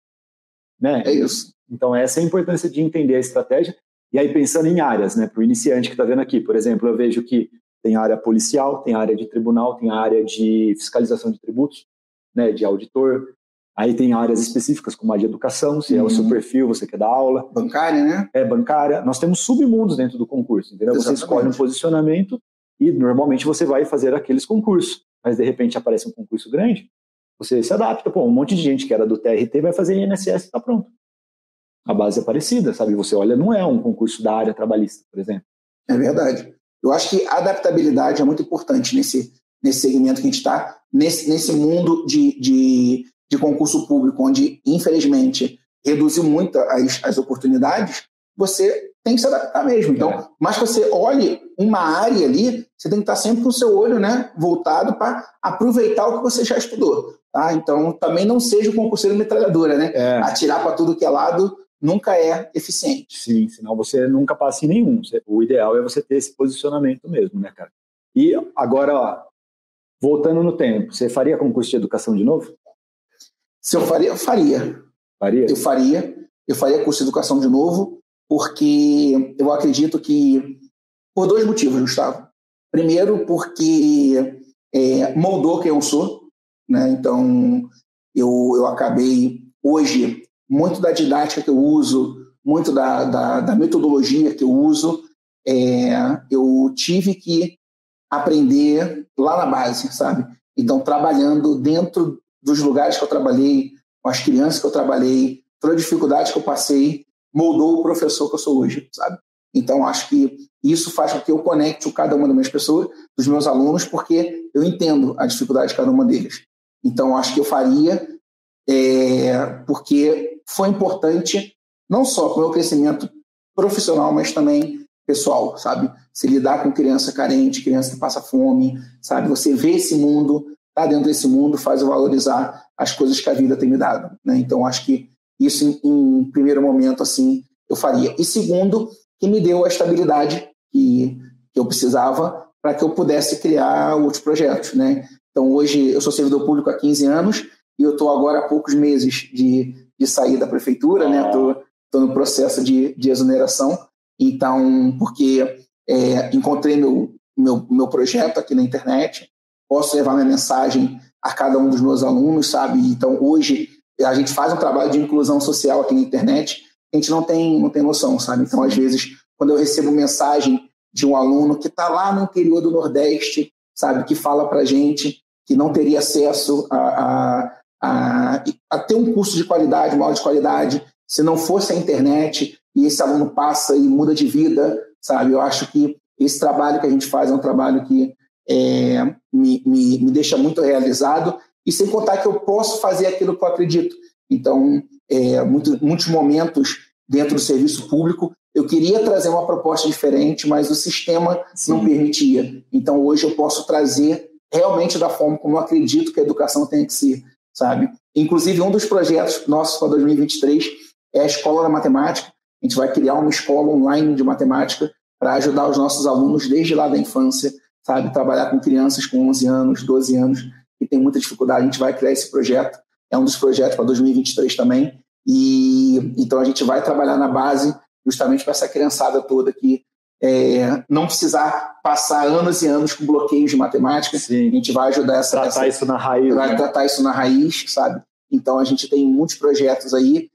Né? É isso. Então essa é a importância de entender a estratégia. E aí pensando em áreas, né, para o iniciante que está vendo aqui, por exemplo, eu vejo que tem área policial, tem área de tribunal, tem área de fiscalização de tributos, né, de auditor. Aí tem áreas específicas, como a de educação, se é o seu perfil, você quer dar aula. Bancária, né? Bancária. Nós temos submundos dentro do concurso, entendeu? Exatamente. Você escolhe um posicionamento e normalmente você vai fazer aqueles concursos. Mas de repente aparece um concurso grande, você se adapta. Pô, um monte de gente que era do TRT vai fazer INSS e está pronto. A base é parecida, sabe? Você olha, não é um concurso da área trabalhista, por exemplo. É verdade. Eu acho que a adaptabilidade é muito importante nesse segmento que a gente está, nesse mundo de concurso público, onde, infelizmente, reduziu muito as oportunidades, você tem que se adaptar mesmo. Então, mas que você olhe uma área ali, você tem que estar sempre com o seu olho, né, voltado para aproveitar o que você já estudou. Tá? Então, também não seja o concurseiro metralhadora, né? Atirar para tudo que é lado nunca é eficiente. Sim, senão você nunca passa em nenhum. O ideal é você ter esse posicionamento mesmo, né, cara? E agora, ó, voltando no tempo, você faria concurso de educação de novo? Se eu faria, faria. Faria? Eu faria curso de educação de novo, porque eu acredito que, por 2 motivos, Gustavo. Primeiro, porque moldou quem eu sou, né? Então, eu acabei, hoje, muito da didática que eu uso, muito da metodologia que eu uso, eu tive que aprender lá na base, sabe? Então, trabalhando dentro dos lugares que eu trabalhei, com as crianças que eu trabalhei, toda a dificuldade que eu passei, moldou o professor que eu sou hoje, sabe? Então, acho que isso faz com que eu conecte cada uma das minhas pessoas, dos meus alunos, porque eu entendo a dificuldade de cada uma deles. Então, acho que eu faria, porque foi importante, não só para o meu crescimento profissional, mas também pessoal, sabe? Se lidar com criança carente, criança que passa fome, sabe? Você vê esse mundo, tá dentro desse mundo, faz eu valorizar as coisas que a vida tem me dado, né? Então, acho que isso, em primeiro momento, assim, eu faria. E segundo, que me deu a estabilidade que eu precisava para que eu pudesse criar outros projetos, né? Então, hoje, eu sou servidor público há 15 anos e eu estou agora há poucos meses de sair da prefeitura, né? Estou no processo de exoneração, então, porque encontrei meu projeto aqui na internet, posso levar minha mensagem a cada um dos meus alunos, sabe? Então, hoje, a gente faz um trabalho de inclusão social aqui na internet, a gente não tem noção, sabe? Então, às vezes, quando eu recebo mensagem de um aluno que está lá no interior do Nordeste, sabe? Que fala para a gente que não teria acesso a ter um curso de qualidade, uma aula de qualidade, se não fosse a internet, e esse aluno passa e muda de vida, sabe? Eu acho que esse trabalho que a gente faz é um trabalho que me deixa muito realizado, e sem contar que eu posso fazer aquilo que eu acredito. Então, muitos momentos dentro do serviço público, eu queria trazer uma proposta diferente, mas o sistema não permitia. Então, hoje eu posso trazer realmente da forma como eu acredito que a educação tem que ser, sabe? Inclusive, um dos projetos nossos para 2023 é a Escola da Matemática. A gente vai criar uma escola online de matemática para ajudar os nossos alunos desde lá da infância, sabe? Trabalhar com crianças com 11 anos, 12 anos, que tem muita dificuldade. A gente vai criar esse projeto. É um dos projetos para 2023 também. E então a gente vai trabalhar na base justamente para essa criançada toda que não precisar passar anos e anos com bloqueios de matemática. Sim. A gente vai ajudar tratar isso na raiz. Vai tratar isso na raiz, sabe? Então a gente tem muitos projetos aí,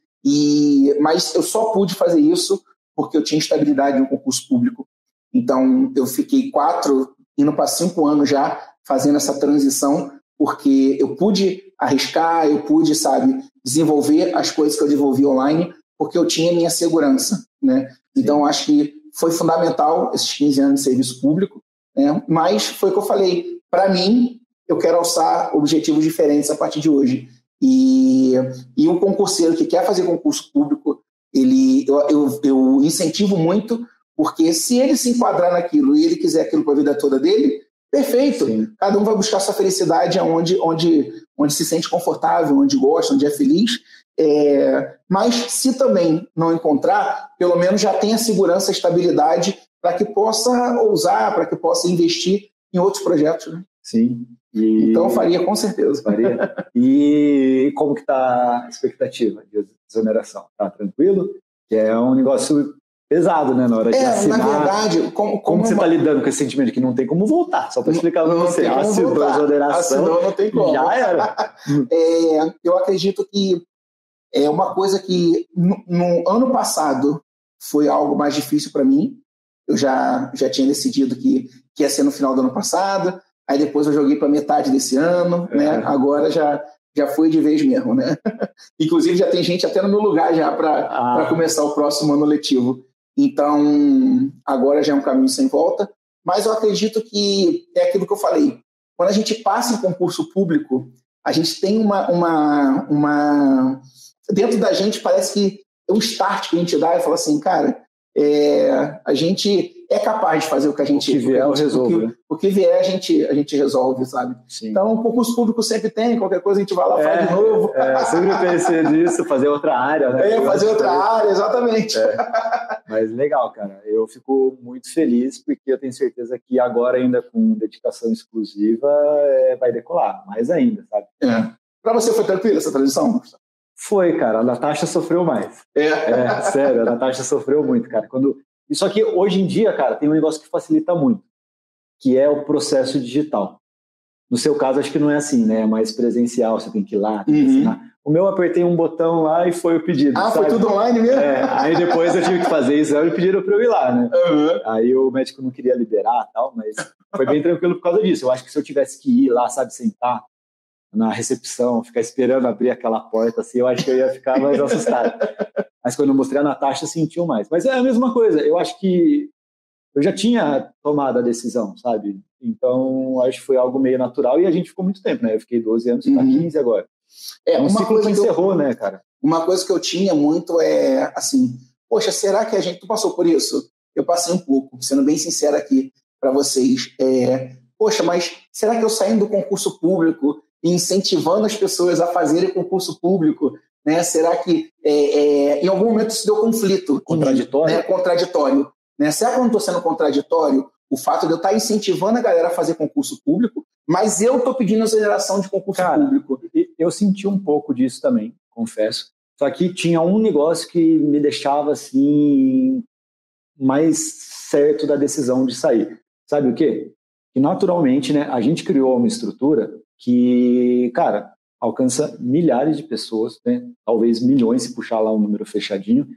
mas eu só pude fazer isso porque eu tinha estabilidade no concurso público. Então eu fiquei 4, indo para 5 anos já fazendo essa transição, porque eu pude arriscar, eu pude, sabe, desenvolver as coisas que eu desenvolvi online, porque eu tinha minha segurança, né? Então, acho que foi fundamental esses 15 anos de serviço público, né? Mas foi o que eu falei, para mim, eu quero alçar objetivos diferentes a partir de hoje. E um concurseiro que quer fazer concurso público, eu incentivo muito, porque se ele se enquadrar naquilo e ele quiser aquilo para a vida toda dele, perfeito. Sim. Cada um vai buscar sua felicidade onde se sente confortável, onde gosta, onde é feliz. Mas se também não encontrar, pelo menos já tenha segurança, estabilidade para que possa ousar, para que possa investir em outros projetos. Né? Sim. Então faria, com certeza. Faria. E como que está a expectativa de exoneração? Está tranquilo? Que é um negócio pesado, né, na hora de assinar. Na verdade, como você está lidando com esse sentimento que não tem como voltar? Só para explicar para você. Assinou a exoneração, assinou, não tem como. Já era. Eu acredito que é uma coisa que no ano passado foi algo mais difícil para mim. Eu já tinha decidido que ia ser no final do ano passado, aí depois eu joguei para metade desse ano, né? Agora já foi de vez mesmo, né? Inclusive já tem gente até no meu lugar já para começar o próximo ano letivo. Então, agora já é um caminho sem volta, mas eu acredito que é aquilo que eu falei. Quando a gente passa em concurso público, a gente tem uma dentro da gente parece que é um start que a gente dá e fala assim, cara, a gente é capaz de fazer o que a gente... O que vier, eu resolvo. O que vier, a gente resolve, sabe? Sim. Então, o concurso público sempre tem, qualquer coisa a gente vai lá, faz de novo. Sempre pensei nisso, fazer outra área, né? Fazer outra área, exatamente. Mas legal, cara. Eu fico muito feliz, porque eu tenho certeza que agora, ainda com dedicação exclusiva, vai decolar, mais ainda, sabe? Para você foi tranquila essa transição? Foi, cara. A Natasha sofreu mais. Sério, a Natasha sofreu muito, cara. Só que hoje em dia, cara, tem um negócio que facilita muito, que é o processo digital. No seu caso, acho que não é assim, né? É mais presencial, você tem que ir lá, tem que assinar. O meu, apertei um botão lá e foi o pedido. Sabe? Foi tudo online mesmo? Aí depois eu tive que fazer exame e pediram para eu ir lá, né? Aí o médico não queria liberar e tal, mas foi bem tranquilo por causa disso. Eu acho que se eu tivesse que ir lá, sabe, sentar na recepção, ficar esperando abrir aquela porta, assim, eu acho que eu ia ficar mais assustado. Mas quando eu mostrei a Natasha, sentiu mais. Mas é a mesma coisa, eu acho que eu já tinha tomado a decisão, sabe? Então, acho que foi algo meio natural e a gente ficou muito tempo, né? Eu fiquei 12 anos, tá 15 agora. Um ciclo que encerrou, né, cara? Uma coisa que eu tinha muito é, assim, poxa, será que tu passou por isso? Eu passei um pouco, sendo bem sincero aqui para vocês. Poxa, mas será que eu saindo do concurso público e incentivando as pessoas a fazerem concurso público, né? Será que em algum momento isso deu conflito? Contraditório? Né? Contraditório. Né? Será que eu não estou sendo contraditório? O fato de eu estar incentivando a galera a fazer concurso público, mas eu estou pedindo exoneração de concurso público. eu senti um pouco disso também, confesso. Só que tinha um negócio que me deixava assim mais certo da decisão de sair. Sabe o quê? Que naturalmente, né, a gente criou uma estrutura que, cara, alcança milhares de pessoas, né? Talvez milhões se puxar lá um número fechadinho.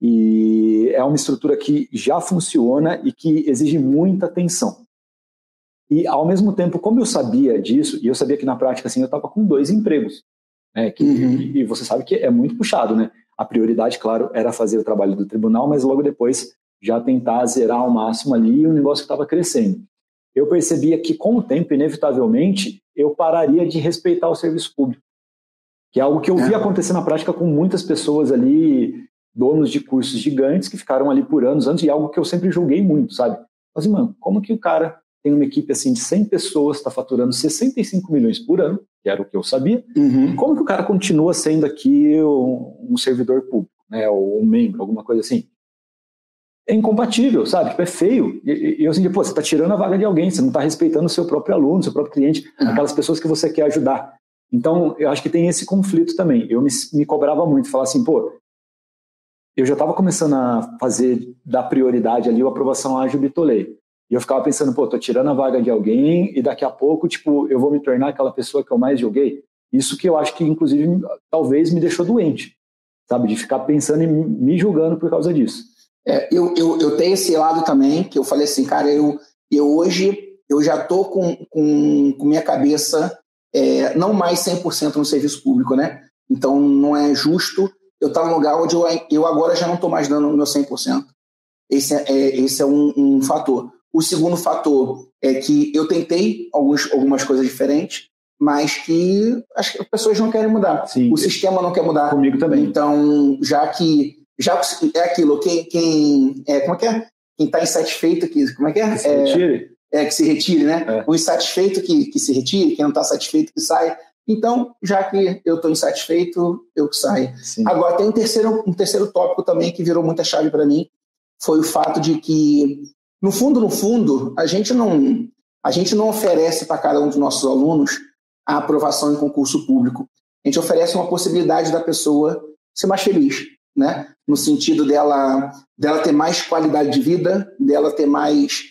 E é uma estrutura que já funciona e que exige muita atenção. E, ao mesmo tempo, como eu sabia disso, e eu sabia que na prática assim, eu estava com 2 empregos, né, e você sabe que é muito puxado, né? A prioridade, claro, era fazer o trabalho do tribunal, mas logo depois já tentar zerar ao máximo ali e o negócio estava crescendo. Eu percebia que, com o tempo, inevitavelmente, eu pararia de respeitar o serviço público, que é algo que eu vi acontecer na prática com muitas pessoas ali, donos de cursos gigantes que ficaram ali por anos antes, e algo que eu sempre julguei muito, sabe? Mas, mano, como que o cara tem uma equipe assim de 100 pessoas, está faturando 65 milhões por ano, que era o que eu sabia, como que o cara continua sendo aqui um servidor público, né, ou um membro, alguma coisa assim? É incompatível, sabe? Tipo, é feio. E eu assim, pô, você está tirando a vaga de alguém, você não está respeitando o seu próprio aluno, seu próprio cliente, aquelas pessoas que você quer ajudar. Então, eu acho que tem esse conflito também. Eu me cobrava muito, falar assim, pô, eu já estava começando a fazer da prioridade ali a aprovação ágil Bitolei. E eu ficava pensando, pô, tô tirando a vaga de alguém e daqui a pouco, tipo, eu vou me tornar aquela pessoa que eu mais joguei. Isso que eu acho que, inclusive, talvez me deixou doente, sabe? De ficar pensando e me julgando por causa disso. Eu tenho esse lado também, que eu falei assim, cara, eu hoje eu já tô com minha cabeça não mais 100% no serviço público, né? Então não é justo eu estar num lugar onde eu agora já não estou mais dando o meu 100%. Esse é um fator. O segundo fator é que eu tentei algumas coisas diferentes, mas que as pessoas não querem mudar. Sim. O sistema não quer mudar. Comigo também. Então, já é aquilo, como é que é? Quem está insatisfeito, como é que é? Que se retire. Que se retire, né? O insatisfeito que se retire, quem não está satisfeito que sai. Então, já que eu estou insatisfeito, eu saio. Sim. Agora, tem um terceiro tópico também que virou muita chave para mim, foi o fato de que, no fundo, a gente não oferece para cada um dos nossos alunos a aprovação em concurso público. A gente oferece uma possibilidade da pessoa ser mais feliz, né? No sentido dela ter mais qualidade de vida, dela ter mais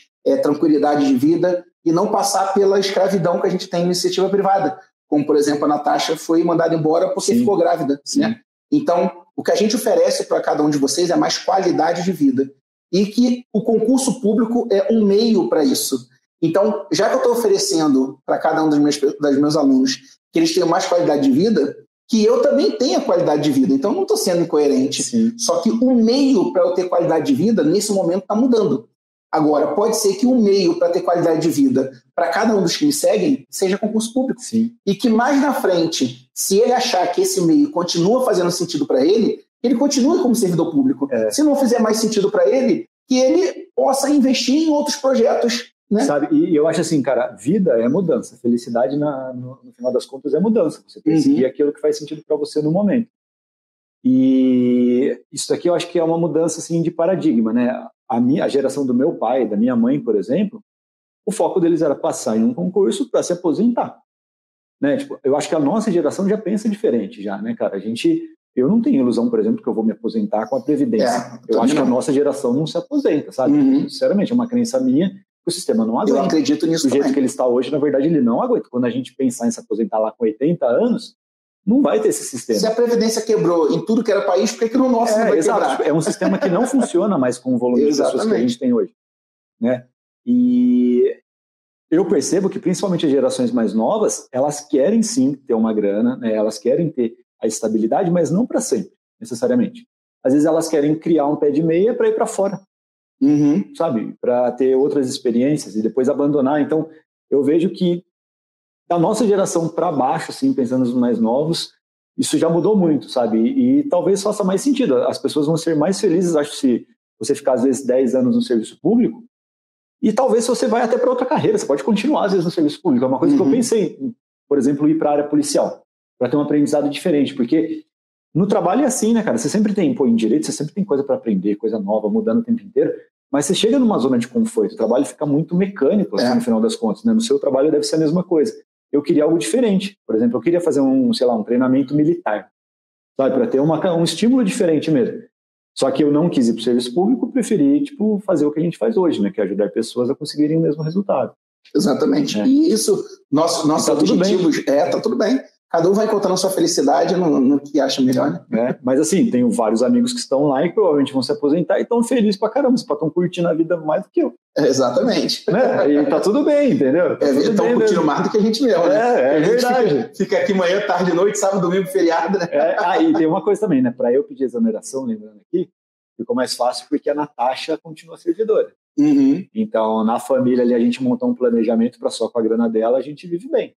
tranquilidade de vida e não passar pela escravidão que a gente tem em iniciativa privada. Como, por exemplo, a Natasha foi mandada embora porque ficou grávida. Né? Então, o que a gente oferece para cada um de vocês é mais qualidade de vida. E que o concurso público é um meio para isso. Então, já que eu estou oferecendo para cada um dos meus alunos que eles tenham mais qualidade de vida, que eu também tenha qualidade de vida. Então, eu não estou sendo incoerente. Sim. Só que o meio para eu ter qualidade de vida, nesse momento, está mudando. Agora, pode ser que o meio para ter qualidade de vida para cada um dos que me seguem seja concurso público. Sim. E que mais na frente, se ele achar que esse meio continua fazendo sentido para ele continue como servidor público. Se não fizer mais sentido para ele, que ele possa investir em outros projetos. Né? Sabe? E eu acho assim, cara, vida é mudança. Felicidade, no final das contas, é mudança. Você perseguir aquilo que faz sentido para você no momento. E isso aqui eu acho que é uma mudança assim, de paradigma, né? A geração do meu pai, da minha mãe, por exemplo, o foco deles era passar em um concurso para se aposentar. Né? Tipo, eu acho que a nossa geração já pensa diferente, já, né, cara? Eu não tenho ilusão, por exemplo, que eu vou me aposentar com a Previdência. Eu acho que a nossa geração não se aposenta, sabe? Sinceramente, é uma crença minha que o sistema não aguenta. Eu acredito nisso também. Do jeito que ele está hoje, na verdade, ele não aguenta. Quando a gente pensar em se aposentar lá com 80 anos, não vai ter esse sistema. Se a Previdência quebrou em tudo que era país, por que no nosso não vai quebrar? É um sistema que não funciona mais com o volume de pessoas que a gente tem hoje. Né? E eu percebo que, principalmente as gerações mais novas, elas querem sim ter uma grana, né? Elas querem ter a estabilidade, mas não para sempre, necessariamente. Às vezes elas querem criar um pé de meia para ir para fora, sabe? Para ter outras experiências e depois abandonar. Então, eu vejo que da nossa geração para baixo, assim, pensando nos mais novos, isso já mudou muito, sabe? E talvez faça mais sentido. As pessoas vão ser mais felizes, acho, se você ficar, às vezes, 10 anos no serviço público, e talvez você vai até para outra carreira, você pode continuar, às vezes, no serviço público. É uma coisa que eu pensei, por exemplo, ir para a área policial, para ter um aprendizado diferente, porque no trabalho é assim, né, cara? Você sempre tem, em direito, você sempre tem coisa para aprender, coisa nova, mudando o tempo inteiro, mas você chega numa zona de conforto, o trabalho fica muito mecânico, assim, no final das contas, né? No seu trabalho deve ser a mesma coisa. eu queria algo diferente. Por exemplo, eu queria fazer um treinamento militar, sabe, para ter um estímulo diferente mesmo. Só que eu não quis ir para o serviço público, preferi fazer o que a gente faz hoje, né, que é ajudar pessoas a conseguirem o mesmo resultado. Exatamente. E isso, nossos objetivos, tá tudo bem. Cada um vai encontrando sua felicidade no que acha melhor, né? Mas assim, tenho vários amigos que estão lá e provavelmente vão se aposentar e estão felizes pra caramba, estão curtindo a vida mais do que eu. Exatamente. Né? E tá tudo bem, entendeu? Estão curtindo mesmo. Mais do que a gente mesmo, né? É verdade. Fica aqui manhã, tarde, noite, sábado, domingo, feriado, né? E tem uma coisa também, né? Para eu pedir exoneração, lembrando aqui, ficou mais fácil porque a Natasha continua servidora. Uhum. Então, na família ali, a gente montou um planejamento para só com a grana dela a gente vive bem.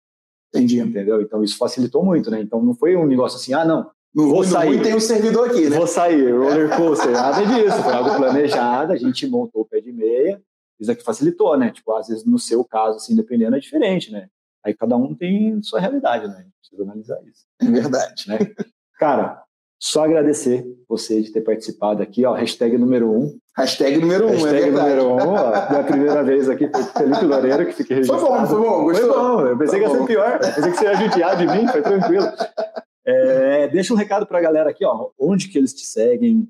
Entendi. Entendeu? Então, isso facilitou muito, né? Então, não foi um negócio assim, não vou sair. Não tem um servidor aqui, né? Vou sair, roller coaster, nada disso. Foi algo planejado, a gente montou o pé de meia. Isso aqui facilitou, né? Às vezes, no seu caso, assim, dependendo, é diferente, né? Aí cada um tem sua realidade, né? A gente precisa analisar isso. É verdade. Né? Cara, só agradecer você de ter participado aqui, ó, hashtag número 1. Hashtag número 1, hashtag número 1, ó, é a primeira vez aqui foi o Felipe Loureiro que fica registrado. Foi bom, gostou? Foi bom, eu pensei que ia ser pior, pensei que você ia judiar de mim, foi tranquilo. Deixa um recado pra galera aqui, ó, onde que eles te seguem,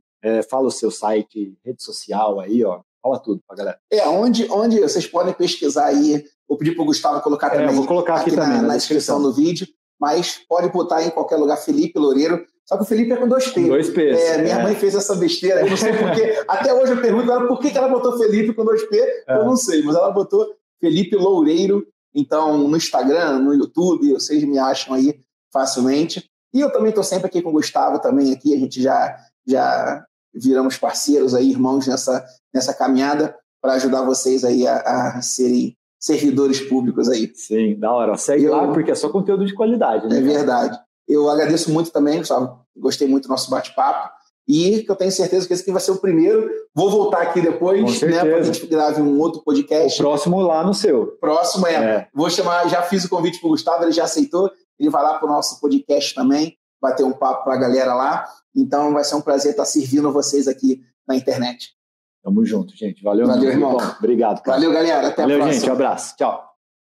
fala o seu site, rede social aí, ó, fala tudo pra galera. Onde vocês podem pesquisar aí, vou pedir pro Gustavo colocar também, vou colocar aqui também na descrição do vídeo, mas pode botar em qualquer lugar Felipe Loureiro. Só que o Felipe é com 2 P. Com 2 P's. Minha mãe fez essa besteira, eu não sei porquê. Até hoje eu pergunto ela por que ela botou Felipe com 2 P, eu não sei, mas ela botou Felipe Loureiro. Então, no Instagram, no YouTube, vocês me acham aí facilmente. E eu também estou sempre aqui com o Gustavo, também aqui, a gente já viramos parceiros aí, irmãos nessa caminhada, para ajudar vocês aí a serem servidores públicos aí. Sim, da hora. Segue lá, porque é só conteúdo de qualidade, né? É verdade. Eu agradeço muito também, Gustavo. Gostei muito do nosso bate-papo. E que eu tenho certeza que esse aqui vai ser o primeiro. Vou voltar aqui depois, né? Para a gente grave um outro podcast. O próximo lá no seu. Próximo Vou chamar, já fiz o convite para o Gustavo, ele já aceitou. Ele vai lá para o nosso podcast também, bater um papo para a galera lá. Então vai ser um prazer estar servindo vocês aqui na internet. Tamo junto, gente. Valeu, irmão. Bom, obrigado, cara. Valeu, galera. Até a próxima. Valeu, gente. Um abraço. Tchau.